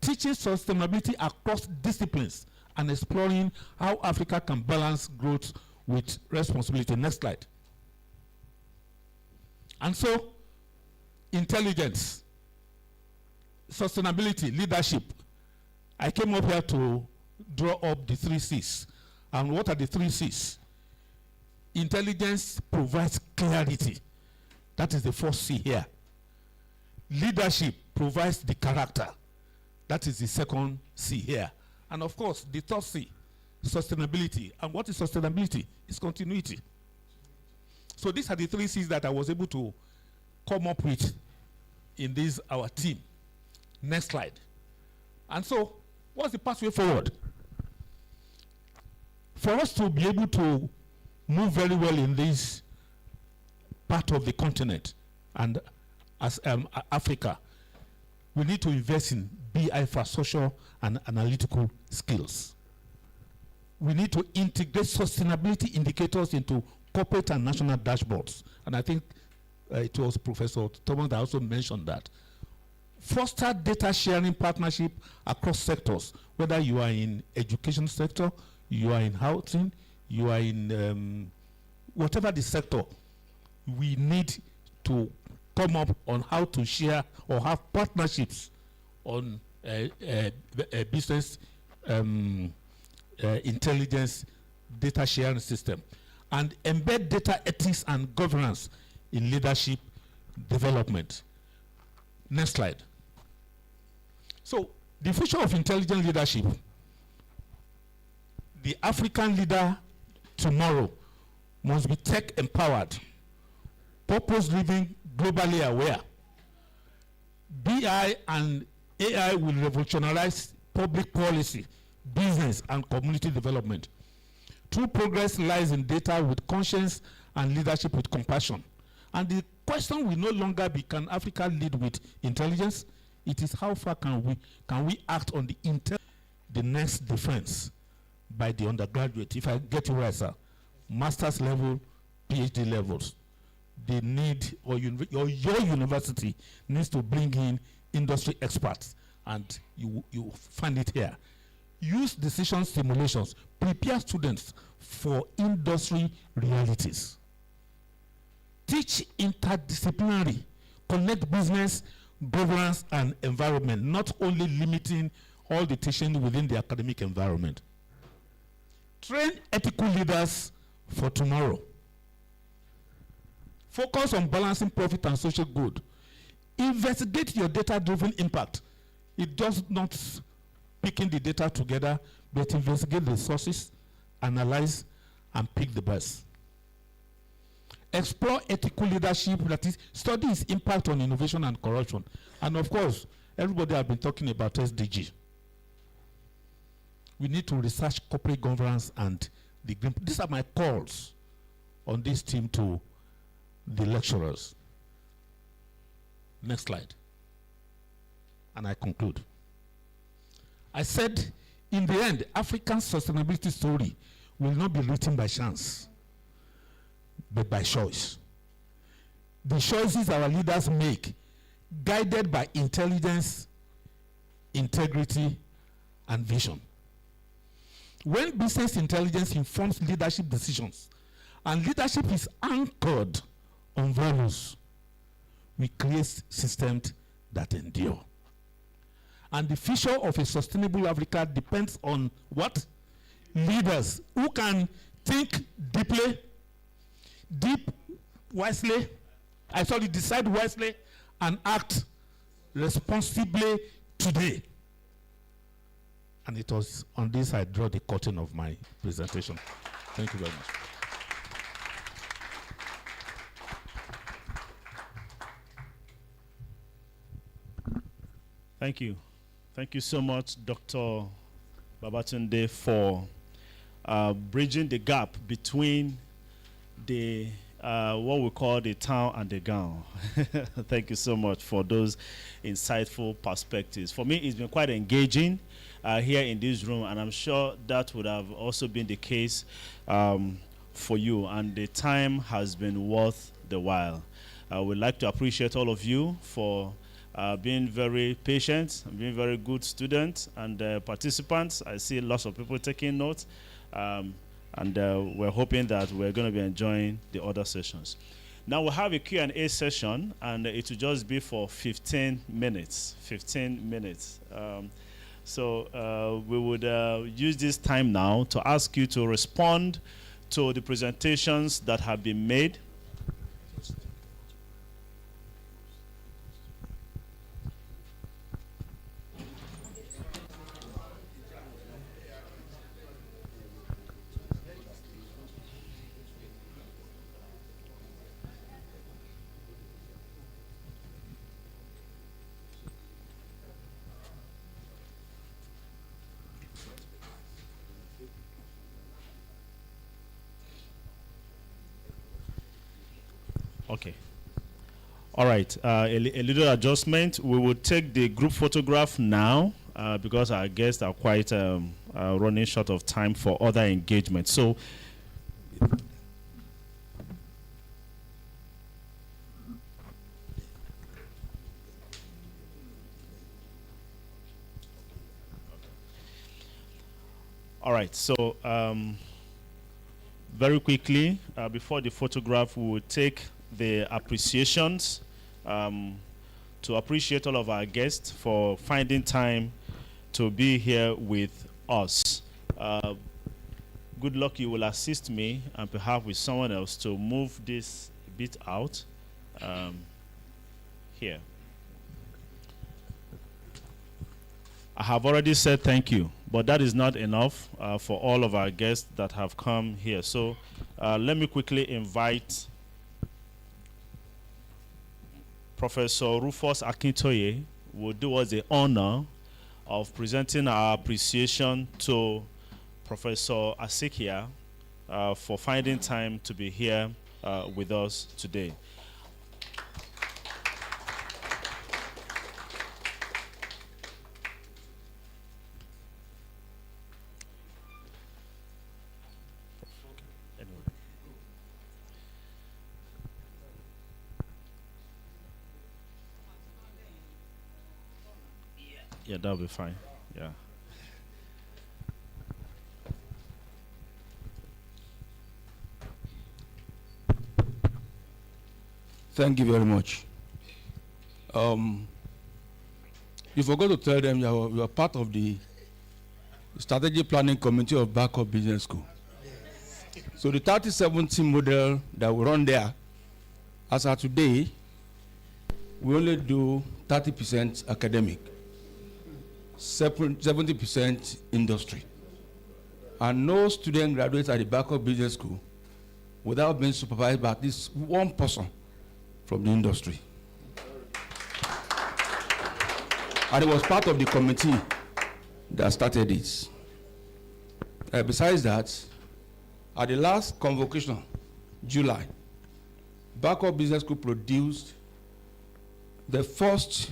teaching sustainability across disciplines and exploring how Africa can balance growth with responsibility. Next slide. And so, intelligence, sustainability, leadership. I came up here to draw up the 3 C's. And what are the 3 C's? Intelligence provides clarity. That is the first C here. Leadership provides the character. That is the second C here. And of course, the third C, sustainability. And what is sustainability? It's continuity. So these are the 3 C's that I was able to come up with in this, our team. Next slide. And so, what's the pathway forward? For us to be able to move very well in this part of the continent and as Africa, we need to invest in BI for social and analytical skills. We need to integrate sustainability indicators into corporate and national dashboards. And I think it was Professor Thomas that also mentioned that. Foster data sharing partnership across sectors, whether you are in education sector, you are in housing, you are in whatever the sector, we need to come up on how to share or have partnerships on business intelligence data sharing system, and embed data ethics and governance in leadership development. Next slide. So, the future of intelligent leadership, the African leader tomorrow must be tech-empowered, purpose-driven, globally aware. BI and AI will revolutionize public policy, business, and community development. True progress lies in data with conscience and leadership with compassion. And the question will no longer be, can Africa lead with intelligence? It is how far can we act on the the next defense by the undergraduate, if I get it right, sir, master's level, PhD levels. They need, or your university needs to bring in industry experts, and you find it here. Use decision simulations, prepare students for industry realities. Teach interdisciplinary, connect business, governance, and environment, not only limiting all the teaching within the academic environment. Train ethical leaders for tomorrow. Focus on balancing profit and social good. Investigate your data-driven impact. It does not picking the data together, but investigate the sources, analyze, and pick the best. explore ethical leadership, that is, study its impact on innovation and corruption. And of course, everybody has been talking about SDG. We need to research corporate governance and the green. These are my calls on this team to the lecturers. Next slide. And I conclude. I said, in the end, African sustainability story will not be written by chance, but by choice. The choices our leaders make, guided by intelligence, integrity, and vision. When business intelligence informs leadership decisions, and leadership is anchored on values, we create systems that endure. And the future of a sustainable Africa depends on what? Leaders who can think deeply, decide wisely, and act responsibly today. And it was on this I draw the curtain of my presentation. Thank you very much. Thank you. Thank you so much, Dr. Babatunde, for bridging the gap between the what we call the town and the gown. Thank you so much for those insightful perspectives. For me, it's been quite engaging here in this room, and I'm sure that would have also been the case for you, and the time has been worth the while. I would like to appreciate all of you for being very patient, being very good students and participants. I see lots of people taking notes, and we're hoping that we're going to be enjoying the other sessions. Now we'll have a Q&A session, and it will just be for 15 minutes. 15 minutes. So we would use this time now to ask you to respond to the presentations that have been made. Okay. All right. A little adjustment. We will take the group photograph now because our guests are quite running short of time for other engagements. So, all right. So, very quickly, before the photograph, we will take the appreciations to appreciate all of our guests for finding time to be here with us. Good luck, you will assist me and perhaps with someone else to move this bit out here. I have already said thank you, but that is not enough for all of our guests that have come here. So let me quickly invite Professor Rufus Akintoye will do us the honor of presenting our appreciation to Professor Asikhia for finding time to be here with us today. Yeah, that'll be fine. Yeah. Thank you very much. You forgot to tell them you are part of the strategy planning committee of Backup Business School. So the 30-70 model that we run there, as of today, we only do 30% academic, 70% industry. And no student graduates at the Backup Business School without being supervised by at least one person from the industry. And it was part of the committee that started it. Besides that, at the last convocation, July, Backup Business School produced the first,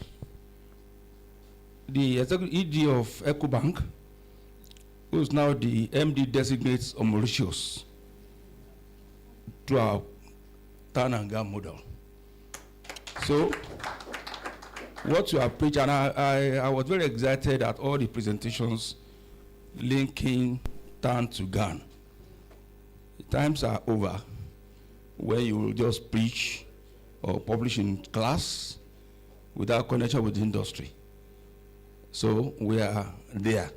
the executive ED of EcoBank, who is now the MD designates of Mauritius, to our Tananga model. So, what you have preached, and I was very excited at all the presentations linking TAN to GAN. The times are over where you will just preach or publish in class without connection with the industry. So we are there.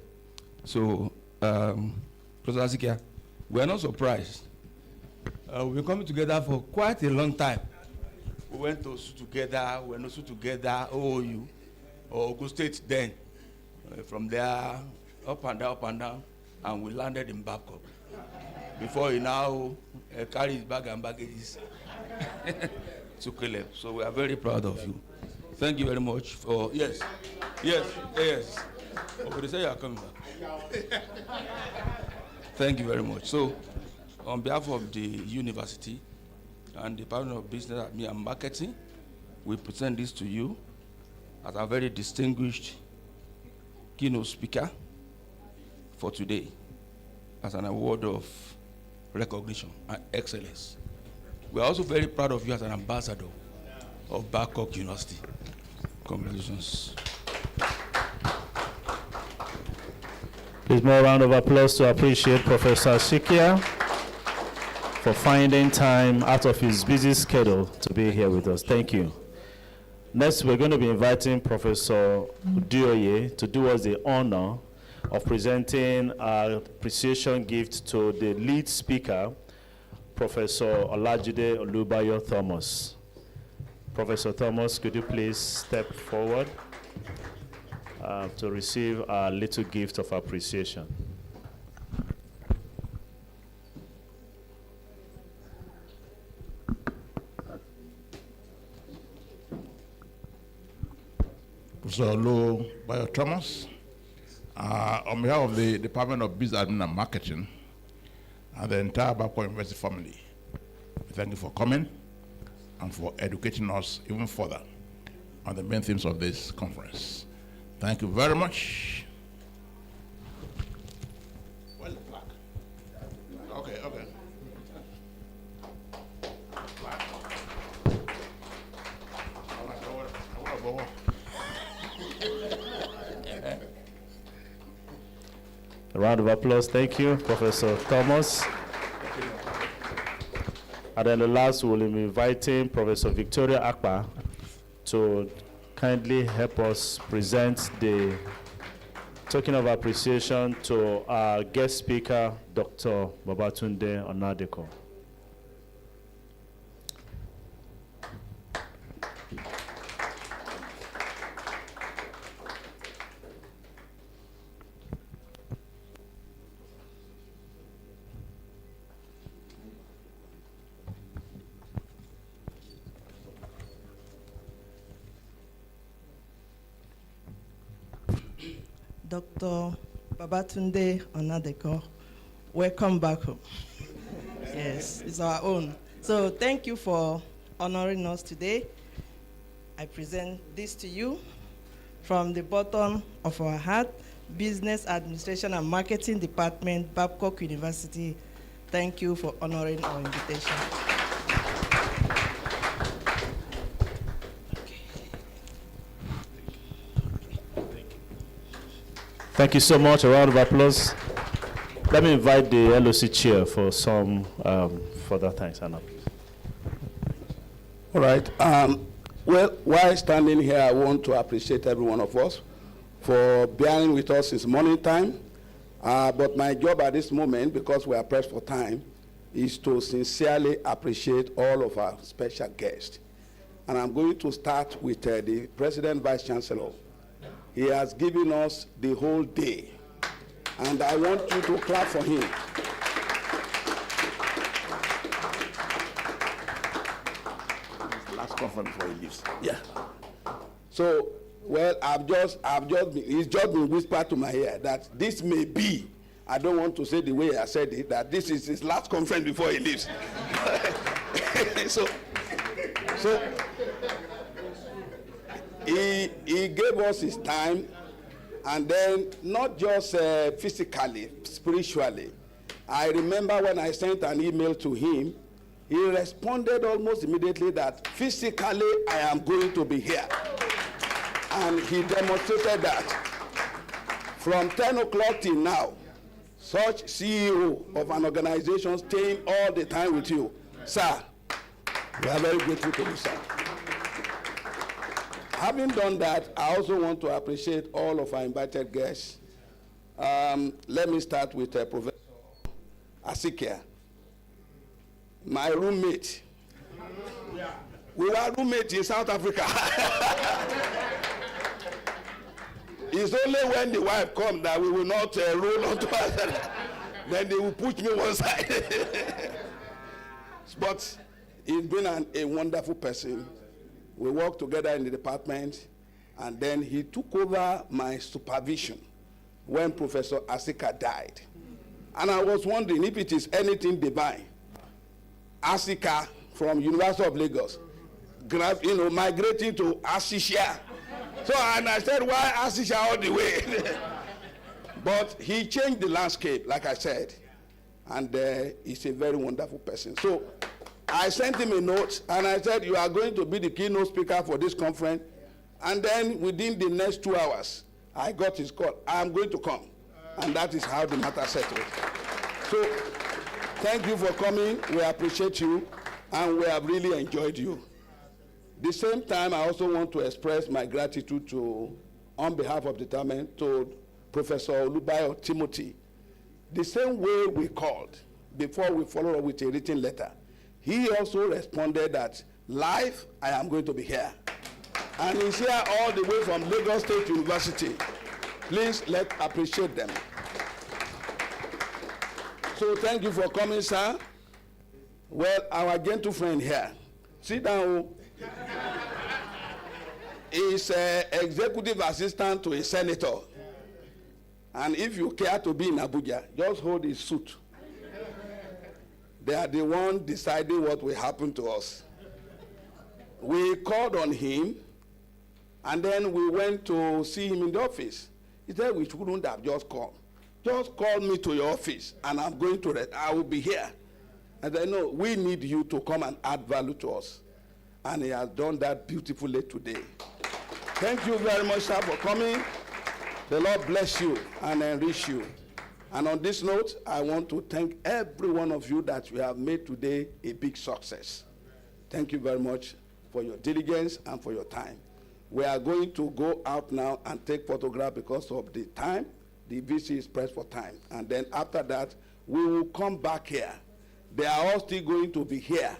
So, Professor Asikhia, we are not surprised. We've been coming together for quite a long time. We went to SU together, we went to SU together, OOU, or Ogun State then. From there, up and down, and we landed in Babcock. Before he now carried his bag and baggages to Caleb. So we are very proud of you. Thank you very much for, yes. Oh, they say you are coming back. Thank you very much. So, on behalf of the university and the Department of Business and Marketing, we present this to you as a very distinguished keynote speaker for today, as an award of recognition and excellence. We are also very proud of you as an ambassador of Babcock University. Congratulations. Please, more round of applause to appreciate Professor Asikhia for finding time out of his busy schedule to be here with us. Thank you. Next, we're going to be inviting Professor Binuyo to do us the honor of presenting our appreciation gift to the lead speaker, Professor Olajide Olubayo Thomas. Professor Thomas, could you please step forward to receive our little gift of appreciation? Professor Olubayo Thomas, on behalf of the Department of Business Admin and Marketing and the entire Babcock University family, thank you for coming and for educating us even further on the main themes of this conference. Thank you very much. Where's the plaque? Okay. A round of applause. Thank you, Professor Thomas. And then the last, we'll be inviting Professor Victoria Akpa to kindly help us present the token of appreciation to our guest speaker, Dr. Babatunde Onadeko. Dr. Babatunde Onadeko, welcome back home. Yes, it's our own. So thank you for honoring us today. I present this to you from the bottom of our heart, Business Administration and Marketing Department, Babcock University. Thank you for honoring our invitation. Thank you so much. A round of applause. Let me invite the LOC chair for some further thanks. Anna, please. All right. Well, while standing here, I want to appreciate every one of us for bearing with us since morning time. But my job at this moment, because we are pressed for time, is to sincerely appreciate all of our special guests. And I'm going to start with the President Vice Chancellor. He has given us the whole day, and I want you to clap for him. conference before he leaves. Yeah. So, well, it's just been whispered to my ear that this may be, I don't want to say the way I said it, that this is his last conference before he leaves. so he gave us his time, and then not just physically, spiritually. I remember when I sent an email to him, he responded almost immediately that physically I am going to be here. And he demonstrated that. From 10 o'clock till now, such CEO of an organization staying all the time with you. Sir, we are very grateful to you, sir. Having done that, I also want to appreciate all of our invited guests. Let me start with Professor Asikhia, my roommate. We were roommates in South Africa. It's only when the wife comes that we will not roll onto us. Then they will push me one side. But he's been a wonderful person. We worked together in the department, and then he took over my supervision when Professor Asikhia died. And I was wondering if it is anything divine. Asikhia from University of Lagos, migrating to Asikhia. So, and I said, why Asikhia all the way? But he changed the landscape, like I said, and he's a very wonderful person. So I sent him a note, and I said, you are going to be the keynote speaker for this conference. And then within the next 2 hours, I got his call. I am going to come. And that is how the matter settled. So thank you for coming. We appreciate you, and we have really enjoyed you. At the same time, I also want to express my gratitude on behalf of the department, to Professor Olubayo Timothy. The same way we called before we followed up with a written letter, he also responded that live, I am going to be here. And he's here all the way from Lagos State University. Please, let's appreciate them. So thank you for coming, sir. Well, our gentle friend here, sit down. He's an executive assistant to a senator. And if you care to be in Abuja, just hold his suit. They are the ones deciding what will happen to us. We called on him, and then we went to see him in the office. He said, we shouldn't have just called. Just call me to your office, and I'm going to, I will be here. And I know we need you to come and add value to us. And he has done that beautifully today. Thank you very much, sir, for coming. The Lord bless you and enrich you. And on this note, I want to thank every one of you that you have made today a big success. Thank you very much for your diligence and for your time. We are going to go out now and take photographs because of the time. The VC is pressed for time. And then after that, we will come back here. They are all still going to be here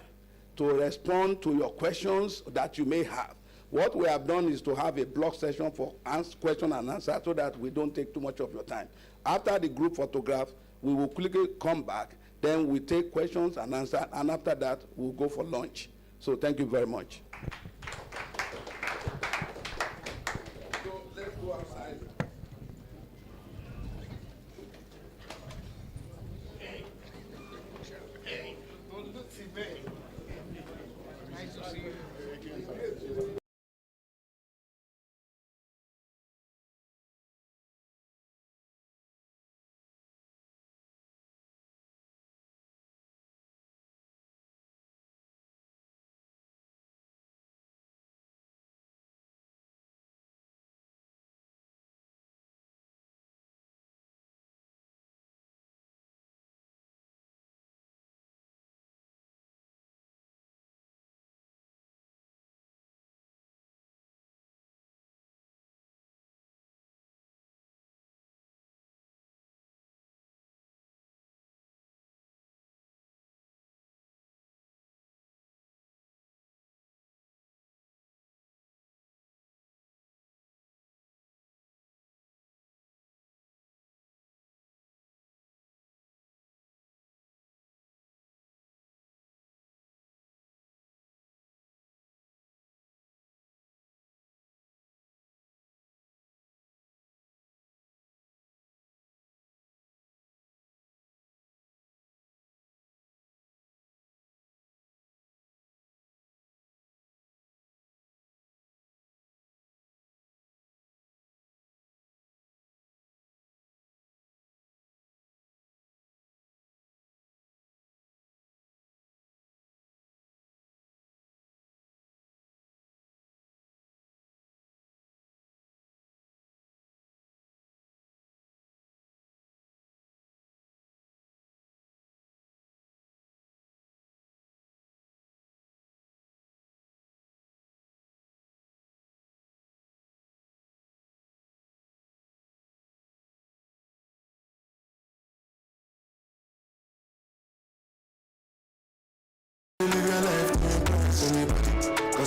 to respond to your questions that you may have. What we have done is to have a block session for question and answer so that we don't take too much of your time. After the group photograph, we will quickly come back, then we take questions and answer, and after that, we'll go for lunch. So thank you very much. So let's go outside. Nice to see you.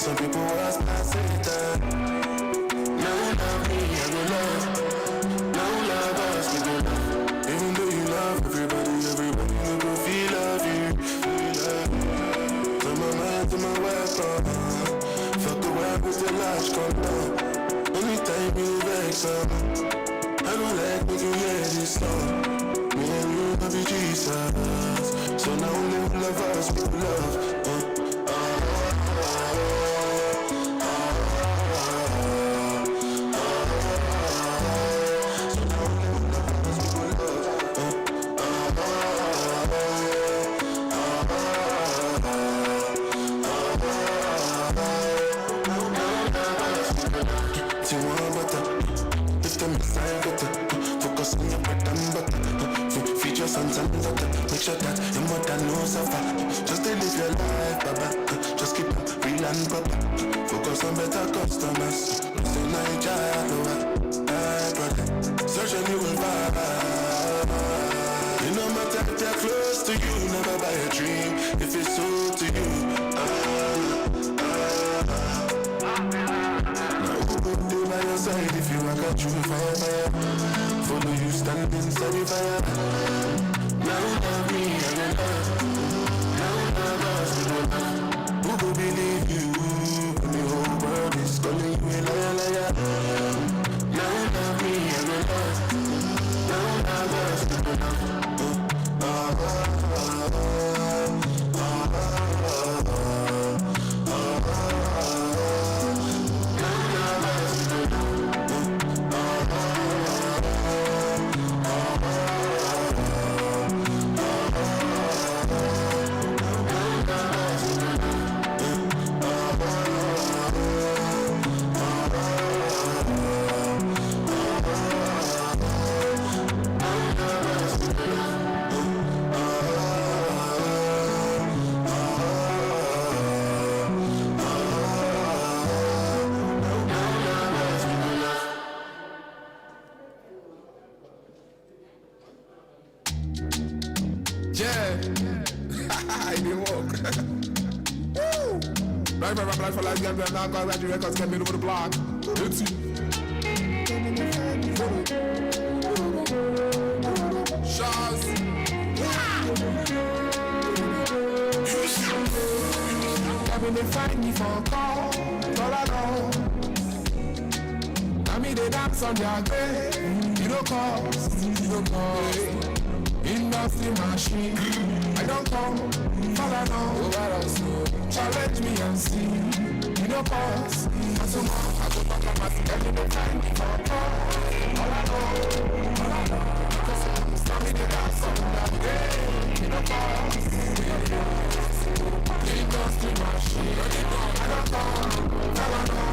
some people was passing it down. Now you love me, I go love. Now you love us, we go love. Even though you love everybody, everybody you go feel love you. From my mind to my weapon. Fuck the world with the large condom. Only time you vex up. I don't like when you hear this song. Me and you love you, Jesus. So now only love us, we love. Focus on your bread and butter. Feature sons and daughter. Make sure that your mother knows suffer. Just to live your life, baba. Just keep it real and proper. Focus on better customers. Stay Nigeria, brother. Search and you will find. You no matter if they're close to you, never buy a dream if it's so to you. By your side if you walk out through fire. Follow you stand inside the fire. Now love me, I don't love. Now love us, we don't love. Who go believe you when the whole world is calling you a liar? Now love me, I don't love. Now love us, we don't love. Black for life, get me now, guys, the records get me over the block. It's Shaz. When they find me for a call, all I know. I mean they dance on their grave. You don't cost. Industry machine. I don't come, all I know. Challenge me and see. You don't pause. And tomorrow I go back on my feet. And they find me for a call. All I know. Because some me they dance on their grave. You don't pause. Industry machine. I don't come, all I know.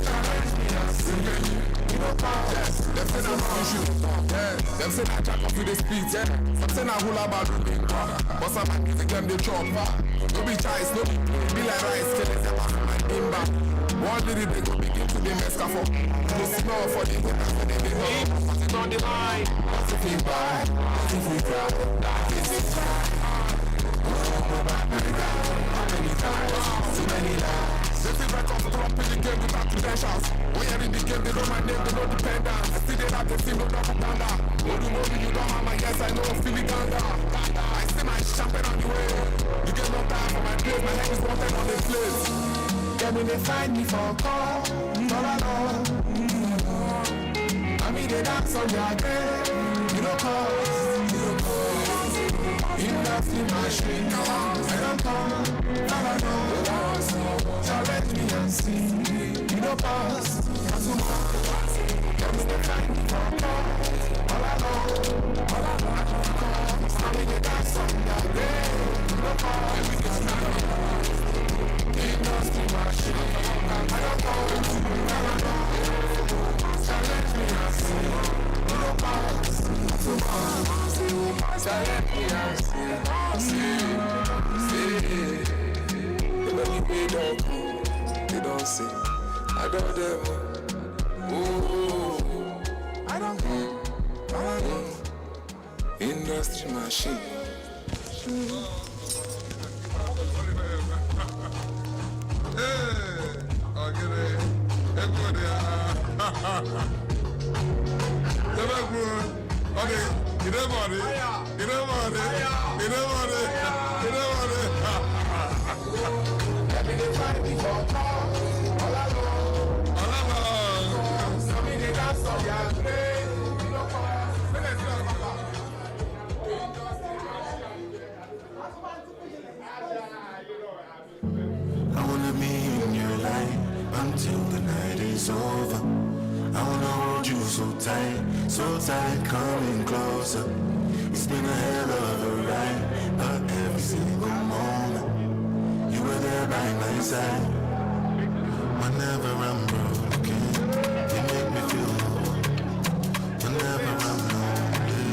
Challenge me and see. You don't pause. Yes, them say I'm on you. Yeah, them say I jack up to the speed. Yeah, some say I hula about the thing. But some music them they chop. No be choice, no be like rice. Kill it, my timber. One little they go begin to the mess for. No smell for the hitters when they go. Put it on the line. What's if we buy? What's if we cry? That is it. How many times? Too many lies. They feel like I'm up in the game without credentials. When you're in the game, they know my name, they know dependence. I see they have the team, no double panda. Oh, you know you don't have my yes, I know Philly Ganda. I see my champagne on the way. You get no time for my place, my head is wanted on the place. Yeah, when they find me for a call, all I know. I mean, they dance on their grave. You don't cause. Industry machine. I don't come, all I know. Challenge me and see. You don't pass. And tomorrow, yeah, when they find me for a call, all I know. I mean, they dance on their grave. You don't cause. Industry machine. I don't come, all I know. Challenge me and see. You don't pass. Tomorrow, challenge me and see. They don't come, they don't see. I don't ever. Ooh, I don't come, I don't. Industry machine. Hey. I wanna be in your light until the night is over. I wanna hold you so tight, coming closer. It's been a hell of a ride, but every single moment you were there by my side. Whenever I'm broken, you make me feel whole. Whenever I'm lonely,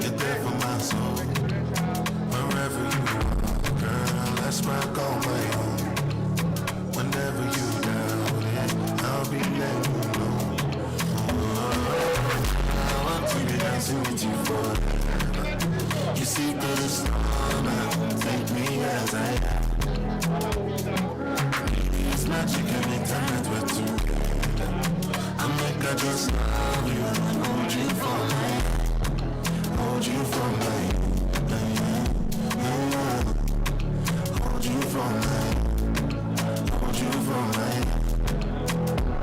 you're there for my soul. Wherever you are, girl, let's rock on my own. Whenever you doubt it, I'll be letting you know. I want to be dancing with you forever. You see through the storm, take me as I am. It's magic every time that we're together. I make I just love you, hold you for my hand, hold you for my hand, hold you for my hand. Hold you for my hand.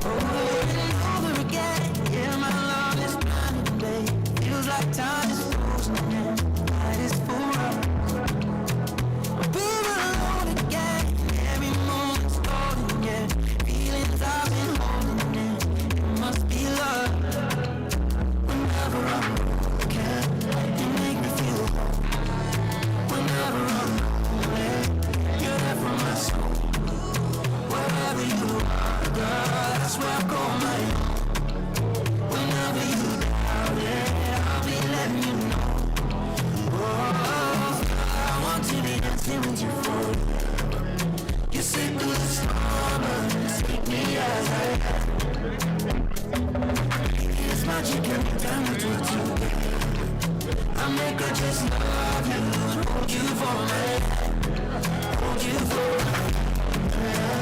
Over and over again, yeah, my love is blind today. Feels like time is frozen and night is full of. Being alone again, every moment's golden, yeah. Feelings I've been holding in, it must be love. Whenever I'm broken, you make me feel whole. Whenever I'm lonely, you're there for my soul. Wherever you are, girl, that's where I call my own. Whenever you doubt it, I'll be letting you know. Oh, I want to be dancing with you forever. You sit through the storm and take me as I am. It's magic every time that we're together. I make her just love you and hold you for my hand. Hold you for my hand.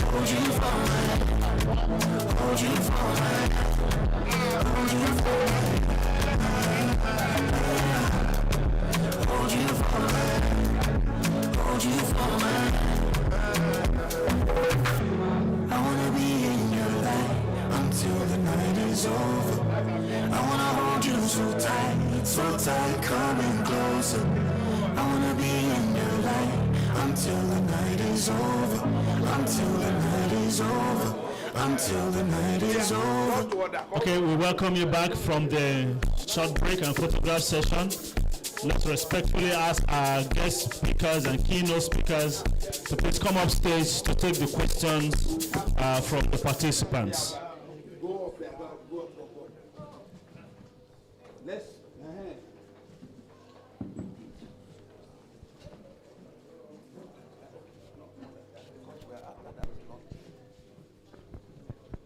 Hold you for my hand. Hold you for my hand. Hold you for my hand. Hold you for my hand. Hold you for my hand. I wanna be in your light until the night is over. I wanna hold you so tight, coming closer. I wanna be in your light until the night is over. Until the night is over. Until the night is over. Okay, we welcome you back from the short break and photograph session. Let's respectfully ask our guest speakers and keynote speakers to please come up stage to take the questions from the participants.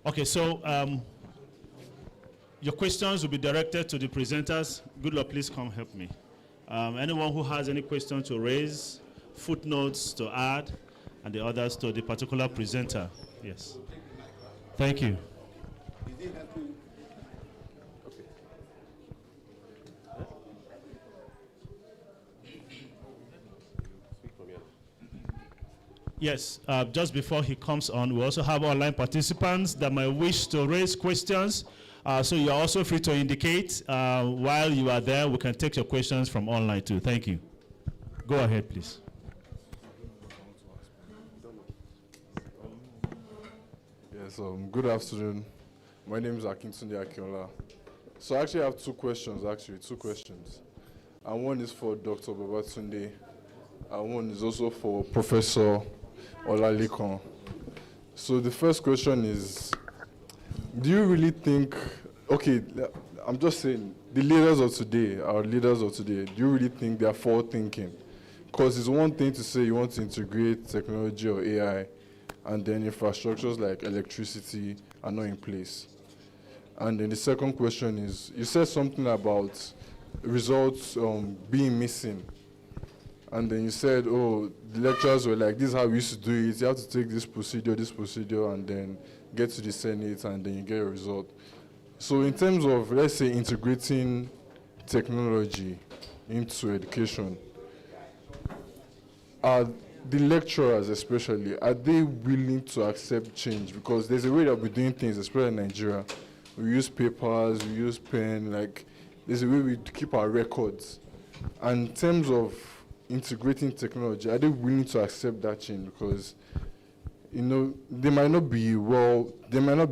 Okay, so your questions will be directed to the presenters. Good luck, please come help me. Anyone who has any question to raise, footnotes to add, and the others to the particular presenter. Yes. Thank you. Yes, just before he comes on, we also have online participants that might wish to raise questions. So you're also free to indicate while you are there. We can take your questions from online too. Thank you. Go ahead, please. Yes, good afternoon. My name is Adekunle. So I actually have two questions, And one is for Dr. Babatunde, and one is also for Professor Olalekan. So the first question is, do you really think, okay, I'm just saying, the leaders of today, do you really think they are forward thinking? Because it's one thing to say you want to integrate technology or AI, and then infrastructures like electricity are not in place. And then the second question is, you said something about results being missing. And then you said, oh, the lecturers were like, this is how we used to do it. You have to take this procedure, and then get to the Senate, and then you get a result. So in terms of, let's say, integrating technology into education, are the lecturers especially, are they willing to accept change? Because there's a way that we're doing things, especially in Nigeria. We use papers, we use pen, like there's a way we keep our records. And in terms of integrating technology, are they willing to accept that change? Because, you know, they might not be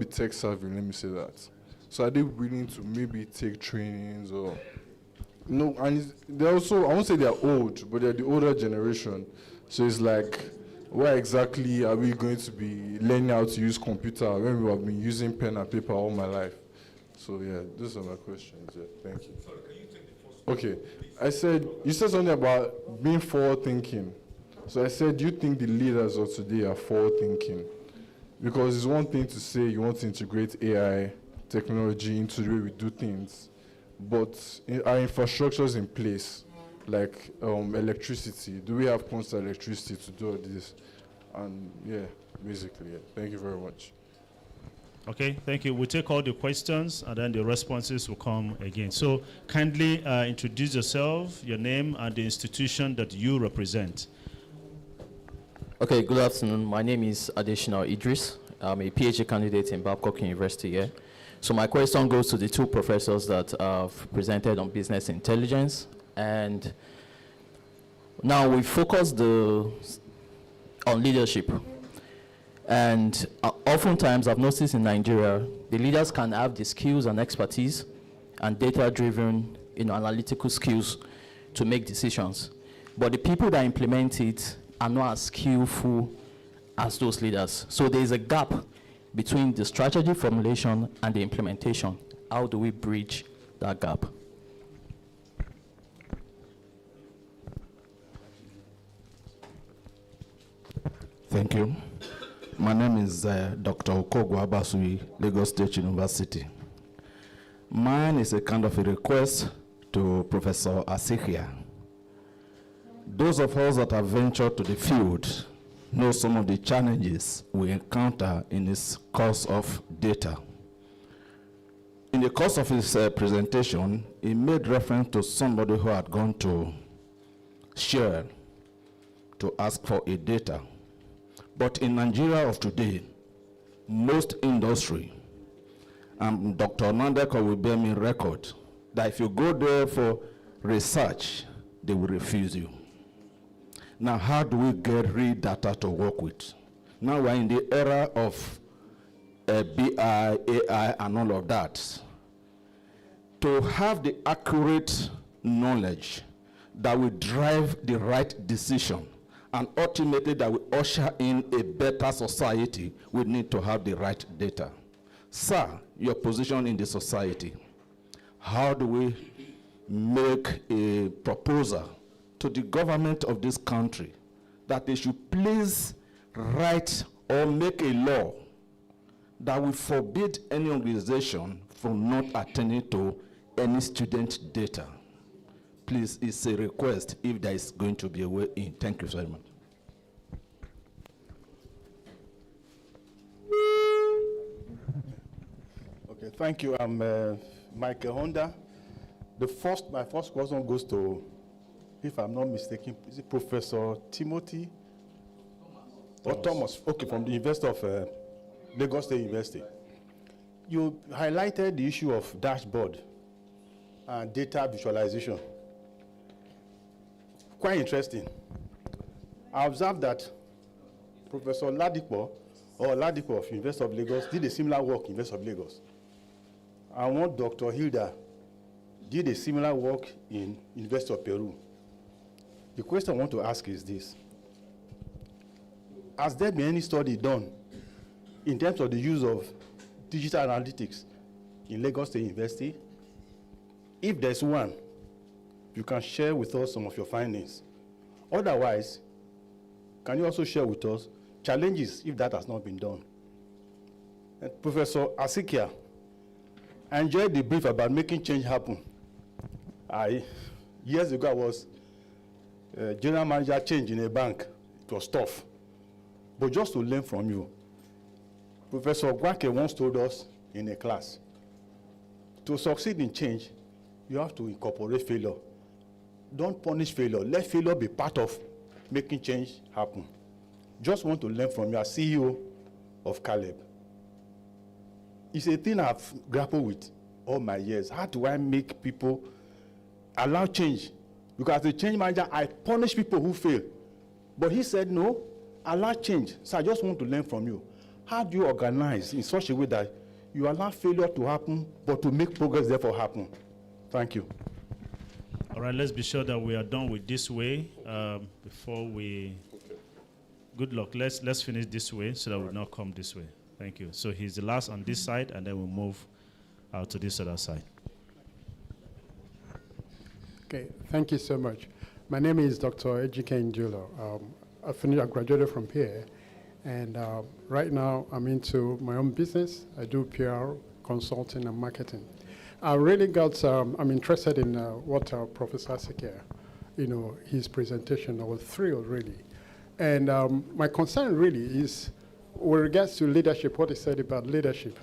tech savvy, let me say that. So are they willing to maybe take trainings or, you know, and they're also, I won't say they're old, but they're the older generation. So it's like, where exactly are we going to be learning how to use computer when we have been using pen and paper all my life? So yeah, those are my questions. Yeah, thank you. Sorry, can you take the first one? Okay, I said, you said something about being forward thinking. So I said, do you think the leaders of today are forward thinking? Because it's one thing to say you want to integrate AI technology into the way we do things, but our infrastructure is in place, like electricity. Do we have constant electricity to do all this? And yeah, basically, yeah. Thank you very much. Okay, thank you. We'll take all the questions and then the responses will come again. So kindly introduce yourself, your name, and the institution that you represent. Okay, good afternoon. My name is Adesina Idris. I'm a PhD candidate in Babcock University here. So my question goes to the two professors that have presented on business intelligence. And now we focus on leadership. And oftentimes I've noticed in Nigeria, the leaders can have the skills and expertise and data-driven, analytical skills to make decisions. But the people that implement it are not as skillful as those leaders. So there's a gap between the strategy formulation and the implementation. How do we bridge that gap? Thank you. My name is Dr. Okogwa Abasui, Lagos State University. Mine is a kind of a request to Professor Asikhia. Those of us that have ventured to the field know some of the challenges we encounter in this course of data. In the course of his presentation, he made reference to somebody who had gone to Shell to ask for a data. But in Nigeria of today, most industry, and Dr. Nandeko will bear me record, that if you go there for research, they will refuse you. Now, how do we get real data to work with? Now we're in the era of BI, AI, and all of that. To have the accurate knowledge that will drive the right decision, and ultimately that will usher in a better society, we need to have the right data. Sir, your position in the society, how do we make a proposal to the government of this country that they should please write or make a law that will forbid any organization from not attending to any student data? Please, it's a request if there is going to be a way in. Thank you very much. Okay, thank you. I'm Michael Honda. My first question goes to, if I'm not mistaken, is it Professor Timothy? Or Thomas, okay, from the University of Lagos State University. You highlighted the issue of dashboard and data visualization. Quite interesting. I observed that Professor Ladipo of University of Lagos did a similar work in University of Lagos. And one Dr. Hilda did a similar work in University of Peru. The question I want to ask is this. Has there been any study done in terms of the use of digital analytics in Lagos State University? If there's one, you can share with us some of your findings. Otherwise, can you also share with us challenges if that has not been done? And Professor Asikhia, I enjoyed the brief about making change happen. Years ago, I was general manager change in a bank. It was tough. But just to learn from you, Professor Gwake once told us in a class, to succeed in change, you have to incorporate failure. Don't punish failure. Let failure be part of making change happen. Just want to learn from you as CEO of Caleb. It's a thing I've grappled with all my years. How do I make people allow change? Because as a change manager, I punish people who fail. But he said, no, allow change. So I just want to learn from you. How do you organize in such a way that you allow failure to happen, but to make progress therefore happen? Thank you. All right, let's be sure that we are done with this way before we... Good luck. Let's finish this way so that we'll not come this way. Thank you. So he's the last on this side, and then we'll move out to this other side. Okay, thank you so much. My name is Dr. Ejike Njulo. I graduated from here, and right now I'm into my own business. I do PR, consulting, and marketing. I really got, I'm interested in what Professor Asikhia, his presentation. I was thrilled, really. And my concern really is with regards to leadership, what he said about leadership.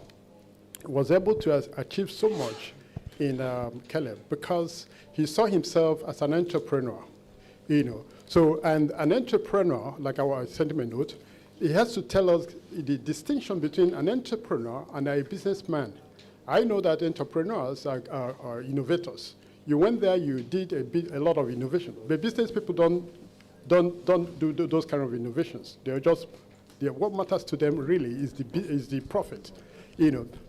Was able to achieve so much in Caleb because he saw himself as an entrepreneur, So, and an entrepreneur, like our sentiment note, he has to tell us the distinction between an entrepreneur and a businessman. I know that entrepreneurs are innovators. You went there, you did a lot of innovation. But business people don't do those kind of innovations. They're just, what matters to them really is the profit.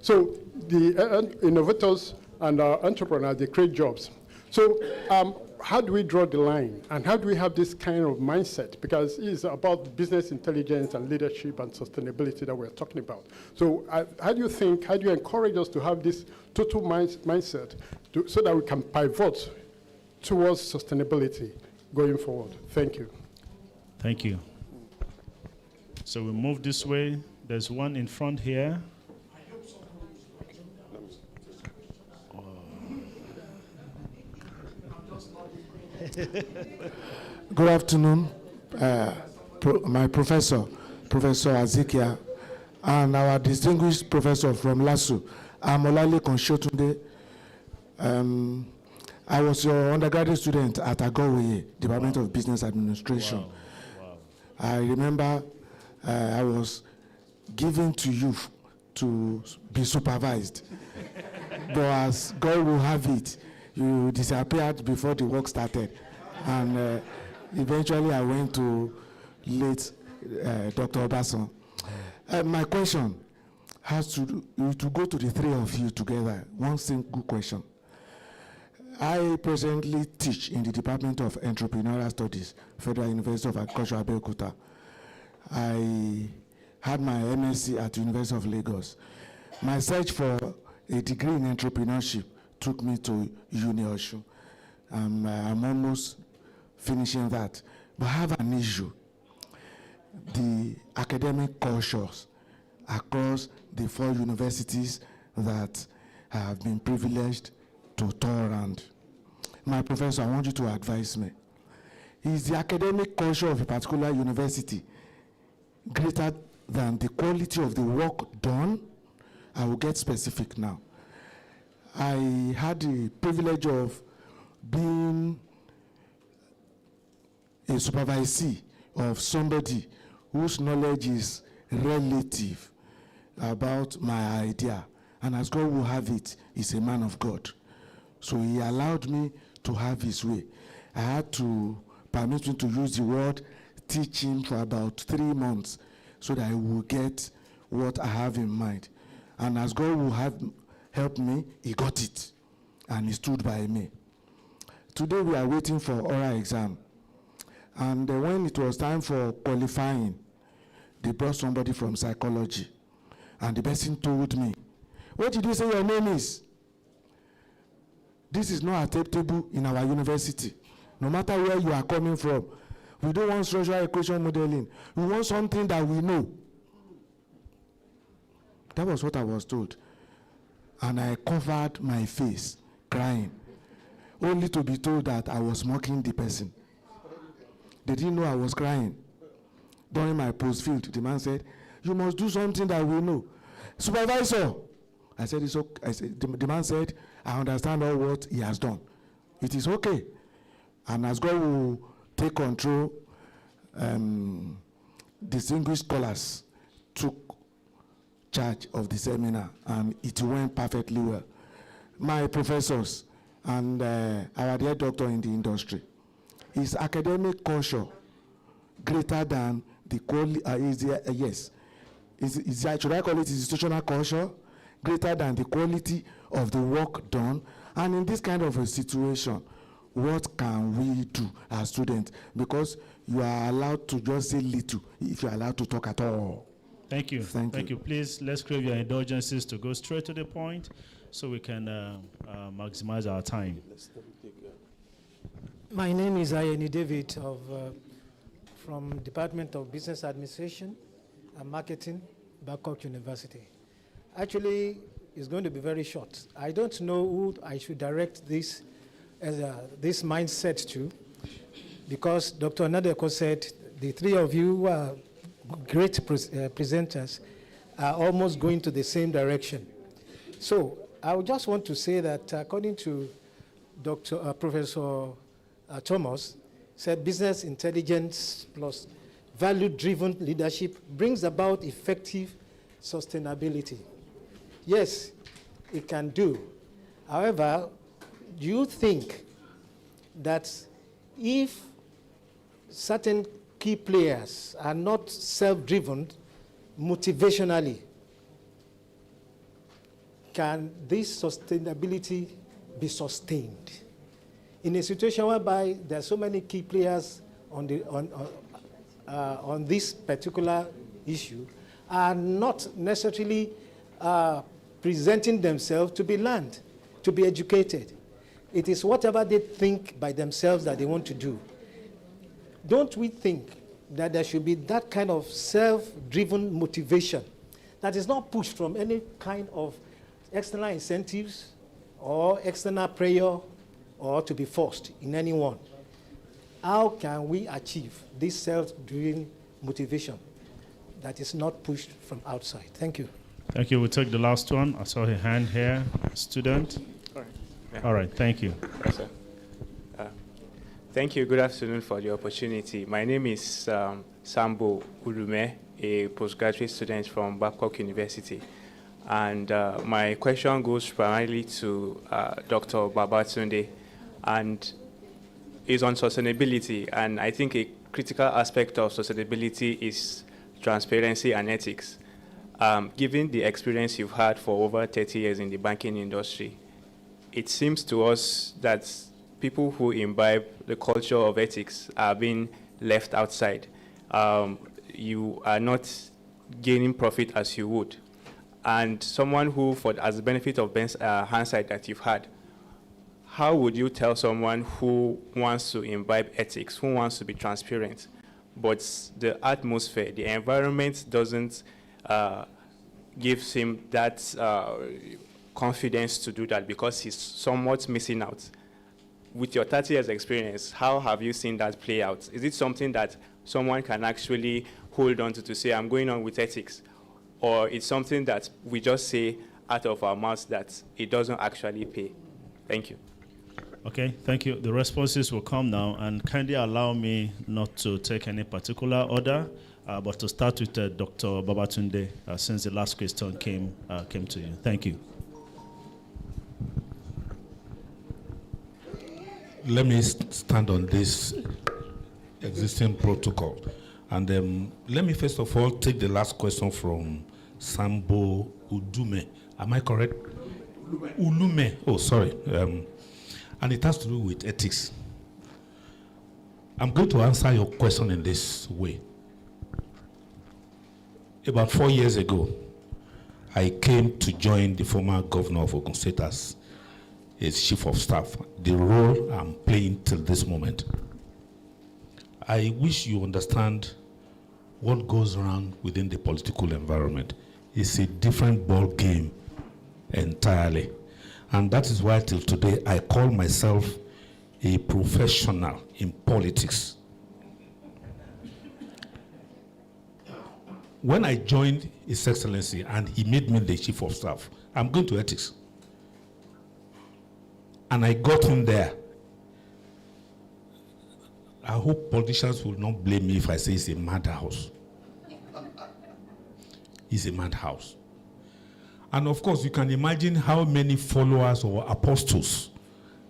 So the innovators and entrepreneurs, they create jobs. So how do we draw the line? And how do we have this kind of mindset? Because it's about business intelligence and leadership and sustainability that we're talking about. So how do you encourage us to have this total mindset so that we can pivot towards sustainability going forward? Thank you. Thank you. So we move this way. There's one in front here. Good afternoon, my professor, Professor Asikhia, and our distinguished professor from LASU. I'm Olalekan. I was your undergraduate student at Adekunle, Department of Business Administration. Wow. Wow. I remember I was given to you to be supervised. But as God will have it, you disappeared before the work started. And eventually I went to late Dr. Obasan. My question has to go to the three of you together. One single question. I presently teach in the Department of Entrepreneurial Studies, Federal University of Agriculture, Abeokuta. I had my MSc at the University of Lagos. My search for a degree in entrepreneurship took me to Uni Osun. I'm almost finishing that. But I have an issue. The academic cultures across the 4 universities that I have been privileged to tour around. My professor, I want you to advise me. Is the academic culture of a particular university greater than the quality of the work done? I will get specific now. I had the privilege of being a supervisee of somebody whose knowledge is relative about my idea. And as God will have it, he's a man of God. So he allowed me to have his way. I had to permit me to use the word teaching for about 3 months so that I will get what I have in mind. And as God will have helped me, he got it. And he stood by me. Today we are waiting for oral exam. And when it was time for qualifying, they brought somebody from psychology. And the person told me, "What did you say your name is?" This is not acceptable in our university. No matter where you are coming from, we don't want structural equation modeling. We want something that we know. That was what I was told. And I covered my face, crying, only to be told that I was mocking the person. They didn't know I was crying. During my post-field, the man said, you must do something that we know. Supervisor, I said, it's okay. I said, the man said, I understand all what he has done. It is okay. And as God will take control, distinguished scholars took charge of the seminar, and it went perfectly well. My professors and our dear doctor in the industry, is academic culture greater than the quality? Yes. Should I call it institutional culture? Greater than the quality of the work done? And in this kind of a situation, what can we do as students? Because you are allowed to just say little if you are allowed to talk at all. Thank you. Thank you. Please, let's crave your indulgences to go straight to the point so we can maximize our time. My name is Ayeni David from Department of Business Administration and Marketing, Babcock University. Actually, it's going to be very short. I don't know who I should direct this mindset to, because Dr. Nadeko said the three of you who are great presenters are almost going to the same direction. So I would just want to say that according to Professor Thomas, said business intelligence plus value-driven leadership brings about effective sustainability. Yes, it can do. However, do you think that if certain key players are not self-driven motivationally, can this sustainability be sustained? In a situation whereby there are so many key players on this particular issue are not necessarily presenting themselves to be learned, to be educated. It is whatever they think by themselves that they want to do. Don't we think that there should be that kind of self-driven motivation that is not pushed from any kind of external incentives or external prayer or to be forced in anyone? How can we achieve this self-driven motivation that is not pushed from outside? Thank you. Thank you. We'll take the last one. I saw a hand here. Student. All right. Yeah. All right. Thank you. Yes, sir. Thank you. Good afternoon for the opportunity. My name is Sambo Ulume, a postgraduate student from Babcock University. And my question goes primarily to Dr. Babatunde, and is on sustainability. And I think a critical aspect of sustainability is transparency and ethics. Given the experience you've had for over 30 years in the banking industry, it seems to us that people who imbibe the culture of ethics are being left outside. You are not gaining profit as you would. And someone who, as the benefit of hindsight that you've had, how would you tell someone who wants to imbibe ethics, who wants to be transparent, but the atmosphere, the environment doesn't give him that confidence to do that because he's somewhat missing out? With your 30 years experience, how have you seen that play out? Is it something that someone can actually hold on to say, I'm going on with ethics? Or it's something that we just say out of our mouths that it doesn't actually pay? Thank you. Okay, thank you. The responses will come now, and kindly allow me not to take any particular order, but to start with Dr. Babatunde, since the last question came to you. Thank you. Let me stand on this existing protocol. And let me first of all take the last question from Sambo Udume. Am I correct? Ulume. Oh, sorry. And it has to do with ethics. I'm going to answer your question in this way. About 4 years ago, I came to join the former governor of Ogun State as his chief of staff, the role I'm playing till this moment. I wish you understand what goes around within the political environment. It's a different ball game entirely. And that is why till today I call myself a professional in politics. when I joined His Excellency and he made me the Chief of Staff, I'm going to ethics. And I got in there. I hope politicians will not blame me if I say it's a madhouse. It's a madhouse. And of course, you can imagine how many followers or apostles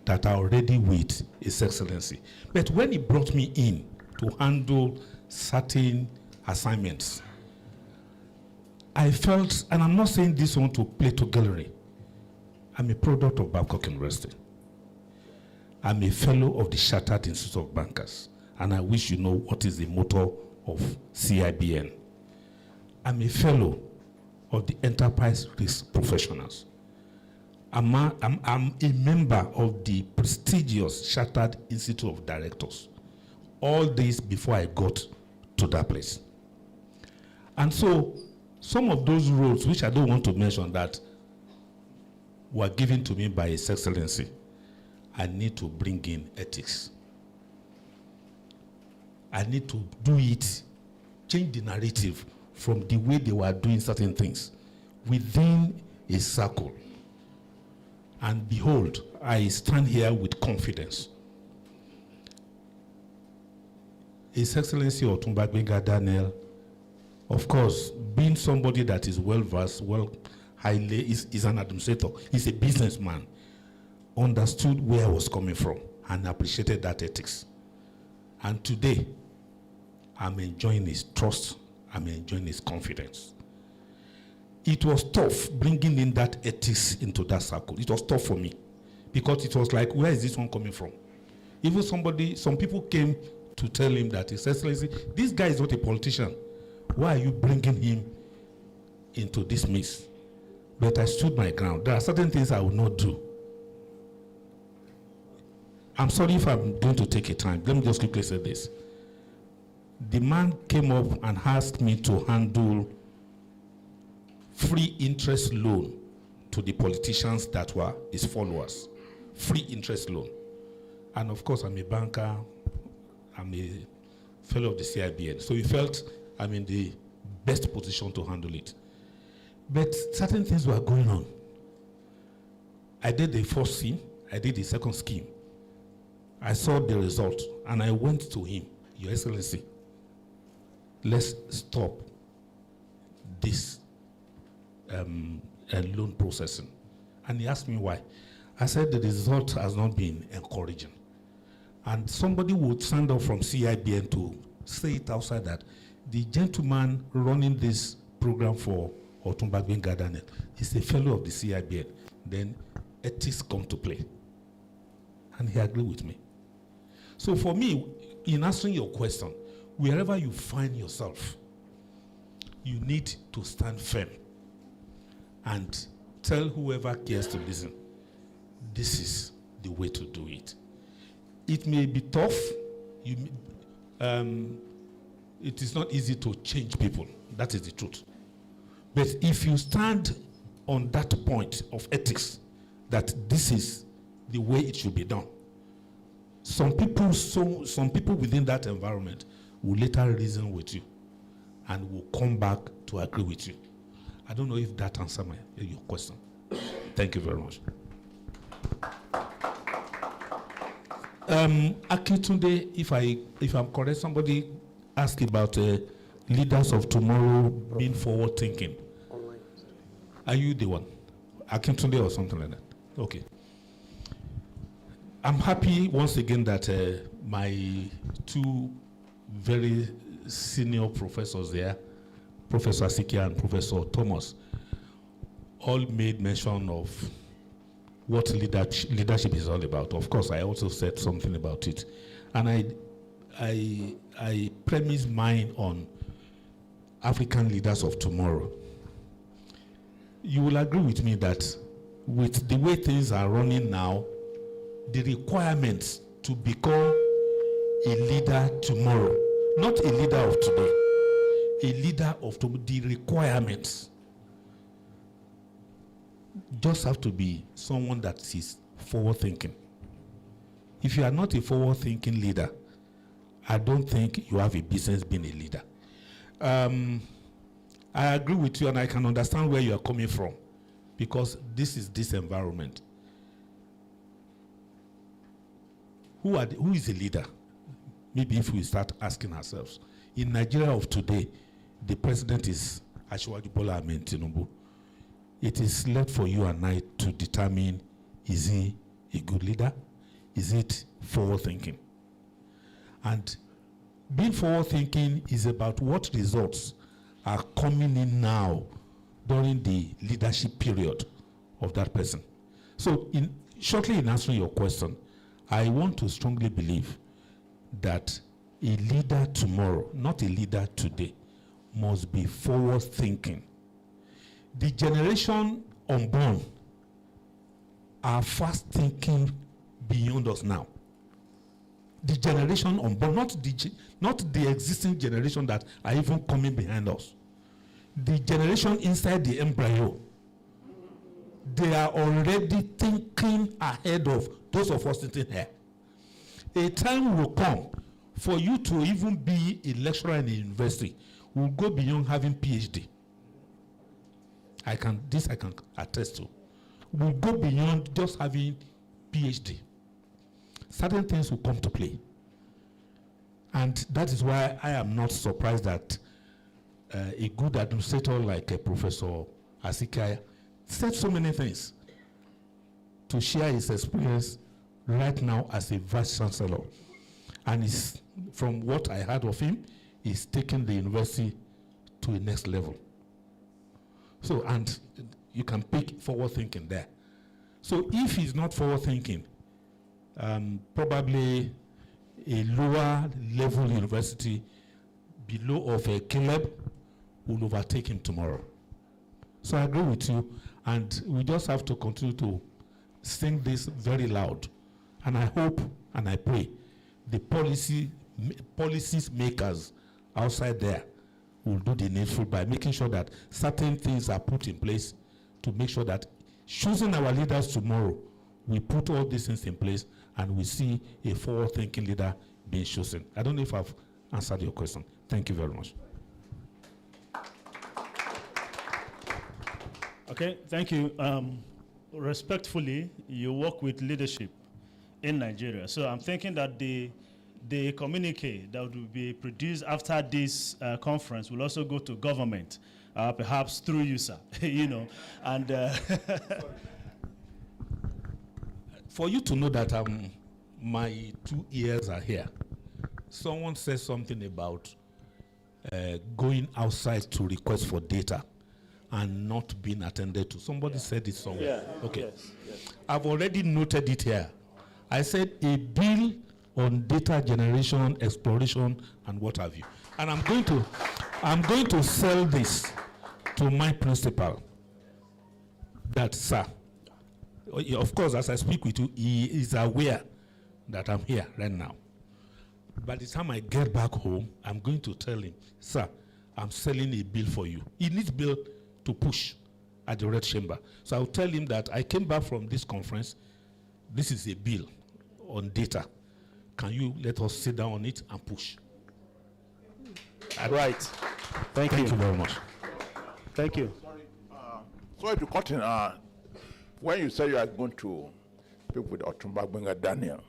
that are already with His Excellency. But when he brought me in to handle certain assignments, I felt, and I'm not saying this one to play to gallery, I'm a product of Babcock University. I'm a fellow of the Chartered Institute of Bankers, and I wish you know what is the motto of CIBN. I'm a fellow of the Enterprise Risk Professionals. I'm a member of the prestigious Chartered Institute of Directors. All this before I got to that place. And so, some of those roles, which I don't want to mention, that were given to me by His Excellency, I need to bring in ethics. I need to do it, change the narrative from the way they were doing certain things within a circle. And behold, I stand here with confidence. His Excellency Otumba Gbenga Daniel, of course, being somebody that is well-versed, is an administrator, he's a businessman, understood where I was coming from and appreciated that ethics. And today, I'm enjoying his trust, I'm enjoying his confidence. It was tough bringing in that ethics into that circle. It was tough for me because it was like, where is this one coming from? Even some people came to tell him that, His Excellency, this guy is not a politician. Why are you bringing him into this mess? But I stood my ground. There are certain things I will not do. I'm sorry if I'm going to take a time. Let me just quickly say this. The man came up and asked me to handle free interest loan to the politicians that were his followers. Free interest loan. And of course, I'm a banker. I'm a fellow of the CIBN. So he felt I'm in the best position to handle it. But certain things were going on. I did the first scheme. I did the second scheme. I saw the result, and I went to him, Your Excellency, let's stop this loan processing. And he asked me why. I said the result has not been encouraging. And somebody would stand up from CIBN to say it outside that the gentleman running this program for Otumba Gbenga Daniel is a fellow of the CIBN. Then ethics come to play. And he agreed with me. So for me, in answering your question, wherever you find yourself, you need to stand firm and tell whoever cares to listen, this is the way to do it. It may be tough. It is not easy to change people. That is the truth. But if you stand on that point of ethics, that this is the way it should be done, some people within that environment will later reason with you and will come back to agree with you. I don't know if that answers your question. Thank you very much. Akintunde, if I'm correct, somebody asked about leaders of tomorrow being forward thinking. Are you the one? Akintunde or something like that? Okay. I'm happy once again that my two very senior professors there, Professor Asikhia and Professor Thomas, all made mention of what leadership is all about. Of course, I also said something about it. And I premise mine on African leaders of tomorrow. You will agree with me that with the way things are running now, the requirements to become a leader tomorrow, not a leader of today, a leader of tomorrow, the requirements just have to be someone that is forward thinking. If you are not a forward thinking leader, I don't think you have a business being a leader. I agree with you, and I can understand where you are coming from, because this is this environment. Who is a leader? Maybe if we start asking ourselves. In Nigeria of today, the president is Asiwaju Bola Ahmed Tinubu. It is left for you and I to determine, is he a good leader? Is it forward-thinking? And being forward-thinking is about what results are coming in now during the leadership period of that person. So shortly in answering your question, I want to strongly believe that a leader tomorrow, not a leader today, must be forward-thinking. The generation unborn are fast thinking beyond us now. The generation unborn, not the existing generation that are even coming behind us. The generation inside the embryo, they are already thinking ahead of those of us sitting here. A time will come for you to even be a lecturer in a university, will go beyond having PhD. This I can attest to. Will go beyond just having PhD. Certain things will come to play. And that is why I am not surprised that a good administrator like Professor Asikhia said so many things to share his experience right now as a vice chancellor. And from what I heard of him, he's taking the university to a next level. So, and you can pick forward thinking there. So if he's not forward thinking, probably a lower level university below of a Caleb will overtake him tomorrow. So I agree with you, and we just have to continue to sing this very loud. And I hope and I pray the policies makers outside there will do the needful by making sure that certain things are put in place to make sure that choosing our leaders tomorrow, we put all these things in place and we see a forward-thinking leader being chosen. I don't know if I've answered your question. Thank you very much. Okay, thank you. Respectfully, you work with leadership in Nigeria. So I'm thinking that the communique that will be produced after this conference will also go to government, perhaps through you, sir. You know, and for you to know that my 2 ears are here. Someone said something about going outside to request for data and not being attended to. Somebody said it somewhere. Yeah. Okay. Yes. I've already noted it here. I said a bill on data generation, exploration, and what have you. And I'm going to sell this to my principal. That, sir, of course, as I speak with you, he is aware that I'm here right now. By the time I get back home, I'm going to tell him, sir, I'm selling a bill for you. He needs bill to push at the Red Chamber. So I'll tell him that I came back from this conference. This is a bill on data. Can you let us sit down on it and push? Right. Thank you very much. Thank you. Sorry to cut in. When you say you are going to speak with Otumba Benga Daniel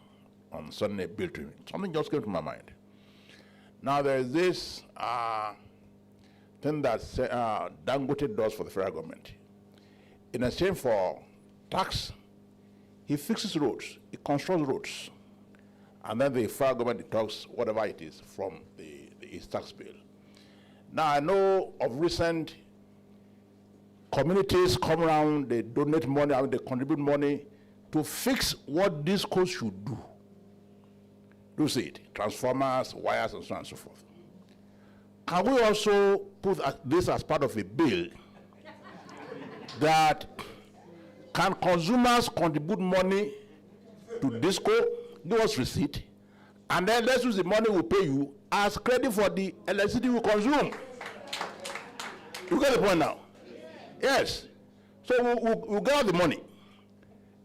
on Sunday bill to him, something just came to my mind. Now there is this thing that Dangote does for the federal government. In exchange for tax, he fixes roads, he constructs roads, and then the federal government deducts whatever it is from his tax bill. Now I know of recent communities come around, they donate money, they contribute money to fix what these codes should do. Do see it, transformers, wires, and so on and so forth. Can we also put this as part of a bill that can consumers contribute money to DISCO, give us receipt, and then let's use the money we pay you as credit for the electricity we consume? You get the point now? Yes. So we'll get the money,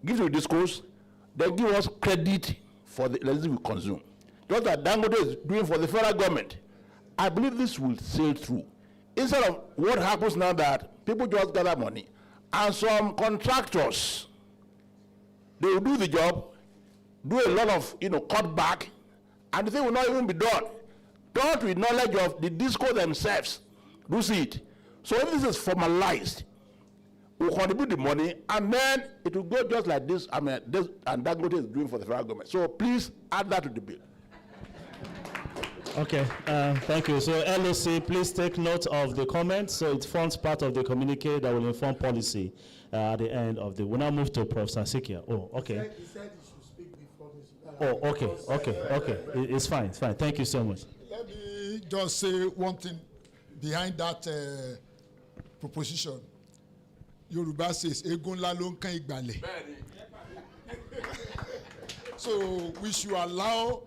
give to the DISCOs, then give us credit for the electricity we consume. Just that Dangote is doing for the federal government. I believe this will sail through instead of what happens now that people just gather money, and some contractors, they will do the job, do a lot of cut back, and the thing will not even be done. Not with knowledge of the disco themselves. Do see it. So if this is formalized, we'll contribute the money, and then it will go just like this. I mean, this and Dangote is doing for the federal government. So please add that to the bill. Okay, thank you. So LOC, please take note of the comments. So it forms part of the communique that will inform policy at the end of the. We'll now move to Prof. Asikhia. Oh, okay. He said he should speak before this. Oh, okay. It's fine. Thank you so much. Let me just say one thing behind that proposition. Yoruba says, "Egun la lo nkan igbale." So we should allow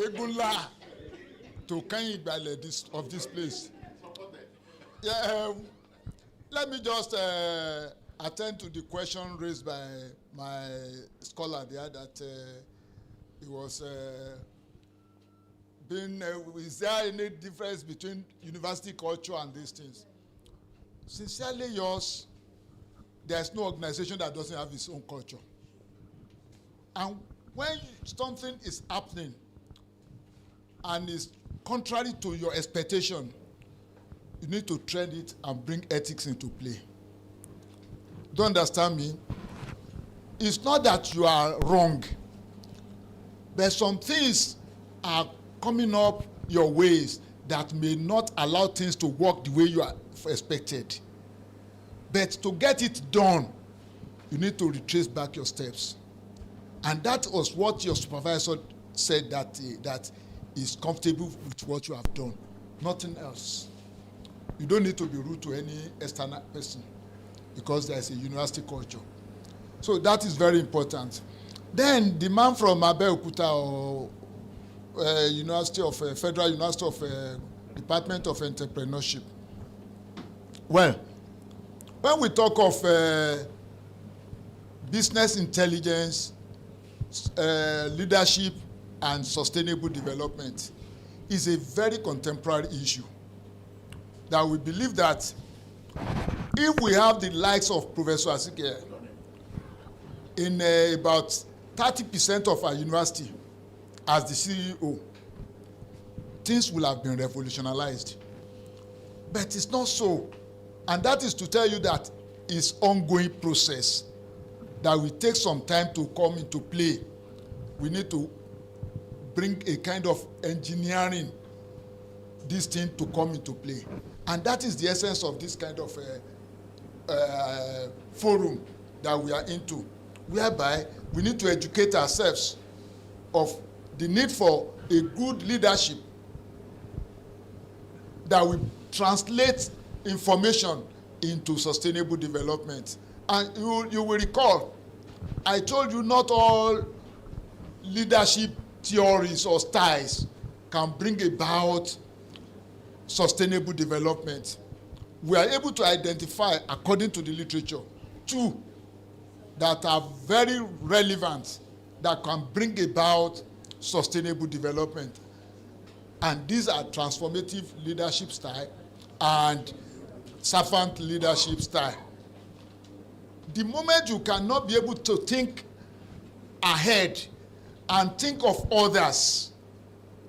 Egunla to kind of this place. Yeah, let me just attend to the question raised by my scholar there that it was is there any difference between university culture and these things? Sincerely yours, there's no organization that doesn't have its own culture. And when something is happening and is contrary to your expectation, you need to tread it and bring ethics into play. Do you understand me? It's not that you are wrong, but some things are coming up your ways that may not allow things to work the way you are expected. But to get it done, you need to retrace back your steps. And that was what your supervisor said, that is comfortable with what you have done. Nothing else. You don't need to be rude to any external person because there is a university culture. So that is very important. Then the man from Abeokuta or University of Federal University of Department of Entrepreneurship. Well, when we talk of business intelligence, leadership, and sustainable development, is a very contemporary issue. That we believe that if we have the likes of Professor Asikhia in about 30% of our university as the CEO, things will have been revolutionized. But it's not so. And that is to tell you that it's ongoing process that will take some time to come into play. We need to bring a kind of engineering this thing to come into play. And that is the essence of this kind of forum that we are into, whereby we need to educate ourselves of the need for a good leadership that will translate information into sustainable development. And you will recall, I told you not all leadership theories or styles can bring about sustainable development. We are able to identify, according to the literature, 2 that are very relevant that can bring about sustainable development. And these are transformative leadership style and servant leadership style. The moment you cannot be able to think ahead and think of others,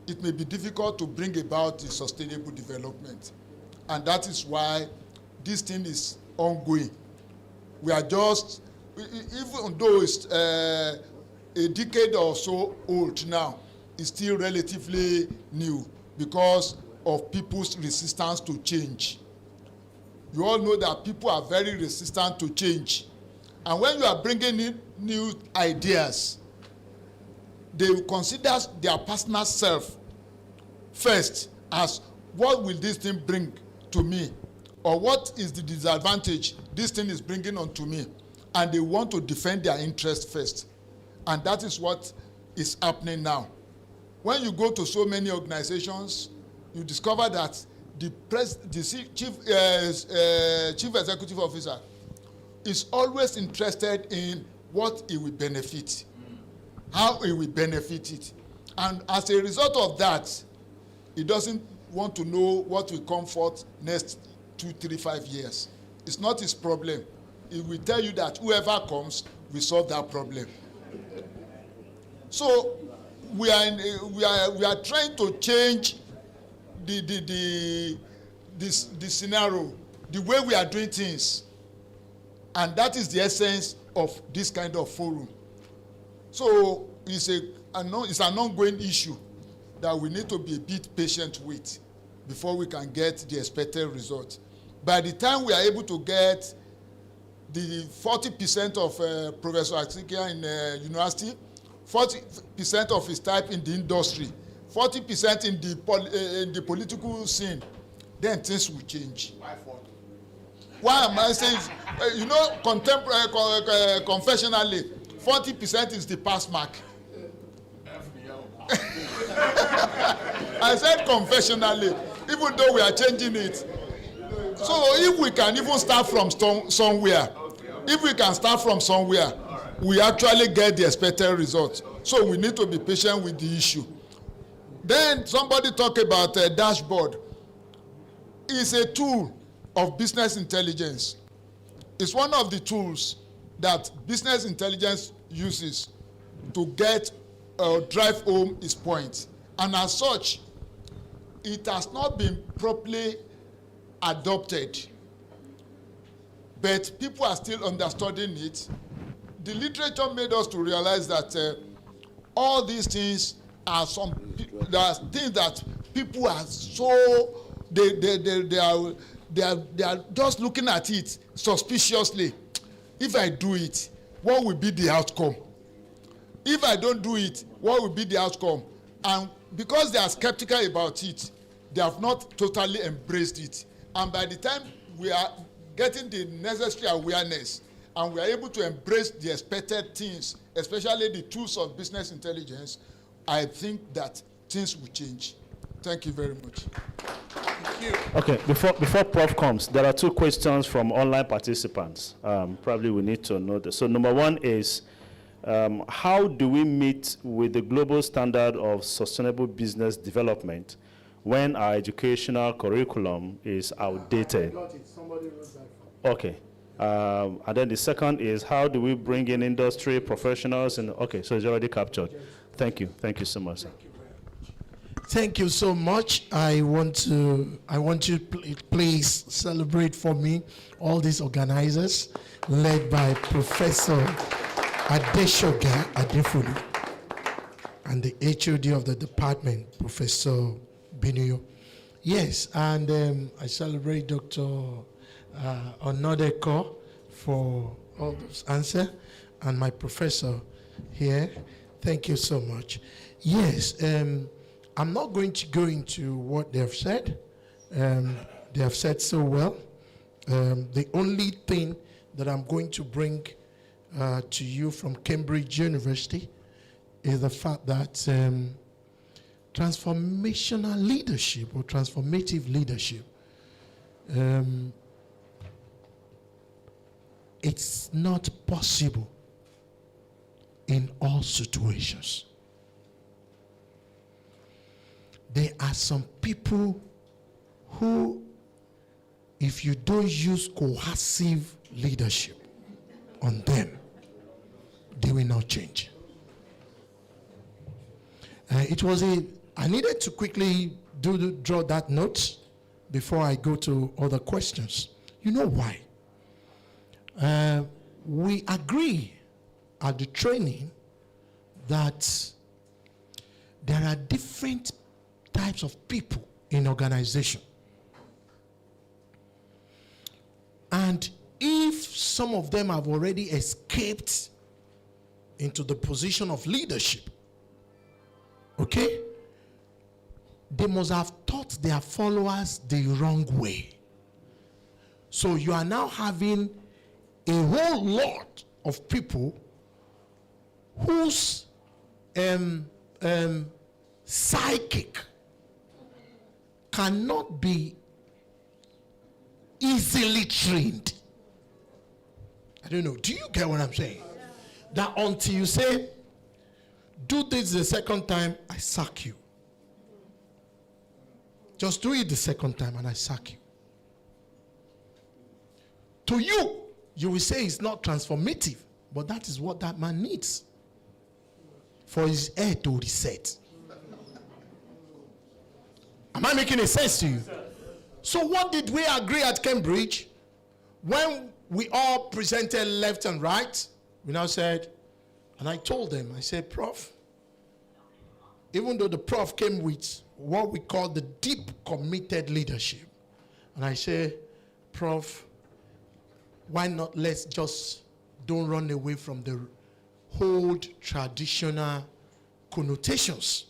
it may be difficult to bring about the sustainable development. And that is why this thing is ongoing. We are just, even though it's a decade or so old now, it's still relatively new because of people's resistance to change. You all know that people are very resistant to change. And when you are bringing in new ideas, they will consider their personal self first as what will this thing bring to me, or what is the disadvantage this thing is bringing onto me, and they want to defend their interest first. And that is what is happening now. When you go to so many organizations, you discover that the chief executive officer is always interested in what he will benefit, how he will benefit it. And as a result of that, he doesn't want to know what will come forth next 2, 3, 5 years. It's not his problem. He will tell you that whoever comes will solve that problem. So we are trying to change the scenario, the way we are doing things, and that is the essence of this kind of forum. So it's an ongoing issue that we need to be a bit patient with before we can get the expected result. By the time we are able to get the 40% of Professor Asikhia in university, 40% of his type in the industry, 40% in the political scene, then things will change. Why am I saying, confessionally, 40% is the pass mark. I said confessionally, even though we are changing it. So if we can even start from somewhere, we actually get the expected results. So we need to be patient with the issue. Then somebody talk about a dashboard. It's a tool of business intelligence. It's one of the tools that business intelligence uses to get drive home its point. And as such, it has not been properly adopted. But people are still understuding it. The literature made us to realize that all these things are things that people are so they are just looking at it suspiciously. If I do it, what will be the outcome? If I don't do it, what will be the outcome? And because they are skeptical about it, they have not totally embraced it. And by the time we are getting the necessary awareness and we are able to embrace the expected things, especially the tools of business intelligence, I think that things will change. Thank you very much. Thank you. Okay, before Prof comes, there are 2 questions from online participants. Probably we need to know this. So number 1 is, how do we meet with the global standard of sustainable business development when our educational curriculum is outdated? Okay. And then the second is, how do we bring in industry professionals? And okay, so it's already captured. Thank you. Thank you so much, sir. Thank you so much. I want you to please celebrate for me all these organizers led by Professor Adesoga Adefulu and the HOD of the department, Professor Binuyo. Yes, and I celebrate Dr. Olalekan for all those answers, and my professor here. Thank you so much. Yes, I'm not going to go into what they have said. They have said so well. The only thing that I'm going to bring to you from Cambridge University is the fact that transformational leadership or transformative leadership, it's not possible in all situations. There are some people who, if you don't use coercive leadership on them, they will not change. I needed to quickly draw that note before I go to other questions. You know why? We agree at the training that there are different types of people in organization. And if some of them have already escaped into the position of leadership, okay, they must have taught their followers the wrong way. So you are now having a whole lot of people whose psychic cannot be easily trained. I don't know. Do you get what I'm saying? That until you say, Do this the second time, I sack you. Just do it the second time and I sack you. To you, you will say it's not transformative, but that is what that man needs for his hair to reset. Am I making a sense to you? So what did we agree at Cambridge? When we all presented left and right, we now said, and I told them, I said, Prof, even though the Prof came with what we call the deep committed leadership, and I say, Prof, why not let's just don't run away from the old traditional connotations.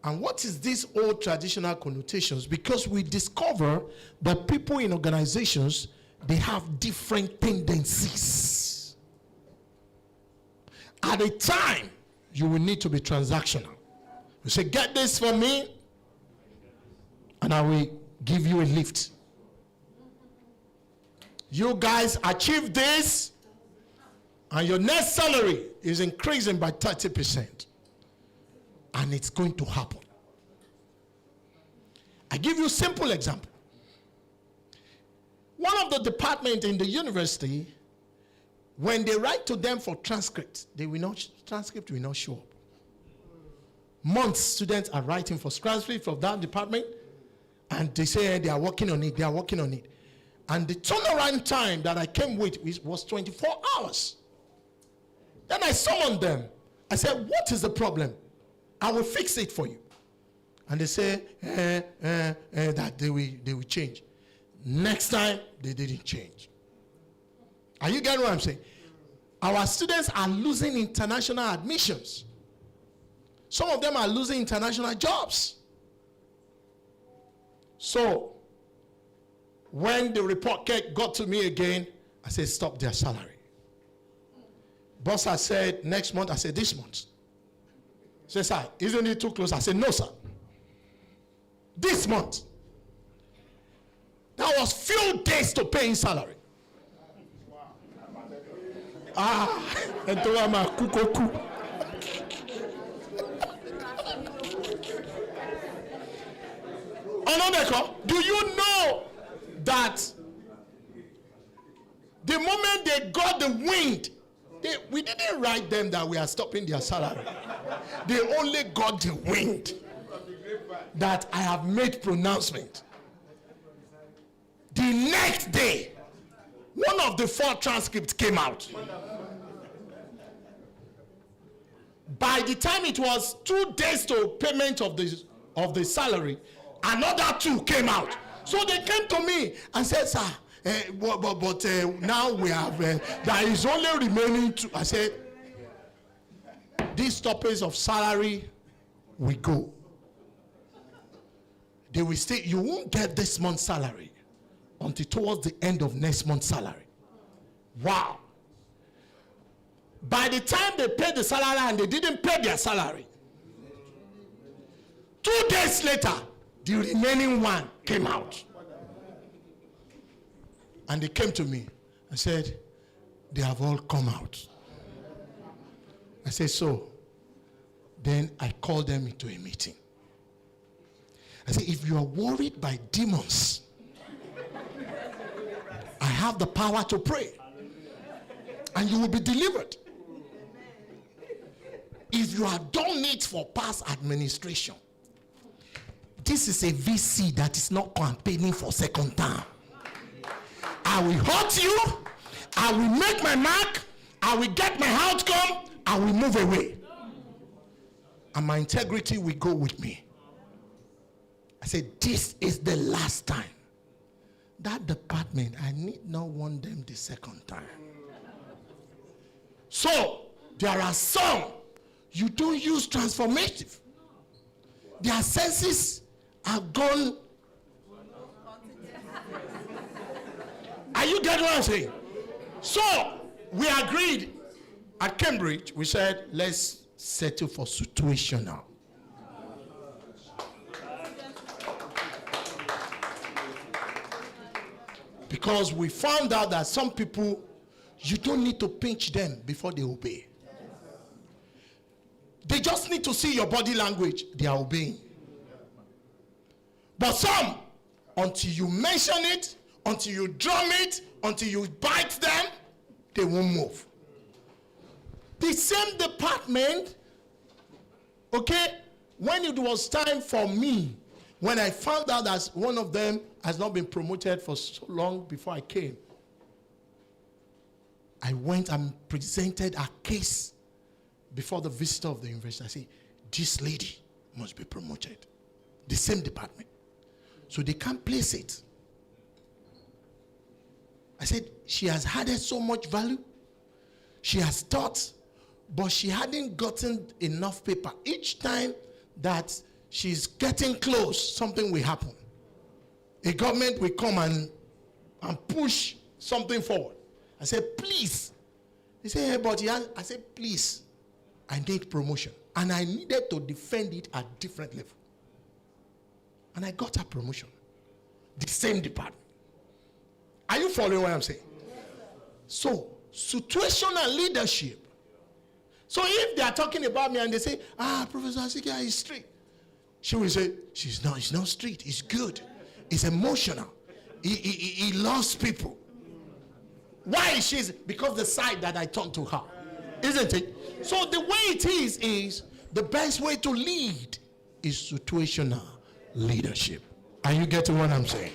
And what is these old traditional connotations? Because we discover that people in organizations, they have different tendencies. At a time, you will need to be transactional. You say, get this for me, and I will give you a lift. You guys achieve this, and your next salary is increasing by 30%. And it's going to happen. I give you a simple example. One of the departments in the university, when they write to them for transcript, transcript will not show up. Months students are writing for transcript from that department, and they say they are working on it, they are working on it. And the turnaround time that I came with was 24 hours. Then I summoned them. I said, what is the problem? I will fix it for you. And they say that they will change. Next time, they didn't change. Are you getting what I'm saying? Our students are losing international admissions. Some of them are losing international jobs. So, when the report got to me again, I said, stop their salary. Boss has said next month. I said, this month. He said, sir, isn't it too close? I said, no, sir. This month. That was few days to pay his salary. Do you know that the moment they got the wind, we didn't write them that we are stopping their salary. They only got the wind that I have made pronouncement. The next day, one of the 4 transcripts came out. By the time it was 2 days to payment of the salary, another 2 came out. So they came to me and said, sir, but now we have, there is only remaining 2. I said, this stoppage of salary will go. They will say, you won't get this month's salary until towards the end of next month's salary. Wow. By the time they paid the salary and they didn't pay their salary, 2 days later, the remaining 1 came out. And they came to me and said, they have all come out. I said, so. Then I called them into a meeting. I said, if you are worried by demons, I have the power to pray. And you will be delivered. If you have done it for past administration, this is a VC that is not campaigning for second term. I will hurt you. I will make my mark. I will get my outcome. I will move away. And my integrity will go with me. I said, this is the last time. That department, I need not want them the second time. So, there are some, you don't use transformative. Their senses are gone. Are you getting what I'm saying? So, we agreed at Cambridge, we said, let's settle for situational. Because we found out that some people, you don't need to pinch them before they obey. They just need to see your body language. They are obeying. But some, until you mention it, until you drum it, until you bite them, they won't move. The same department, okay, when it was time for me, when I found out that one of them has not been promoted for so long before I came, I went and presented a case before the visitor of the university. I said, this lady must be promoted. The same department. So they can't place it. I said, she has added so much value. She has taught, but she hadn't gotten enough paper. Each time that she's getting close, something will happen. A government will come and push something forward. I said, please. He said, hey, but I said, please, I need promotion. And I needed to defend it at different level. And I got a promotion. The same department. Are you following what I'm saying? So, situational leadership. So if they are talking about me and they say, Professor Asikhia is strict, she will say, he's not strict, he's good. He's emotional. He loves people. Why she's because the side that I turned to her, isn't it? So the way it is the best way to lead is situational leadership. Are you getting what I'm saying?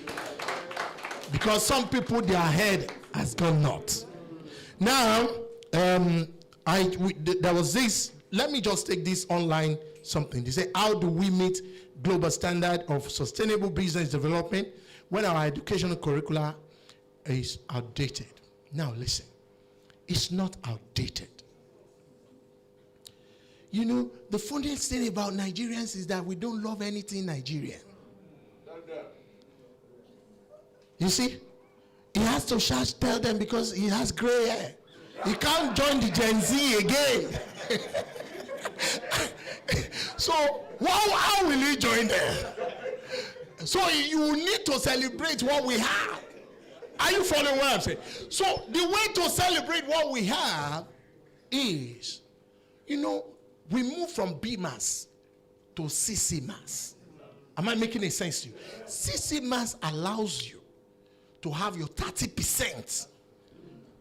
Because some people, their head has gone nuts. Now, there was this. Let me just take this online something. They say, how do we meet global standard of sustainable business development when our educational curricula is outdated? Now listen, it's not outdated. You know, the funniest thing about Nigerians is that we don't love anything Nigerian. You see, he has to tell them because he has gray hair. He can't join the Gen Z again. So how will he join them? So you need to celebrate what we have. Are you following what I'm saying? So the way to celebrate what we have is, you know, we move from B mass to CC mass. Am I making any sense to you? CC mass allows you to have your 30%,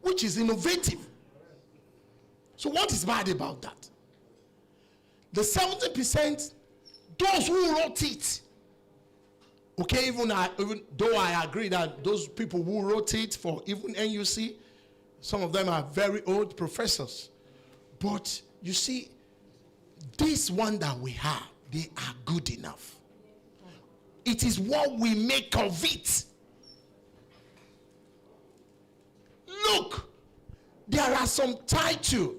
which is innovative. So what is bad about that? The 70%, those who wrote it, okay, even though I agree that those people who wrote it for even NUC, some of them are very old professors. But you see, this one that we have, they are good enough. It is what we make of it. Look, there are some titles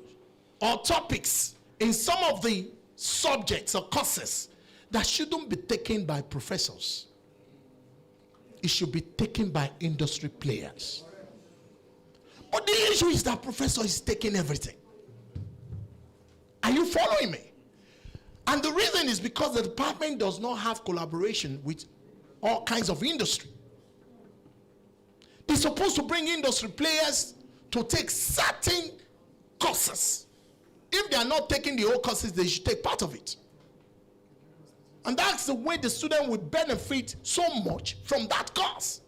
or topics in some of the subjects or courses that shouldn't be taken by professors. It should be taken by industry players. But the issue is that professor is taking everything. Are you following me? And the reason is because the department does not have collaboration with all kinds of industry. They're supposed to bring industry players to take certain courses. If they are not taking the whole courses, they should take part of it. And that's the way the student will benefit so much from that course.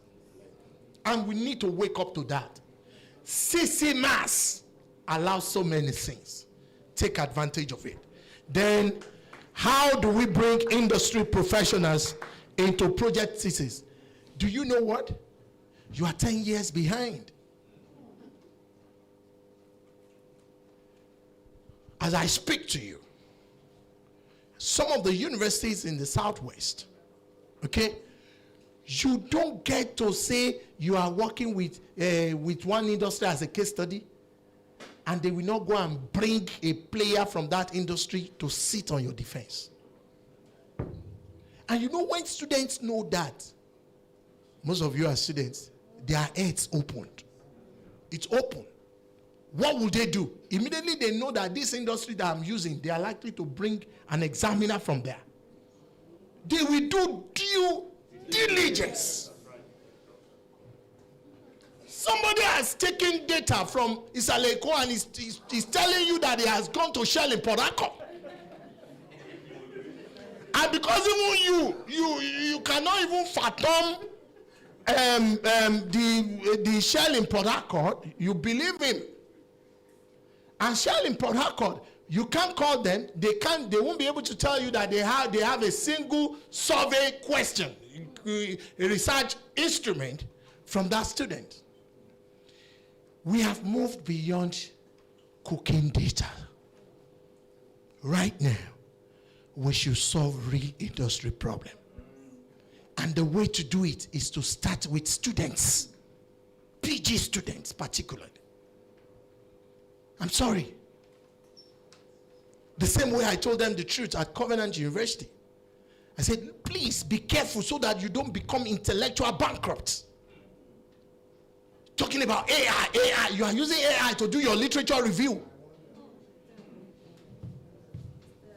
And we need to wake up to that. CC Mass allows so many things. Take advantage of it. Then, how do we bring industry professionals into project thesis? Do you know what? You are 10 years behind. As I speak to you, some of the universities in the Southwest, okay, you don't get to say you are working with one industry as a case study, and they will not go and bring a player from that industry to sit on your defense. And you know, when students know that, most of you are students, their heads opened. It's open. What will they do? Immediately they know that this industry that I'm using, they are likely to bring an examiner from there. They will do due diligence. Somebody has taken data from Olalekan and is telling you that he has gone to Shell in Port Harcourt. And because even you cannot even fathom the Shell in Port Harcourt, you believe him. And Shell in Port Harcourt, you can't call them. They won't be able to tell you that they have a single survey question, a research instrument from that student. We have moved beyond cooking data. Right now, we should solve real industry problem. And the way to do it is to start with students, PG students particularly. I'm sorry. The same way I told them the truth at Covenant University. I said, please be careful so that you don't become intellectual bankrupts. Talking about AI, you are using AI to do your literature review.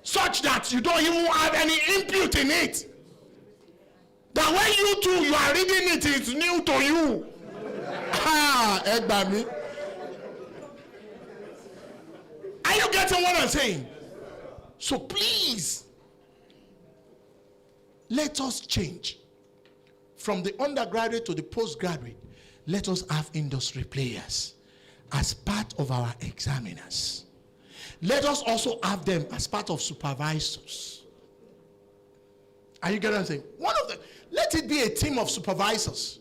Such that you don't even have any input in it. That when you too, you are reading it, it's new to you. Are you getting what I'm saying? So please, let us change. From the undergraduate to the postgraduate, let us have industry players as part of our examiners. Let us also have them as part of supervisors. Are you getting what I'm saying? Let it be a team of supervisors.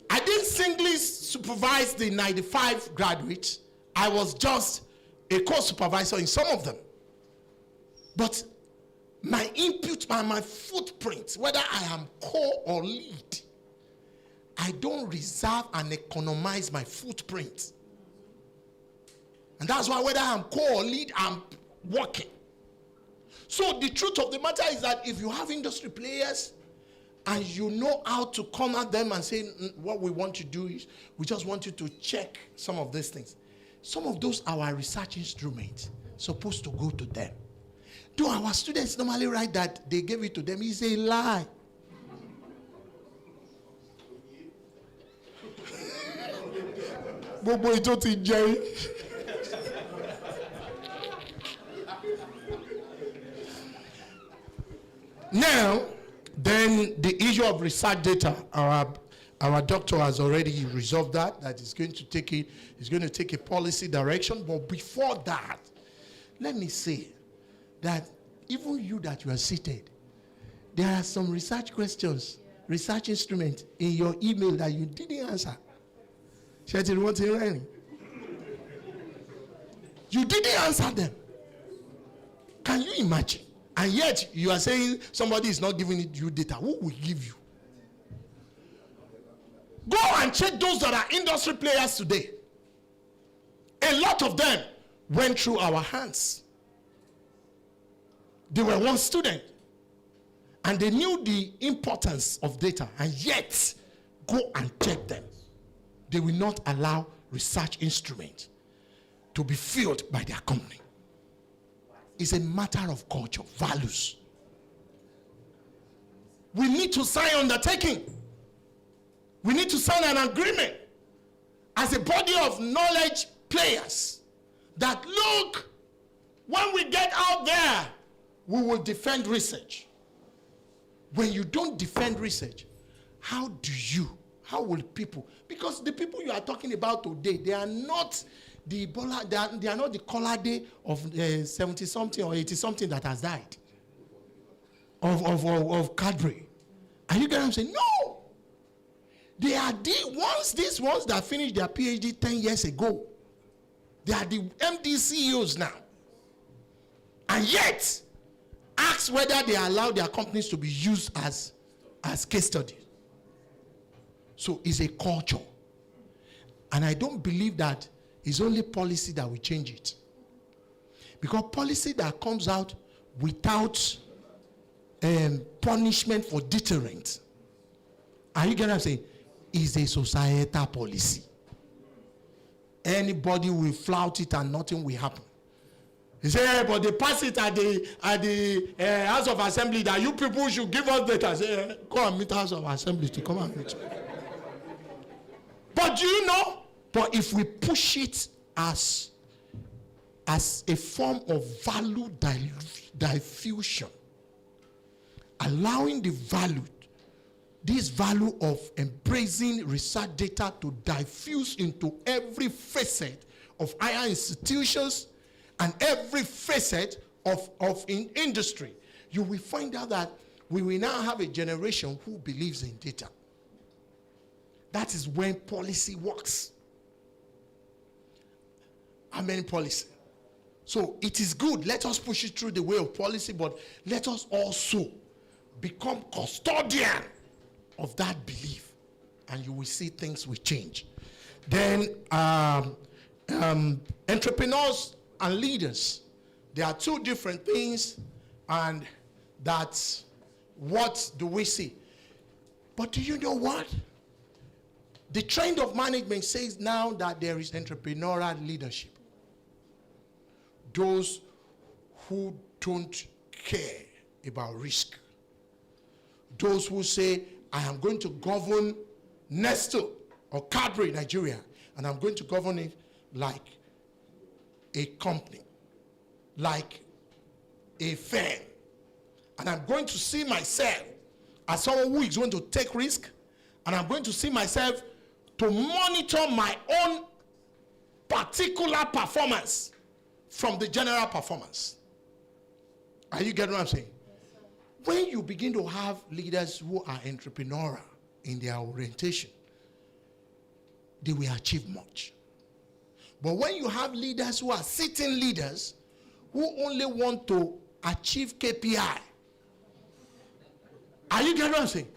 I didn't singly supervise the 95 graduates. I was just a co-supervisor in some of them. But my input and my footprint, whether I am co or lead, I don't reserve and economize my footprint. And that's why whether I'm co or lead, I'm working. So the truth of the matter is that if you have industry players and you know how to corner them and say, what we want to do is, we just want you to check some of these things. Some of those are our research instruments supposed to go to them. Do our students normally write that they gave it to them? It's a lie. Now, then the issue of research data, our doctor has already resolved that he's going to take a policy direction. But before that, let me say that even you that you are seated, there are some research questions, research instruments in your email that you didn't answer. You didn't answer them. Can you imagine? And yet you are saying somebody is not giving you data. Who will give you? Go and check those that are industry players today. A lot of them went through our hands. They were one student. And they knew the importance of data. And yet, go and check them. They will not allow research instruments to be filled by their company. It's a matter of culture, values. We need to sign undertaking. We need to sign an agreement as a body of knowledge players that look, when we get out there, we will defend research. When you don't defend research, how will people, because the people you are talking about today, they are not the Ebola, they are not the Colade of 70-something or 80-something that has died of Cadbury. Are you getting what I'm saying? No. They are these ones that finished their PhD 10 years ago. They are the MD CEOs now. And yet, ask whether they allow their companies to be used as case studies. So it's a culture. And I don't believe that it's only policy that will change it. Because policy that comes out without punishment for deterrent, are you getting what I'm saying? Is a societal policy. Anybody will flout it and nothing will happen. He say, hey, but they pass it at the House of Assembly that you people should give us data. Say, go and meet House of Assembly to come and meet you. But do you know? But if we push it as a form of value diffusion, allowing this value of embracing research data to diffuse into every facet of higher institutions and every facet of industry, you will find out that we will now have a generation who believes in data. That is when policy works. I mean policy. So it is good. Let us push it through the way of policy, but let us also become custodian of that belief, and you will see things will change. Then entrepreneurs and leaders, there are two different things, and that's what do we see. But do you know what? The trend of management says now that there is entrepreneurial leadership. Those who don't care about risk. Those who say, I am going to govern Nestle or Cadbury, Nigeria, and I'm going to govern it like a company, like a firm. And I'm going to see myself as someone who is going to take risk, and I'm going to see myself to monitor my own particular performance from the general performance. Are you getting what I'm saying? When you begin to have leaders who are entrepreneurial in their orientation, they will achieve much. But when you have leaders who are sitting leaders who only want to achieve KPI, are you getting what I'm saying?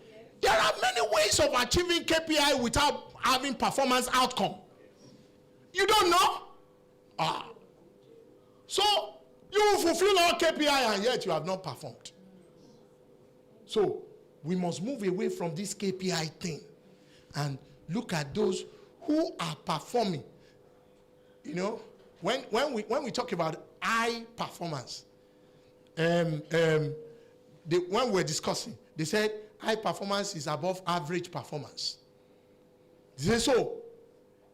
There are many ways of achieving KPI without having performance outcome. You don't know? So you will fulfill all KPI and yet you have not performed. So we must move away from this KPI thing and look at those who are performing. You know, when we talk about high performance, when we're discussing, they said high performance is above average performance. They say, so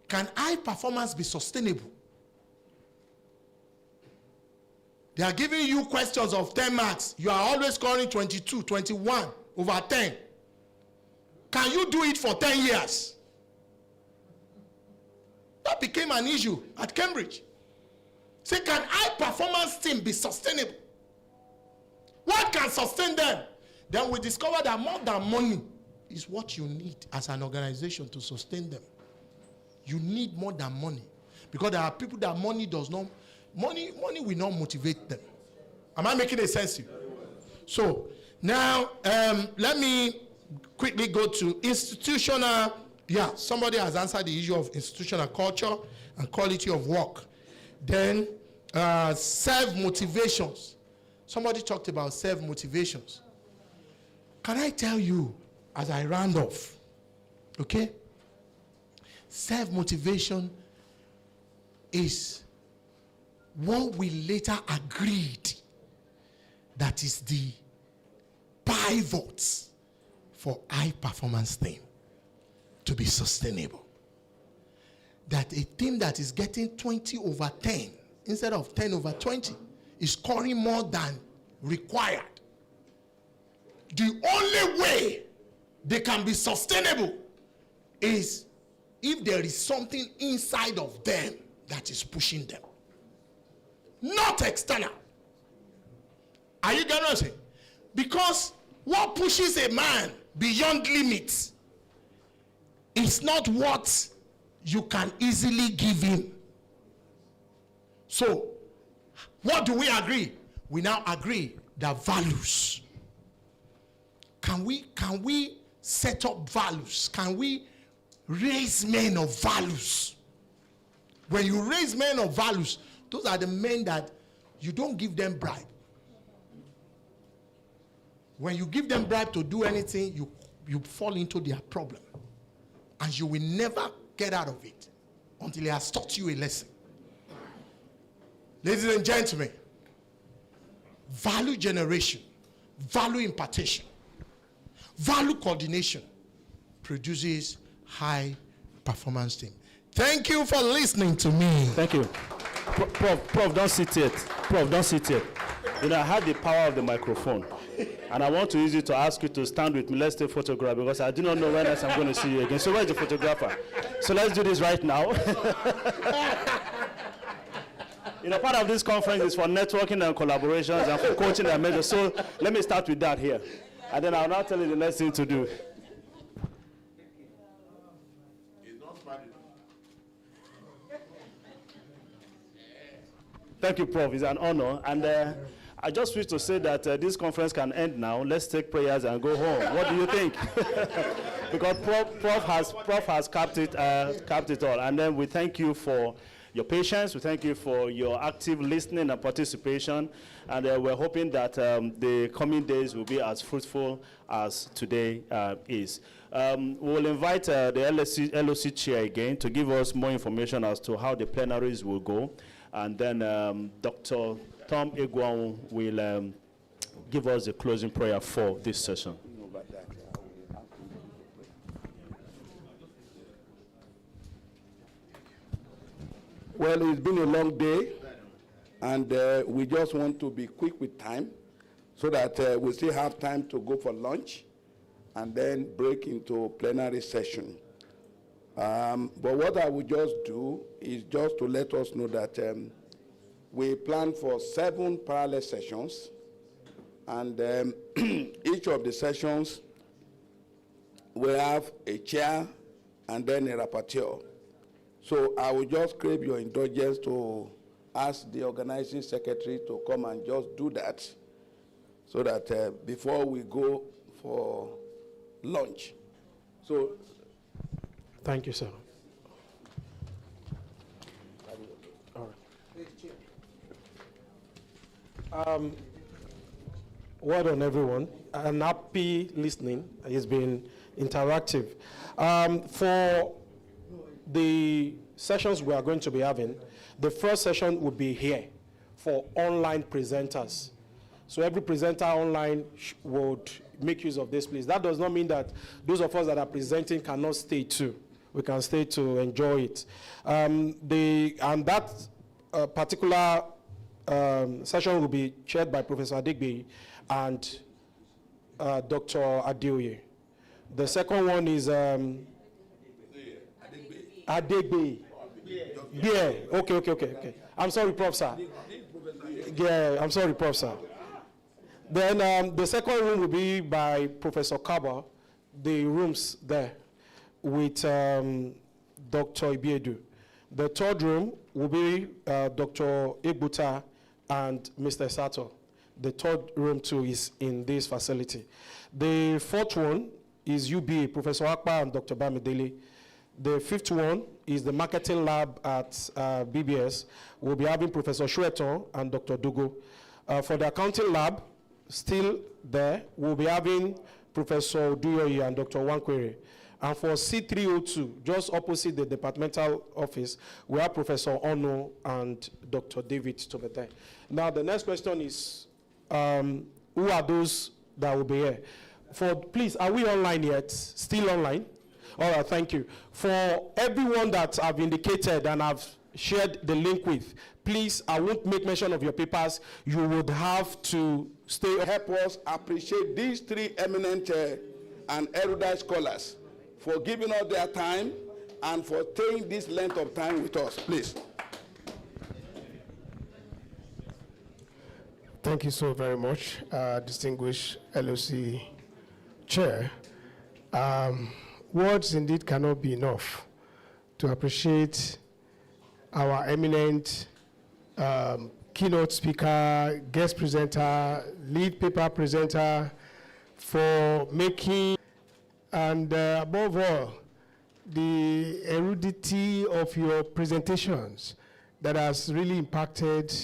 can high performance be sustainable? They are giving you questions of 10 marks. You are always scoring 22, 21 over 10. Can you do it for 10 years? That became an issue at Cambridge. Say, can high performance team be sustainable? What can sustain them? Then we discover that more than money is what you need as an organization to sustain them. You need more than money. Because there are people that money does not, money will not motivate them. Am I making a sense to you? So now let me quickly go to institutional. Yeah, somebody has answered the issue of institutional culture and quality of work. Then self-motivations. Somebody talked about self-motivations. Can I tell you, as I round off, okay? Self-motivation is what we later agreed that is the pivot for high performance team to be sustainable. That a team that is getting 20 over 10 instead of 10 over 20 is scoring more than required. The only way they can be sustainable is if there is something inside of them that is pushing them. Not external. Are you getting what I'm saying? Because what pushes a man beyond limits is not what you can easily give him. So, what do we agree? We now agree that values. Can we set up values? Can we raise men of values? When you raise men of values, those are the men that you don't give them bribe. When you give them bribe to do anything, you fall into their problem. And you will never get out of it until he has taught you a lesson. Ladies and gentlemen, value generation, value impartation, value coordination produces high performance team. Thank you for listening to me. Thank you. Prof, don't sit yet. Prof, don't sit yet. You know, I had the power of the microphone. And I want to use it to ask you to stand with me. Let's take a photograph because I do not know when else I'm going to see you again. So where's the photographer? So let's do this right now. You know, part of this conference is for networking and collaborations and for coaching and measures. So let me start with that here. And then I'll now tell you the next thing to do. Thank you, Prof. It's an honor. And I just wish to say that this conference can end now. Let's take prayers and go home. What do you think? Because Prof has capped it all. And then we thank you for your patience. We thank you for your active listening and participation. And we're hoping that the coming days will be as fruitful as today is. We will invite the LOC chair again to give us more information as to how the plenaries will go. And then Dr. Tom Egwon will give us the closing prayer for this session. Well, it's been a long day, and we just want to be quick with time so that we still have time to go for lunch and then break into plenary session. But what I would just do is just to let us know that we plan for 7 parallel sessions, and each of the sessions will have a chair and then a rapporteur. So I will just crave your indulgence to ask the organizing secretary to come and just do that so that before we go for lunch. So, thank you, sir. All right. Well done, everyone. An happy listening. It's been interactive. For the sessions we are going to be having, the first session will be here for online presenters. So every presenter online would make use of this place. That does not mean that those of us that are presenting cannot stay too. We can stay to enjoy it. And that particular session will be chaired by Professor Adegbe and Dr. Adeoye. The second one is Adegbe. Yeah, okay. I'm sorry, Prof, sir. Yeah, I'm sorry, Prof, sir. Then the second room will be by Professor Kaba, the rooms there, with Dr. Ibiedu. The third room will be Dr. Egbuta and Mr. Sato. The third room too is in this facility. The fourth one is UBA, Professor Akpa and Dr. Bamidele. The fifth one is the marketing lab at BBS. We'll be having Professor Shweton and Dr. Dugo. For the accounting lab, still there, we'll be having Professor Duyoyi and Dr. Wankwere. And for C302, just opposite the departmental office, we have Professor Ono and Dr. David Tobete. Now, the next question is, who are those that will be here? Please, are we online yet? Still online? All right, thank you. For everyone that I've indicated and I've shared the link with, please, I won't make mention of your papers. You would have to stay. Help us appreciate these 3 eminent and erudite scholars for giving us their time and for staying this length of time with us, please. Thank you so very much, distinguished LOC Chair. Words indeed cannot be enough to appreciate our eminent keynote speaker, guest presenter, lead paper presenter for making, and above all, the erudity of your presentations that has really impacted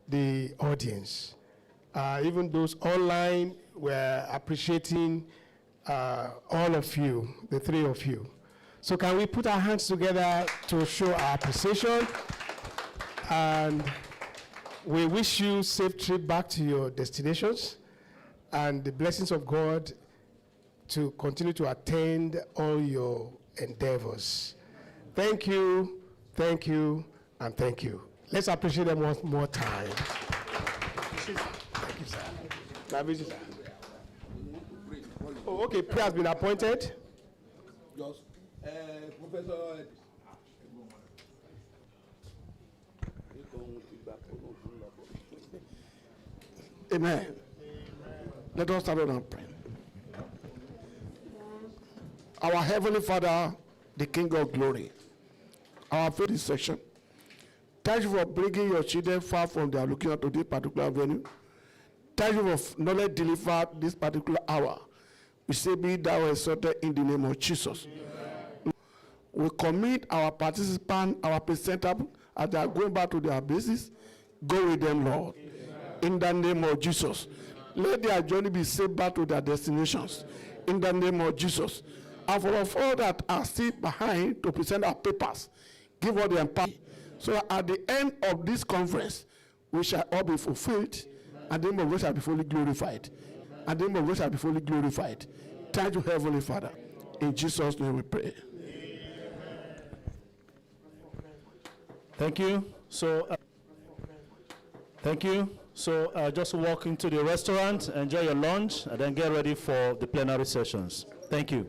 the audience. Even those online were appreciating all of you, the 3 of you. So can we put our hands together to show our appreciation? And we wish you safe trip back to your destinations and the blessings of God to continue to attend all your endeavors. Thank you, and thank you. Let's appreciate them one more time. Thank you, sir. Oh, okay, prayer has been appointed. Just, Professor. Amen. Let us start on our prayer. Our Heavenly Father, the King of Glory, our faith section, thank you for bringing your children far from their looking to this particular venue. Thank you for knowledge delivered this particular hour. We say, be thou exalted in the name of Jesus. Amen. We commit our participants, our presenter, as they are going back to their bases. Go with them, Lord. Amen. In the name of Jesus. Let their journey be safe back to their destinations. In the name of Jesus. And for all that are still behind to present our papers, give all the empowerment. So that at the end of this conference, we shall all be fulfilled, and the name of God shall be fully glorified. And the name of God shall be fully glorified. Thank you, Heavenly Father. In Jesus' name we pray. Thank you. Thank you. So just walk into the restaurant, enjoy your lunch, and then get ready for the plenary sessions. Thank you.